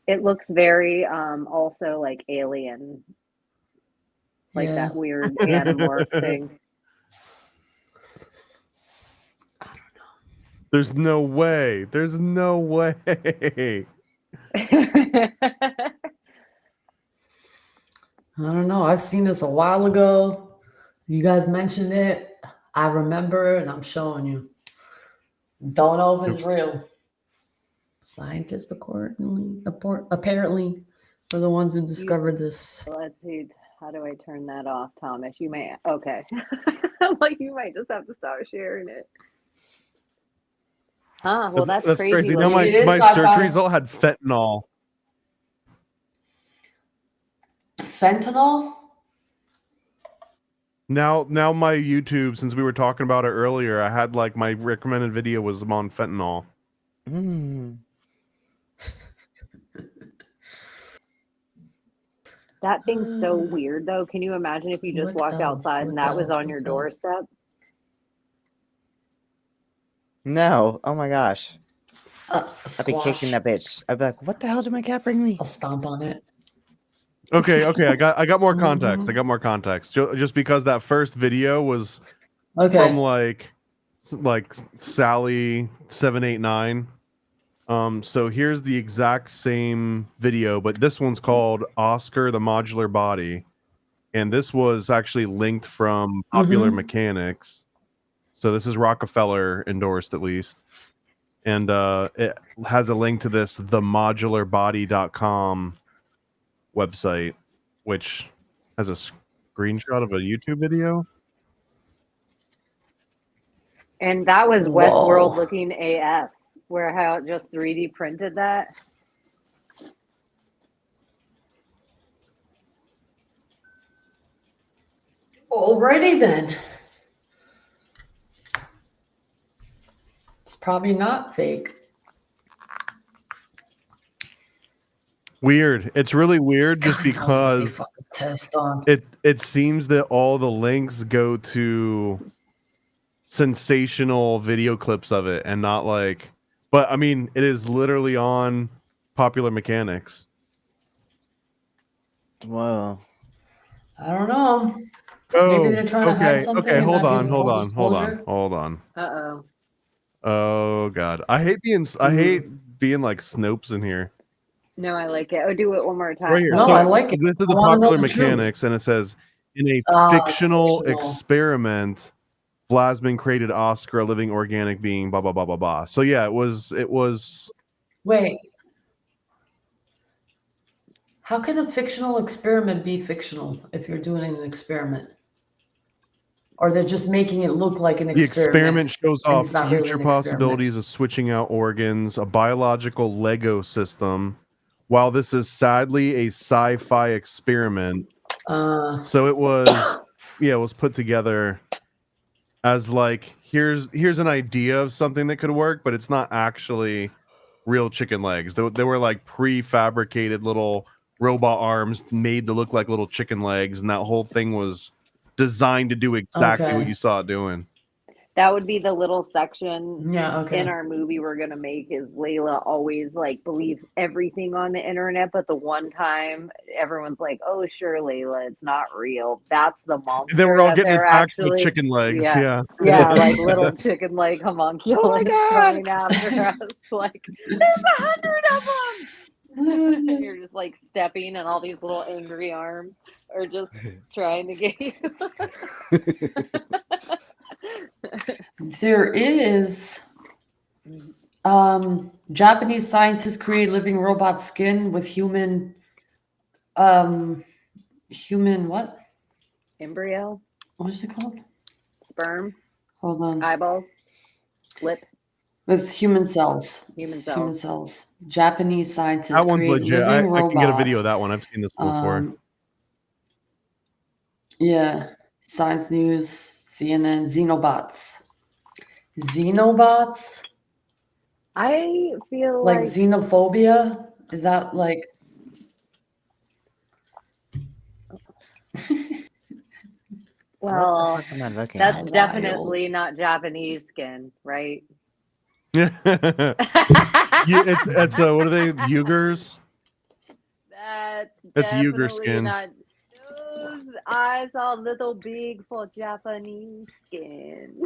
It looks very also like Alien, like that weird animorph thing. I don't know. There's no way. There's no way. I don't know. I've seen this a while ago. You guys mentioned it. I remember, and I'm showing you. Don't know if it's real. Scientists, apparently, are the ones who discovered this. Let's see. How do I turn that off, Thomas? You may. Okay. I'm like, you might just have to stop sharing it. Huh? Well, that's That's crazy. crazy. No, my It is my search sci-fi. result had fentanyl. Fentanyl? Now my YouTube, since we were talking about it earlier, I had like my recommended video was on fentanyl. That thing's so weird, though. Can you imagine if you just What walked else? outside and What that was else? on your What else? doorstep? No. Oh my gosh. I'd be Squash. kicking that bitch. I'd be like, what the hell did my cat bring me? I'll stomp on it. Okay, I got more context. Mhm. I got more context. Just because that first video was Okay. from like Sally 789. So here's the exact same video, but this one's called Oscar the Modular Body, and this was actually linked from Popular Mechanics. So this is Rockefeller endorsed at least, and it has a link to this themodularbody.com website, which has a screenshot of a YouTube video. And that was Whoa. Westworld looking AF, where how it just 3D printed that. Alrighty then. It's probably not fake. Weird. It's really weird just God knows what they because fucking test on. it seems that all the links go to sensational video clips of it and not like, but I mean it is literally on Popular Mechanics. Whoa. I don't know. Oh, Maybe they're trying to hide something and hold not on, give hold full on, hold on, disclosure. hold on. Uh-oh. Oh god. I hate being like Snopes in here. No, I like it. Oh, do it one more time. Right here. No, So, I like it. This is I the wanna know Popular the truth. Mechanics, and it says in a Fictional. fictional experiment, Blasman created Oscar, a living organic being, blah blah blah blah blah. So yeah, it was Wait. How can a fictional experiment be fictional if you're doing an experiment? Or they're just making it look like an the experiment. experiment shows and off it's not really future an experiment. possibilities of switching out organs, a biological Lego system. While this is sadly a sci-fi experiment, so it was it was put together as like here's an idea of something that could work, but it's not actually real chicken legs. They were like prefabricated little robot arms made to look like little chicken legs, and that whole thing was designed to do exactly what Okay. you saw it doing. That would be the little section Yeah, okay. in our movie we're gonna make is Layla always like believes everything on the internet, but the one time everyone's like, "Oh, sure, Layla, it's not real." That's the monster And then we're all that getting they're attacked with actually. chicken legs. Yeah, Yeah. like little chicken leg homunculus coming after us. Like, there's 100 of them. And you're just like stepping, and all these little angry arms are just trying to get you. There is Japanese scientists create living robot skin with human what? Embryo, What is it called? sperm, Hold on. eyeballs, lips. With human cells. Human It's Human cells. cells. Japanese scientists That one's create legit. living I robot. can get a video of that one. I've seen this one before. Yeah. Science News, CNN, Xenobots. Xenobots? I feel Like like xenophobia? Is that like well, I'm not looking that's at? definitely not Japanese skin, right? Yeah. It's what are they? Uyghurs? That's It's Uyghur definitely skin. not. Those eyes are a little big for Japanese skin.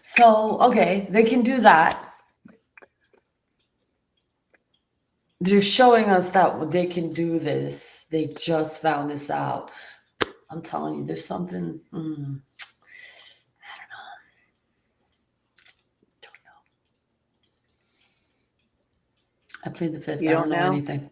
so okay, they can do that. They're showing us that they can do this. They just found this out. I'm telling you, there's something. I don't know. I plead the fifth. You I don't don't know know? anything.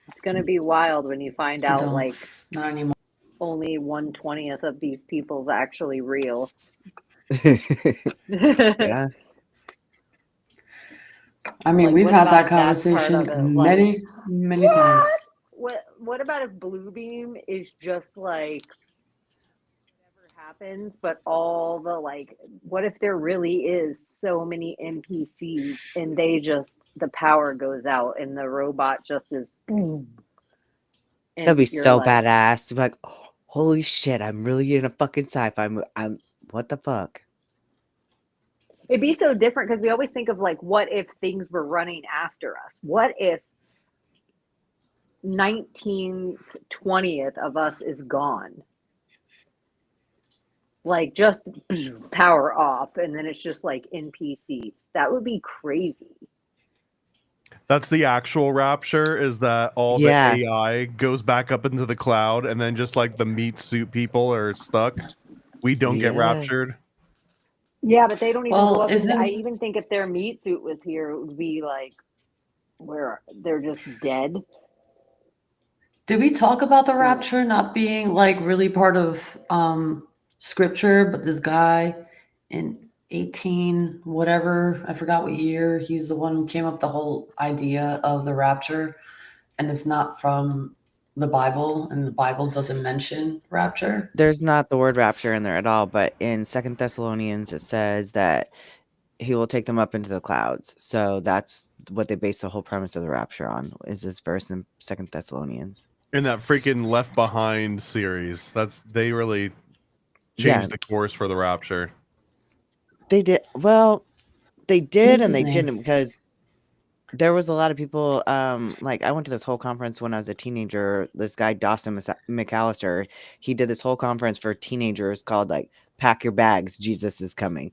It's going to be wild when you find out Don't. like Not anymore. only 1/20th of these people's actually real. Yeah. I mean, Like, we've what had about that that's part conversation of it? many, Like, many times. what about if Bluebeam is just like whatever happens, but all the like, what if there really is so many NPCs and they just the power goes out and the robot just is boom. That'd And be you're so like, badass. To be like, oh, holy shit, I'm really in a fucking sci-fi movie. What the fuck? it'd be so different because we always think of like, what if things were running after us? What if 19th, 20th of us is gone? Like just power off, and then it's just like NPCs. That would be crazy. That's the actual rapture, is that all Yeah. the AI goes back up into the cloud and then just like the meat suit people are stuck. We don't get Yeah. raptured. Yeah, but they don't even go Well, up into. I isn't even think if their meat suit was here, it would be like where they're just dead. did we talk about the rapture not being like really part of scripture, but this guy in 18 whatever, I forgot what year, he's the one who came up with the whole idea of the rapture, and it's not from the Bible, and the Bible doesn't mention rapture. There's not the word rapture in there at all, but in 2 Thessalonians it says that he will take them up into the clouds. So that's what they base the whole premise of the rapture on, is this verse in 2 Thessalonians. In that freaking Left Behind series, they really changed the course for the rapture. They did. Well, they did What's and his they name? didn't, because there was a lot of people, like I went to this whole conference when I was a teenager. This guy, Dawson McAllister, he did this whole conference for teenagers called like Pack Your Bags, Jesus is Coming.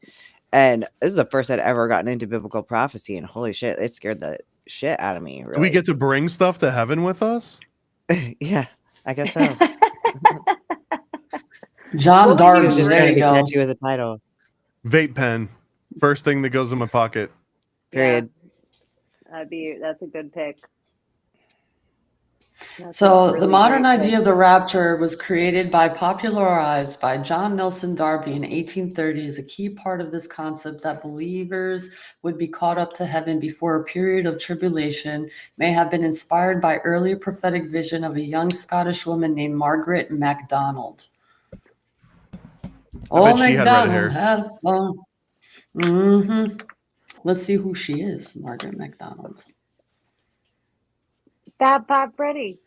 And this is the first I'd ever gotten into biblical prophecy, and holy shit, it scared the shit out of me, really. Do we get to bring stuff to heaven with us? Yeah, I guess so. John He was Darby, just there trying to you get go. catchy with the title. Vape pen. First thing that goes in my pocket. Period. That's a good pick. So the modern idea of the rapture was popularized by John Nelson Darby in 1830 as a key part of this concept that believers would be caught up to heaven before a period of tribulation may have been inspired by earlier prophetic vision of a young Scottish woman named Margaret MacDonald. I bet she had red hair. Had fun. Mm-hmm. Let's see who she is, Margaret MacDonald. Bad Bob Freddy.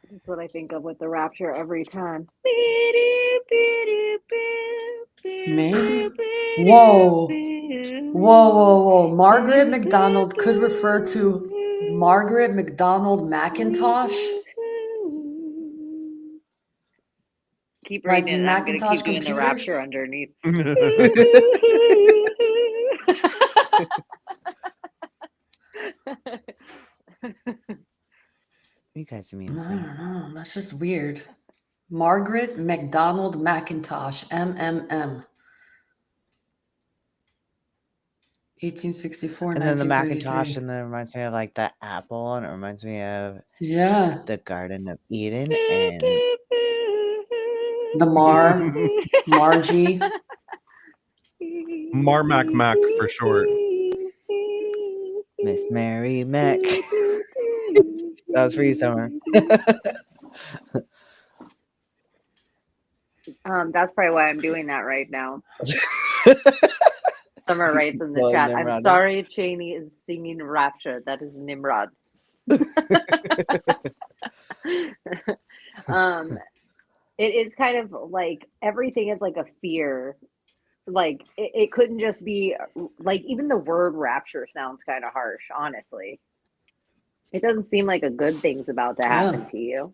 That's what I think of with the rapture every time. Maybe. Whoa. Margaret MacDonald could refer to Margaret MacDonald Macintosh. Keep Like reading it. I'm going to Macintosh keep doing the computers? rapture underneath. You guys I amuse me. don't know. That's just weird. Margaret MacDonald Macintosh, MMM. 1864, And then the 1933. Macintosh, and then it reminds me of like the apple, and it reminds me of the Garden of Eden, and the Margie. Marmac Mac for short. Miss Mary Mac. That was for you, Summer. That's probably why I'm doing that right now. Summer writes in the Well, chat, Nimrod. I'm sorry Chaney is singing Rapture. That is Nimrod. It is kind of like everything is like a fear. Like it couldn't just be like, even the word rapture sounds kind of harsh, honestly. It doesn't seem like a good thing's about to happen to you.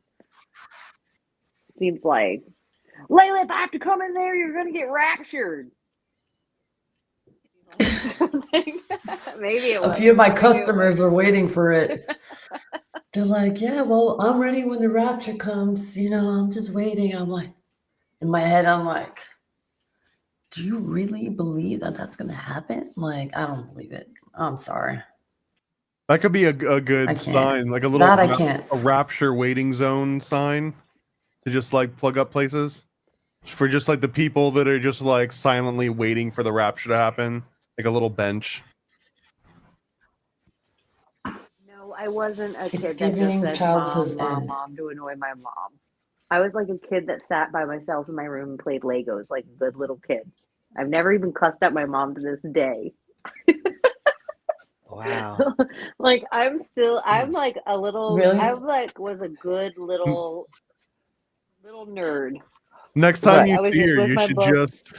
It seems like, Layla, if I have to come in there, you're gonna get raptured. Maybe it was. A few of my customers are waiting for it. They're like, yeah, well, I'm ready when the rapture comes. You know, I'm just waiting. I'm like, in my head, I'm like, do you really believe that that's going to happen? Like, I don't believe it. I'm sorry. That could be a good sign, like a little That I can't. a rapture waiting zone sign to just like plug up places for just like the people that are just like silently waiting for the rapture to happen, like a little bench. No, I wasn't a It's kid that just giving said childhood mom, end. mom to annoy my mom. I was like a kid that sat by myself in my room and played Legos like a good little kid. I've never even cussed at my mom to this day. Wow. Like I'm like a little Really? I like was a good little nerd. Next time you I was see just her, with you my should book. just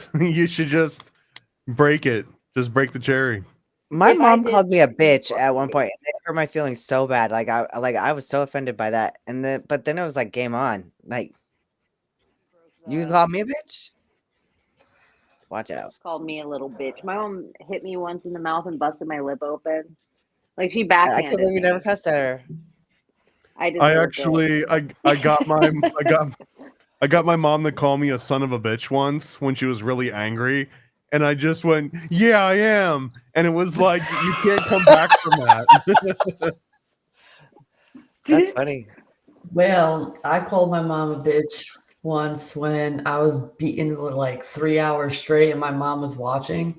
break it. Just break the cherry. My If I mom did, called me a bitch at one point, and it hurt my feelings so bad. Like I was so offended by that, and but then it was like game on. Like you can call me a bitch. Watch out. called me a little bitch. My mom hit me once in the mouth and busted my lip open. Like she I can't backhanded believe you never me. cussed at her. I I deserved it. actually I got my I got my mom to call me a son of a bitch once when she was really angry, and I just went, "Yeah, I am," and it was like you can't come back from that. That's funny. Well, I called my mom a bitch once when I was beaten for like 3 hours straight and my mom was watching.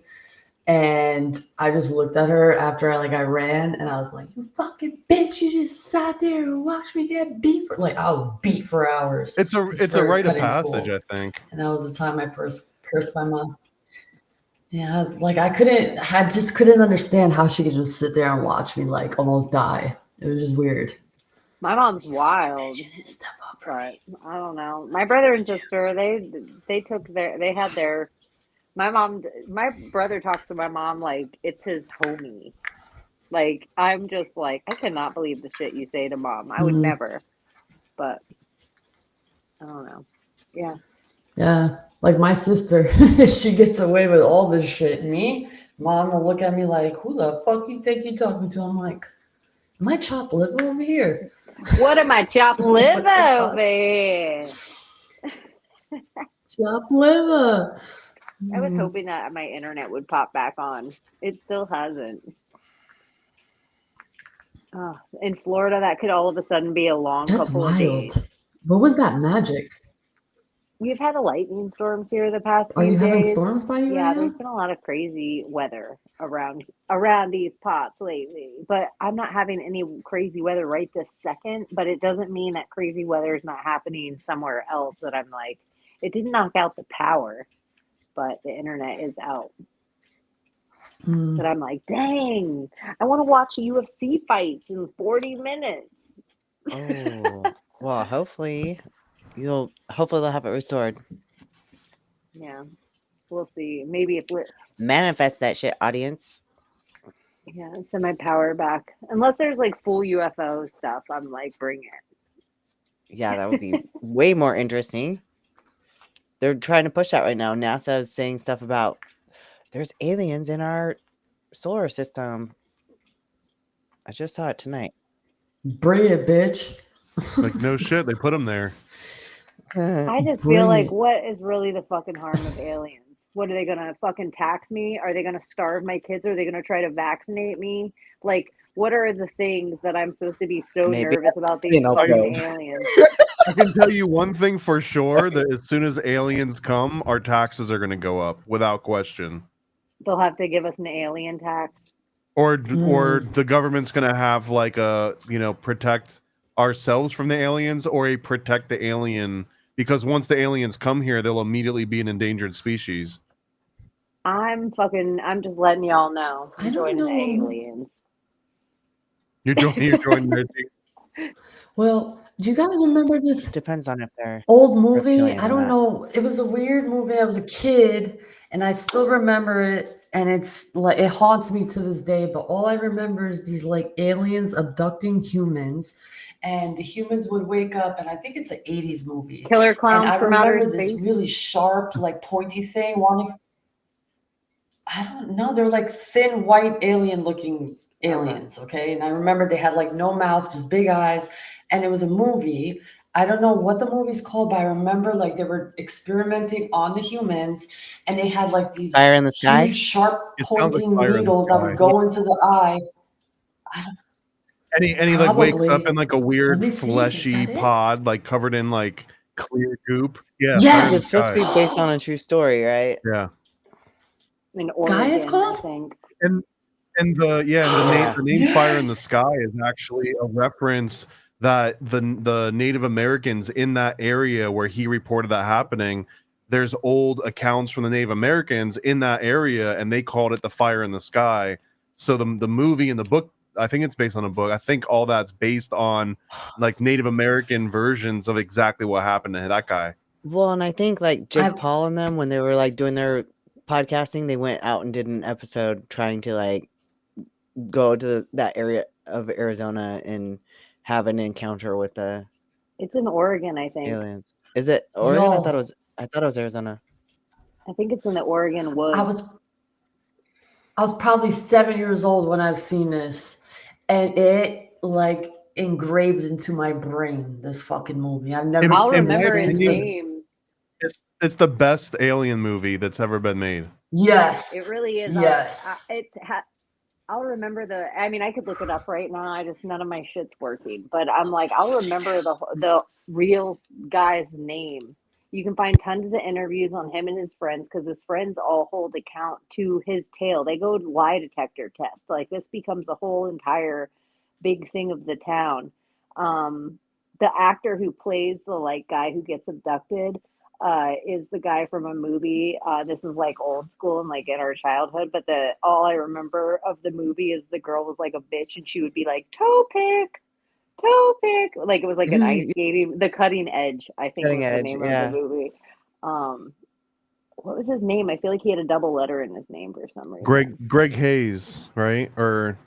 And I just looked at her after I ran and I was like, "You fucking bitch, you just sat there and watched me get beat for I was beat for hours." It's a for rite of cutting passage, school. I think. And that was the time I first cursed my mom. Yeah, I just couldn't understand how she could just sit there and watch me like almost die. It was just weird. My mom's wild. But I don't know. My brother and sister, they had their my brother talks to my mom like it's his homie. Like I'm just like I cannot believe the shit you say to mom. I would never. But I don't know. Yeah. Yeah, like my sister, she gets away with all this shit. Me, mom will look at me like, "Who the fuck you think you talking to?" I'm like, "Am I chopped liver over here?" What am I chopped Like, what liver the over here? Chopped liver. I was hoping that my internet would pop back on. It still hasn't. Oh, in Florida, that could all of a sudden be a long That's couple of days. wild. What was that magic? We've had a lightning storms here the past Are few you having days. storms by you Yeah, right there's now? been a lot of crazy weather around these parts lately. But I'm not having any crazy weather right this second, but it doesn't mean that crazy weather is not happening somewhere else that I'm like, it didn't knock out the power, but the internet is out. But I'm like, dang, I want to watch UFC fights in 40 minutes. Oh, well, hopefully they'll have it restored. Yeah, we'll see. Maybe if we're Manifest that shit, audience. yeah, send my power back. Unless there's like full UFO stuff, I'm like, bring it. Yeah, that would be way more interesting. They're trying to push that right now. NASA is saying stuff about there's aliens in our solar system. I just saw it tonight. Bring it, bitch. Like no shit, they put them there. I just feel like, what is really the fucking harm of aliens? What are they gonna fucking tax me? Are they gonna starve my kids? Are they gonna try to vaccinate me? Like, what are the things that I'm supposed to be so Maybe nervous about these fucking aliens? I can tell you one thing for sure, that as soon as aliens come, our taxes are going to go up without question. They'll have to give us an alien tax. Or the government's going to have like a, protect ourselves from the aliens, or a protect the alien, because once the aliens come here, they'll immediately be an endangered species. I'm just letting y'all know. I'm joining the aliens. You're joining their team. Well, do you guys remember this? Depends on if they're old movie. reptilian I or don't not. know. It was a weird movie. I was a kid and I still remember it. And it's like, it haunts me to this day. But all I remember is these like aliens abducting humans. And the humans would wake up, and I think it's an 80s movie. Killer And clowns I from outer remember this space. really sharp, like pointy thing wanting. I don't know. They're like thin, white, alien looking aliens. Okay. And I remember they had like no mouth, just big eyes. And it was a movie. I don't know what the movie's called, but I remember like they were experimenting on the humans and they had like these Fire in the Sky? huge, sharp, It sounds like pointing Fire in the needles that Sky. would go into the eye. And he like wakes up Probably. in like a Let weird me see. Is fleshy that it? pod, like covered in like clear goop. Yeah, Yes! It's supposed to be based on a true story, right? Yeah. In Guy is Oregon, I called? think. And the name Fire in the Yes! Sky is actually a reference that the Native Americans in that area where he reported that happening, there's old accounts from the Native Americans in that area, and they called it the Fire in the Sky. So the movie and the book, I think it's based on a book. I think all that's based on like Native American versions of exactly what happened to that guy. Well, and I think like Jake Paul and them, when they were like doing their podcasting, they went out and did an episode trying to like go to that area of Arizona and have an encounter with the It's in Oregon, I think. aliens. Is it Oregon? I thought Yo. it was Arizona. I think it's in the Oregon woods. I was probably 7 years old when I've seen this, and it like engraved into my brain. This fucking movie. I've never I'll seen this remember his since. name. It's the best alien movie that's ever been made. Yes, It really is. Yes. I'll remember I mean, I could look it up right now. None of my shit's working, but I'm like, I'll remember the real guy's name. You can find tons of interviews on him and his friends because his friends all hold account to his tale. They go to lie detector tests. Like this becomes the whole entire big thing of the town. The actor who plays the like guy who gets abducted is the guy from a movie. This is like old school and like in our childhood, but all I remember of the movie is the girl was like a bitch and she would be like toe pick, like it was like an ice skating, The Cutting Edge, I think was the name of the movie. What was his name? I feel like he had a double letter in his name for some reason. Greg Hayes, right? Or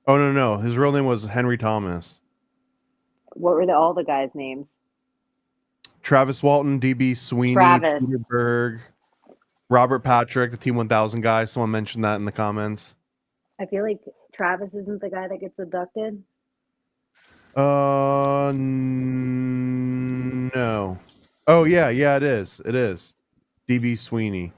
oh no, his real name was Henry Thomas. What were all the guys' names? Travis Walton, DB Sweeney, Travis. Peter Berg, Robert Patrick, the T1000 guy. Someone mentioned that in the comments. I feel like Travis isn't the guy that gets abducted. No. Oh yeah, it is. It is. DB Sweeney.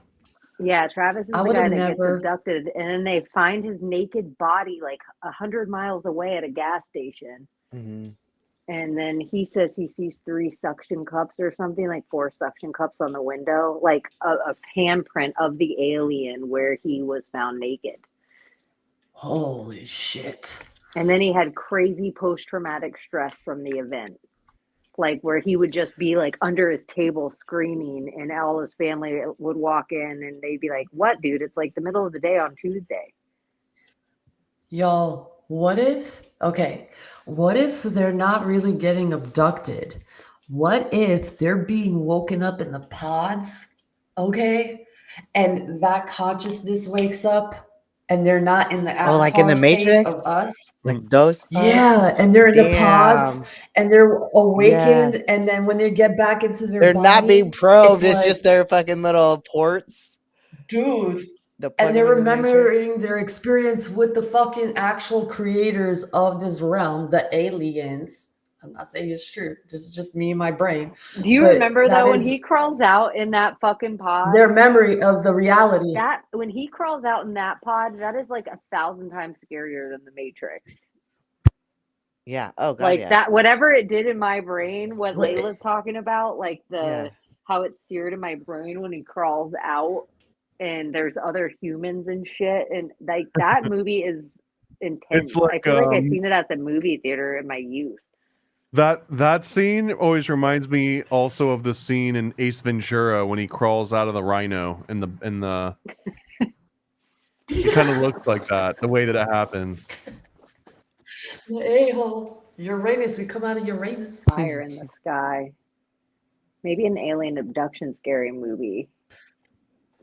Yeah, Travis is the guy that gets abducted, and then they find his naked body like 100 miles away at a gas station. Mm-hmm. And then he says he sees 3 suction cups or something, like 4 suction cups on the window, like a handprint of the alien where he was found naked. Holy shit. And then he had crazy post-traumatic stress from the event, like where he would just be like under his table screaming and all his family would walk in and they'd be like, what, dude? It's like the middle of the day on Tuesday. Y'all, what if they're not really getting abducted? What if they're being woken up in the pods, okay? And that consciousness wakes up and they're not in the avatar like in the Matrix of us? Like those? Yeah, and they're in the pods and they're awakened, and then when they get back into their they're body, not being probed, it's like, just their fucking little ports. Dude. The And they're plug-in in the Matrix. remembering their experience with the fucking actual creators of this realm, the aliens. I'm not saying it's true. This is just me and my brain. Do you But remember that though when is he crawls out in that fucking pod? their memory of the reality. That when he crawls out in that pod, that is like 1,000 times scarier than the Matrix. Yeah. Oh god. Like yeah. that, whatever it did in my brain, what Layla's talking about, like how it seared in my brain when he crawls out and there's other humans and shit, and like that movie is intense. I feel like I seen it at the movie theater in my youth. That scene always reminds me also of the scene in Ace Ventura when he crawls out of the rhino in the it kind of looks like that, the way that it happens. The a-hole. Uranus, we come out of Uranus. Fire in the Sky. Maybe an alien abduction scary movie.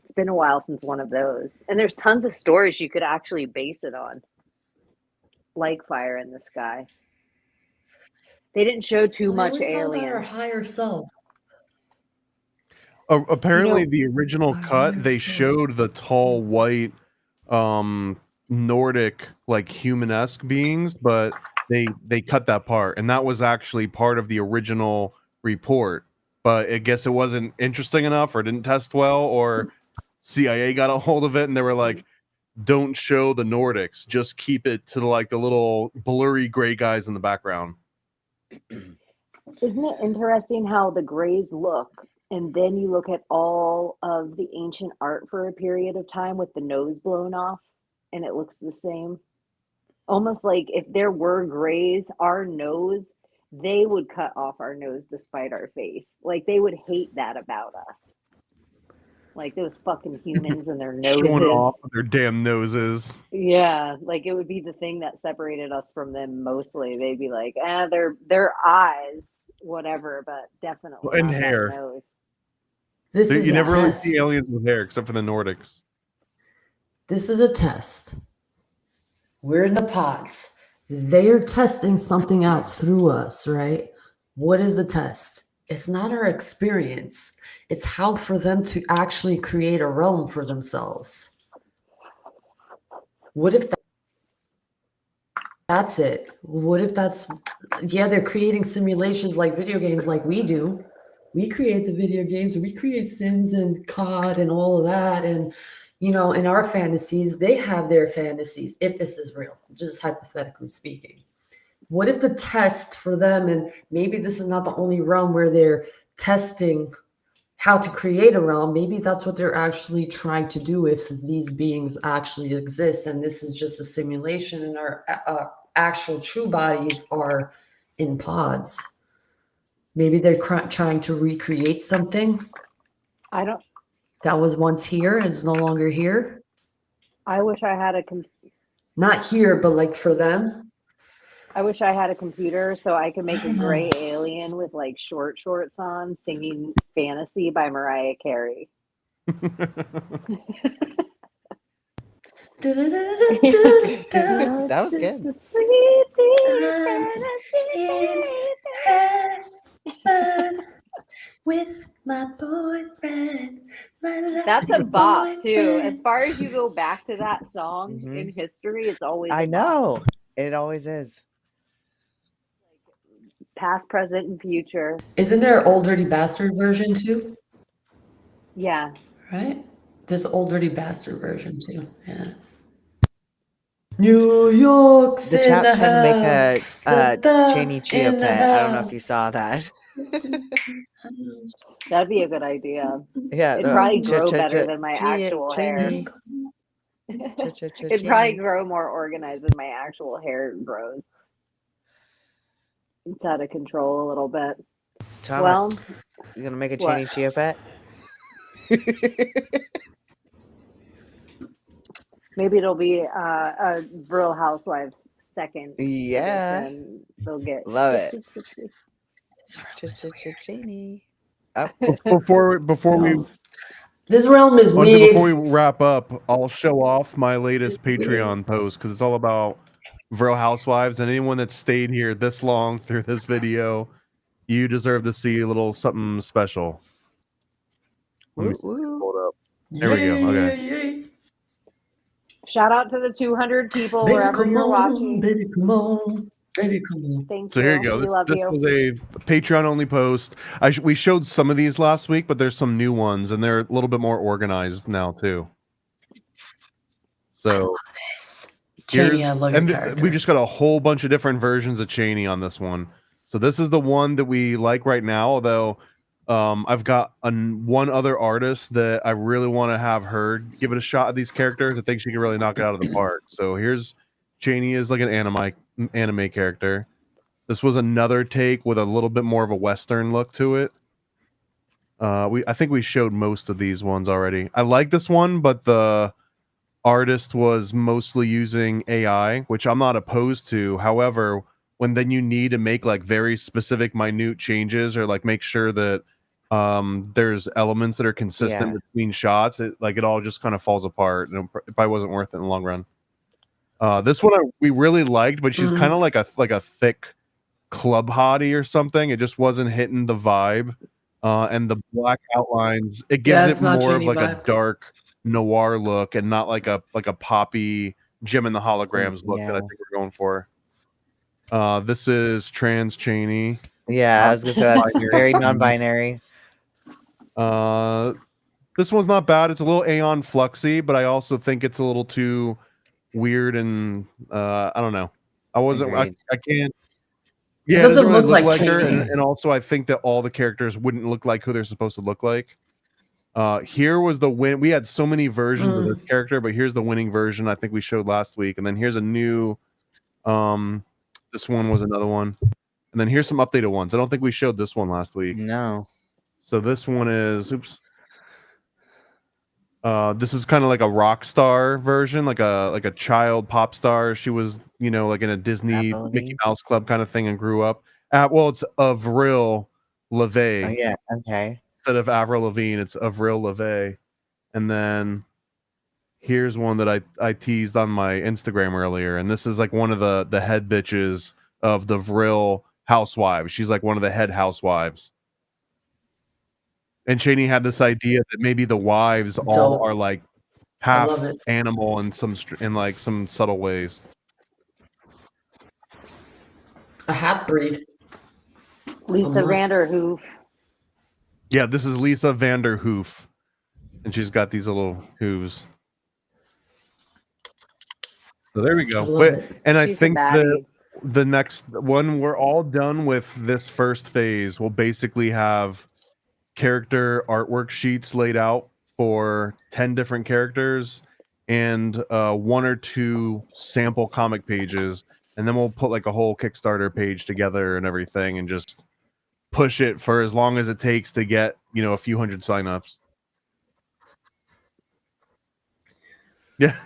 It's been a while since one of those. And there's tons of stories you could actually base it on. Like Fire in the Sky. They didn't show too much alien. Our higher self. Apparently, the original cut, they showed the tall, white, Nordic, like human-esque beings, but they cut that part, and that was actually part of the original report. But I guess it wasn't interesting enough, or didn't test well, or CIA got a hold of it, and they were like, don't show the Nordics. Just keep it to like the little blurry gray guys in the background. Isn't it interesting how the grays look, and then you look at all of the ancient art for a period of time with the nose blown off, and it looks the same? Almost like if there were grays, our nose, they would cut off our nose despite our face. Like they would hate that about us. Like those fucking humans and their noses. Showing off their damn noses. Yeah, like it would be the thing that separated us from them mostly. They'd be like, their eyes, whatever, but definitely And not hair. that nose. This is You a never really test. see aliens with hair except for the Nordics. This is a test. We're in the pods. They are testing something out through us, right? What is the test? It's not our experience. It's how for them to actually create a realm for themselves. What if that's it? What if that's, yeah, they're creating simulations like video games like we do. We create the video games, we create Sims and COD and all of that. And, you know, in our fantasies, they have their fantasies, if this is real, just hypothetically speaking. What if the test for them, and maybe this is not the only realm where they're testing how to create a realm, maybe that's what they're actually trying to do if these beings actually exist, and this is just a simulation and our actual true bodies are in pods. Maybe they're trying to recreate something that was once here and is no longer here. I wish I had not here, but like for them. I wish I had a computer so I could make a gray alien with like shorts on singing Fantasy by Mariah Carey. That was good. With my boyfriend. That's a bop too. As far as you go back to that song in history, it's always I know. It always is. Past, present, and future. Isn't there an Old Dirty Bastard version too? Yeah. Right? There's Old Dirty Bastard version too. Yeah. New York's The in chat's the trying to make house. a Chaney Chia in the pet. I don't know if house. you saw that. That'd be a good idea. Yeah, It'd probably grow better than my actual hair. Chaney. It'd probably grow more organized than my actual hair grows. It's out of control a little bit. Thomas, Well, you gonna make a what? Chaney Chia pet? Maybe it'll be a Real Housewives second. Yeah. And they'll get Love it. Chaney. Oh. Before we This realm is Hunter, weird. before we wrap up, I'll show off my latest Patreon post because it's all about Real Housewives, and anyone that stayed here this long through this video, you deserve to see a little something special. Let me hold up. There we go. Okay. Shout out to the 200 people Baby, wherever come you're on, watching. baby, come on. Baby, come on. Thank So you. here you go. We love This you. was a Patreon only post. We showed some of these last week, but there's some new ones, and they're a little bit more organized now too. So I love this. Chaney, I love your character. we've just got a whole bunch of different versions of Chaney on this one. So this is the one that we like right now, although I've got one other artist that I really want to have her give it a shot at these characters. I think she can really knock it out of the park. So here's Chaney is like an anime character. This was another take with a little bit more of a Western look to it. I think we showed most of these ones already. I like this one, but the artist was mostly using AI, which I'm not opposed to. However, when then you need to make like very specific, minute changes or like make sure that there's elements that are consistent between shots, it all just kind of falls apart, and it probably wasn't worth it in the long run. This one we really liked, but she's kind of like a thick club hottie or something. It just wasn't hitting the vibe, and the black outlines, it gives it more of like a dark noir look and not like a poppy Jim and the Holograms look that I think we're going for. This is trans Chaney. Yeah, I was gonna say that's very non-binary. This one's not bad. It's a little Aeon Fluxy, but I also think it's a little too weird and I don't know. I can't. Yeah, it doesn't really look like her, and also I think that all the characters wouldn't look like who they're supposed to look like. Here was the win. We had so many versions of this character, but here's the winning version. I think we showed last week, and then here's a new. This one was another one, and then here's some updated ones. I don't think we showed this one last week. No. So this one is this is kind of like a rock star version, like a child pop star. She was, like in a Disney Mickey Mouse Club kind of thing and grew up. Well, it's Avril Lavigne. Oh yeah, okay. Instead of Avril Lavigne, it's Avril Lavigne. And then here's one that I teased on my Instagram earlier, and this is like one of the head bitches of the Vril housewives. She's like one of the head housewives. And Chaney had this idea that maybe the wives all are like half animal in some subtle ways. A half breed. Lisa Vanderhoof. Yeah, this is Lisa Vanderhoof, and she's got these little hooves. So there we go. I think the next when we're all done with this first phase, we'll basically have character artwork sheets laid out for 10 different characters and 1 or 2 sample comic pages, and then we'll put like a whole Kickstarter page together and everything and just push it for as long as it takes to get a few hundred signups. Yeah.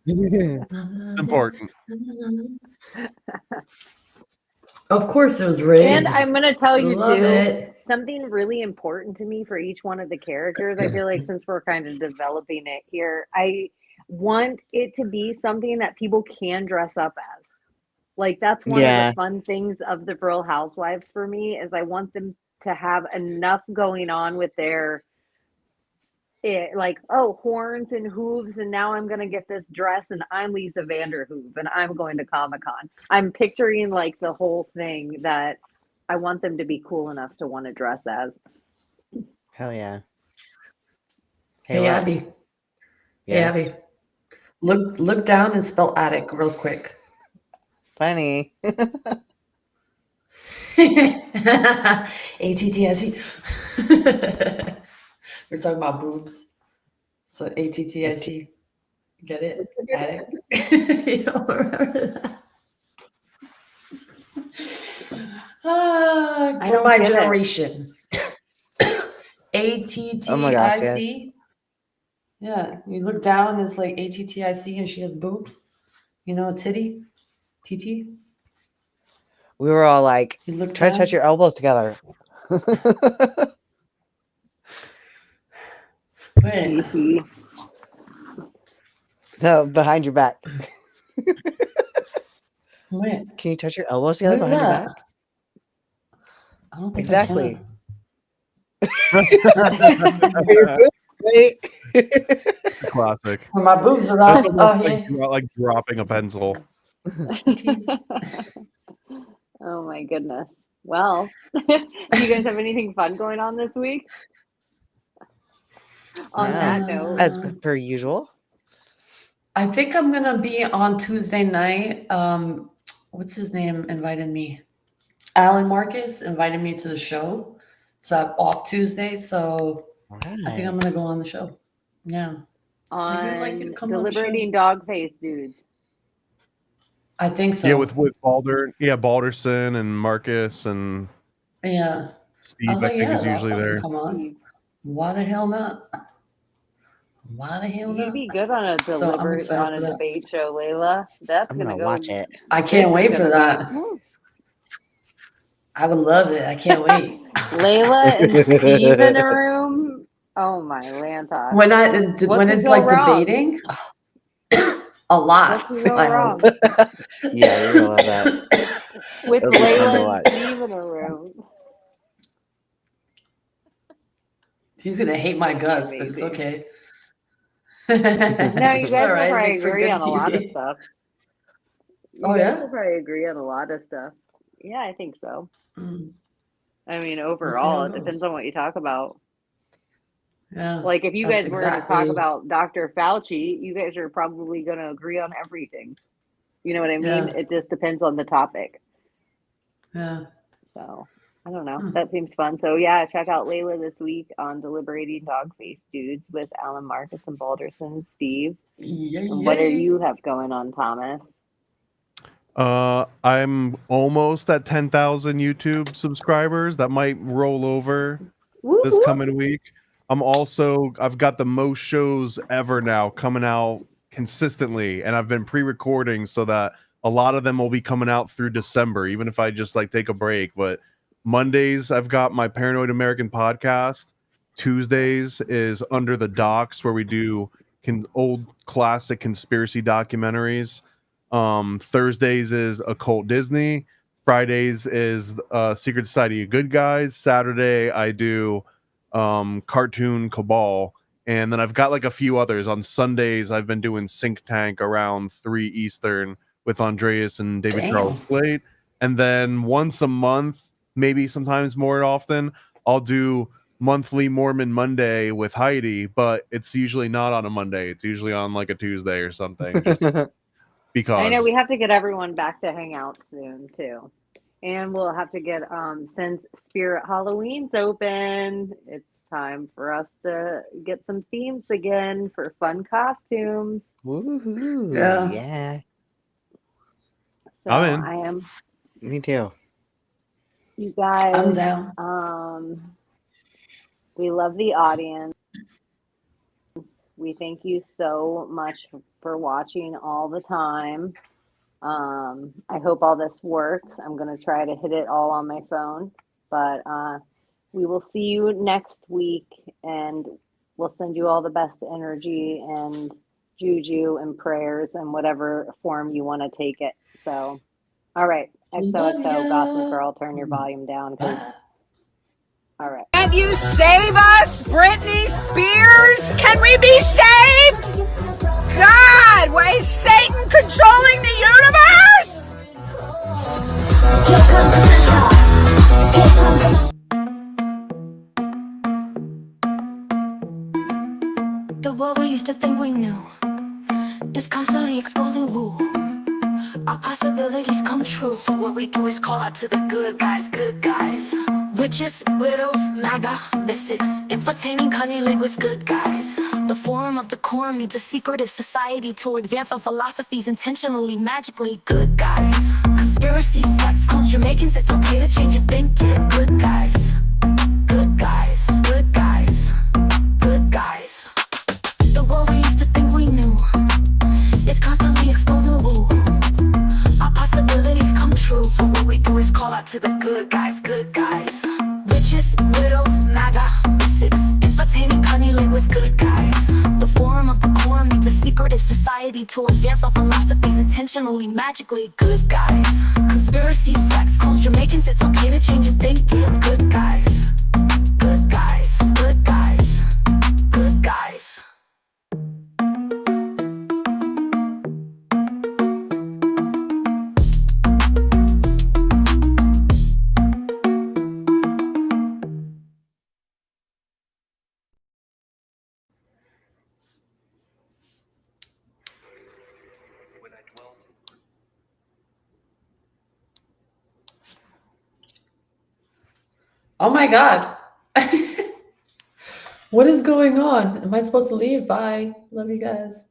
It's important. Of course it was raised. And I'm going to tell you too, something really important to me for each one of the characters. I feel like since we're kind of developing it here, I want it to be something that people can dress up as. Like that's one of the fun things of the Vril Housewives for me is I want them to have enough going on with their horns and hooves, and now I'm gonna get this dress and I'm Lisa Vanderhoof and I'm going to Comic-Con. I'm picturing like the whole thing that I want them to be cool enough to want to dress as. Hell yeah. Hey Abbie. Yes. Hey Abbie. Look down and spell attic real quick. Funny. ATTIC. We're talking about boobs. So ATTIC. Get it? Attic. You don't remember that? For my generation. ATTIC. Oh my gosh, yes. Yeah. You look down, it's like ATTIC and she has boobs. Titty. TT. We were all like, try to touch your elbows together. Wait. No, behind your back. Wait. Can you touch your elbows together behind your back? I don't think exactly. Classic. When my boobs are out. Like dropping a pencil. Oh my goodness. Well, do you guys have anything fun going on this week? On that note, as per usual, I think I'm gonna be on Tuesday night. What's his name invited me? Alan Marcus invited me to the show, so I'm off Tuesday. So I think I'm gonna go on the show. Yeah, on Deliberating Dogface Dudes. I think so. Yeah, with Balderson and Marcus and Steve. I think is usually there. Come on. Why the hell not? Why the hell not? You'd be good on a debate show, Layla. I'm gonna watch it. I can't wait for that. I would love it. I can't wait. Layla and Steve in a room. Oh my Lanta. When it's like debating, a lot. Yeah, you're gonna love that. With Layla and Steve in a room. He's gonna hate my guts, but it's okay. No, you guys will probably agree on a lot of stuff. You guys will probably agree on a lot of stuff. Yeah, I think so. I mean, overall, it depends on what you talk about. Yeah. Like if you guys were to talk about Dr. Fauci, you guys are probably going to agree on everything. You know what I mean? Yeah. It just depends on the topic. Yeah. So I don't know. That seems fun. So yeah, check out Layla this week on Deliberating Dog-Faced Dudes with Alan Marcus and Balderson and Steve. And what do you have going on, Thomas? I'm almost at 10,000 YouTube subscribers. That might roll over this coming week. I've got the most shows ever now coming out consistently, and I've been pre-recording so that a lot of them will be coming out through December, even if I just like take a break. But Mondays, I've got my Paranoid American podcast. Tuesdays is Under the Docks, where we do old classic conspiracy documentaries. Thursdays is Occult Disney. Fridays is Secret Society of Good Guys. Saturday I do Cartoon Cabal, and then I've got like a few others. On Sundays I've been doing Sync Tank around 3 Eastern with Andreas and David Charles Slade, and then once a month, maybe sometimes more often, I'll do Monthly Mormon Monday with Heidi, but it's usually not on a Monday. It's usually on like a Tuesday or something. Because I know we have to get everyone back to hang out soon too. And we'll have to get since Spirit Halloween's open, it's time for us to get some themes again for fun costumes. Woohoo. Yeah. So I'm in. I am. Me too. You guys, I'm down. We love the audience. We thank you so much for watching all the time. I hope all this works. I'm going to try to hit it all on my phone, but we will see you next week, and we'll send you all the best energy and juju and prayers in whatever form you want to take it. So, all right. XOXO, Gossip Girl, turn your volume down. All right. Can you save us, Britney Spears? Can we be saved? God, why is Satan controlling the universe? The world we used to think we knew is constantly exposing woo. Our possibilities come true. So what we do is call out to the good guys, good guys. Witches, widows, MAGA, mystics, entertaining cunnilinguists, good guys. The forum of the quorum needs a secretive society to advance our philosophies intentionally, magically, good guys. Conspiracies, sex, cults, Jamaicans, it's okay to change your thinking, good guys. Good guys, good guys, good guys. The world we used to think we knew is constantly exposing woo. Our possibilities come true. So what we do is call out to the good guys, good guys. Witches, widows, MAGA, mystics, entertaining cunnilinguists, good guys. The forum of the quorum needs a secretive society to advance our philosophies intentionally, magically, good guys. Conspiracies, sex, cults, Jamaicans, it's okay to change your thinking, good guys. Good guys, good guys, good guys. Oh my God. What is going on? Am I supposed to leave? Bye. Love you guys.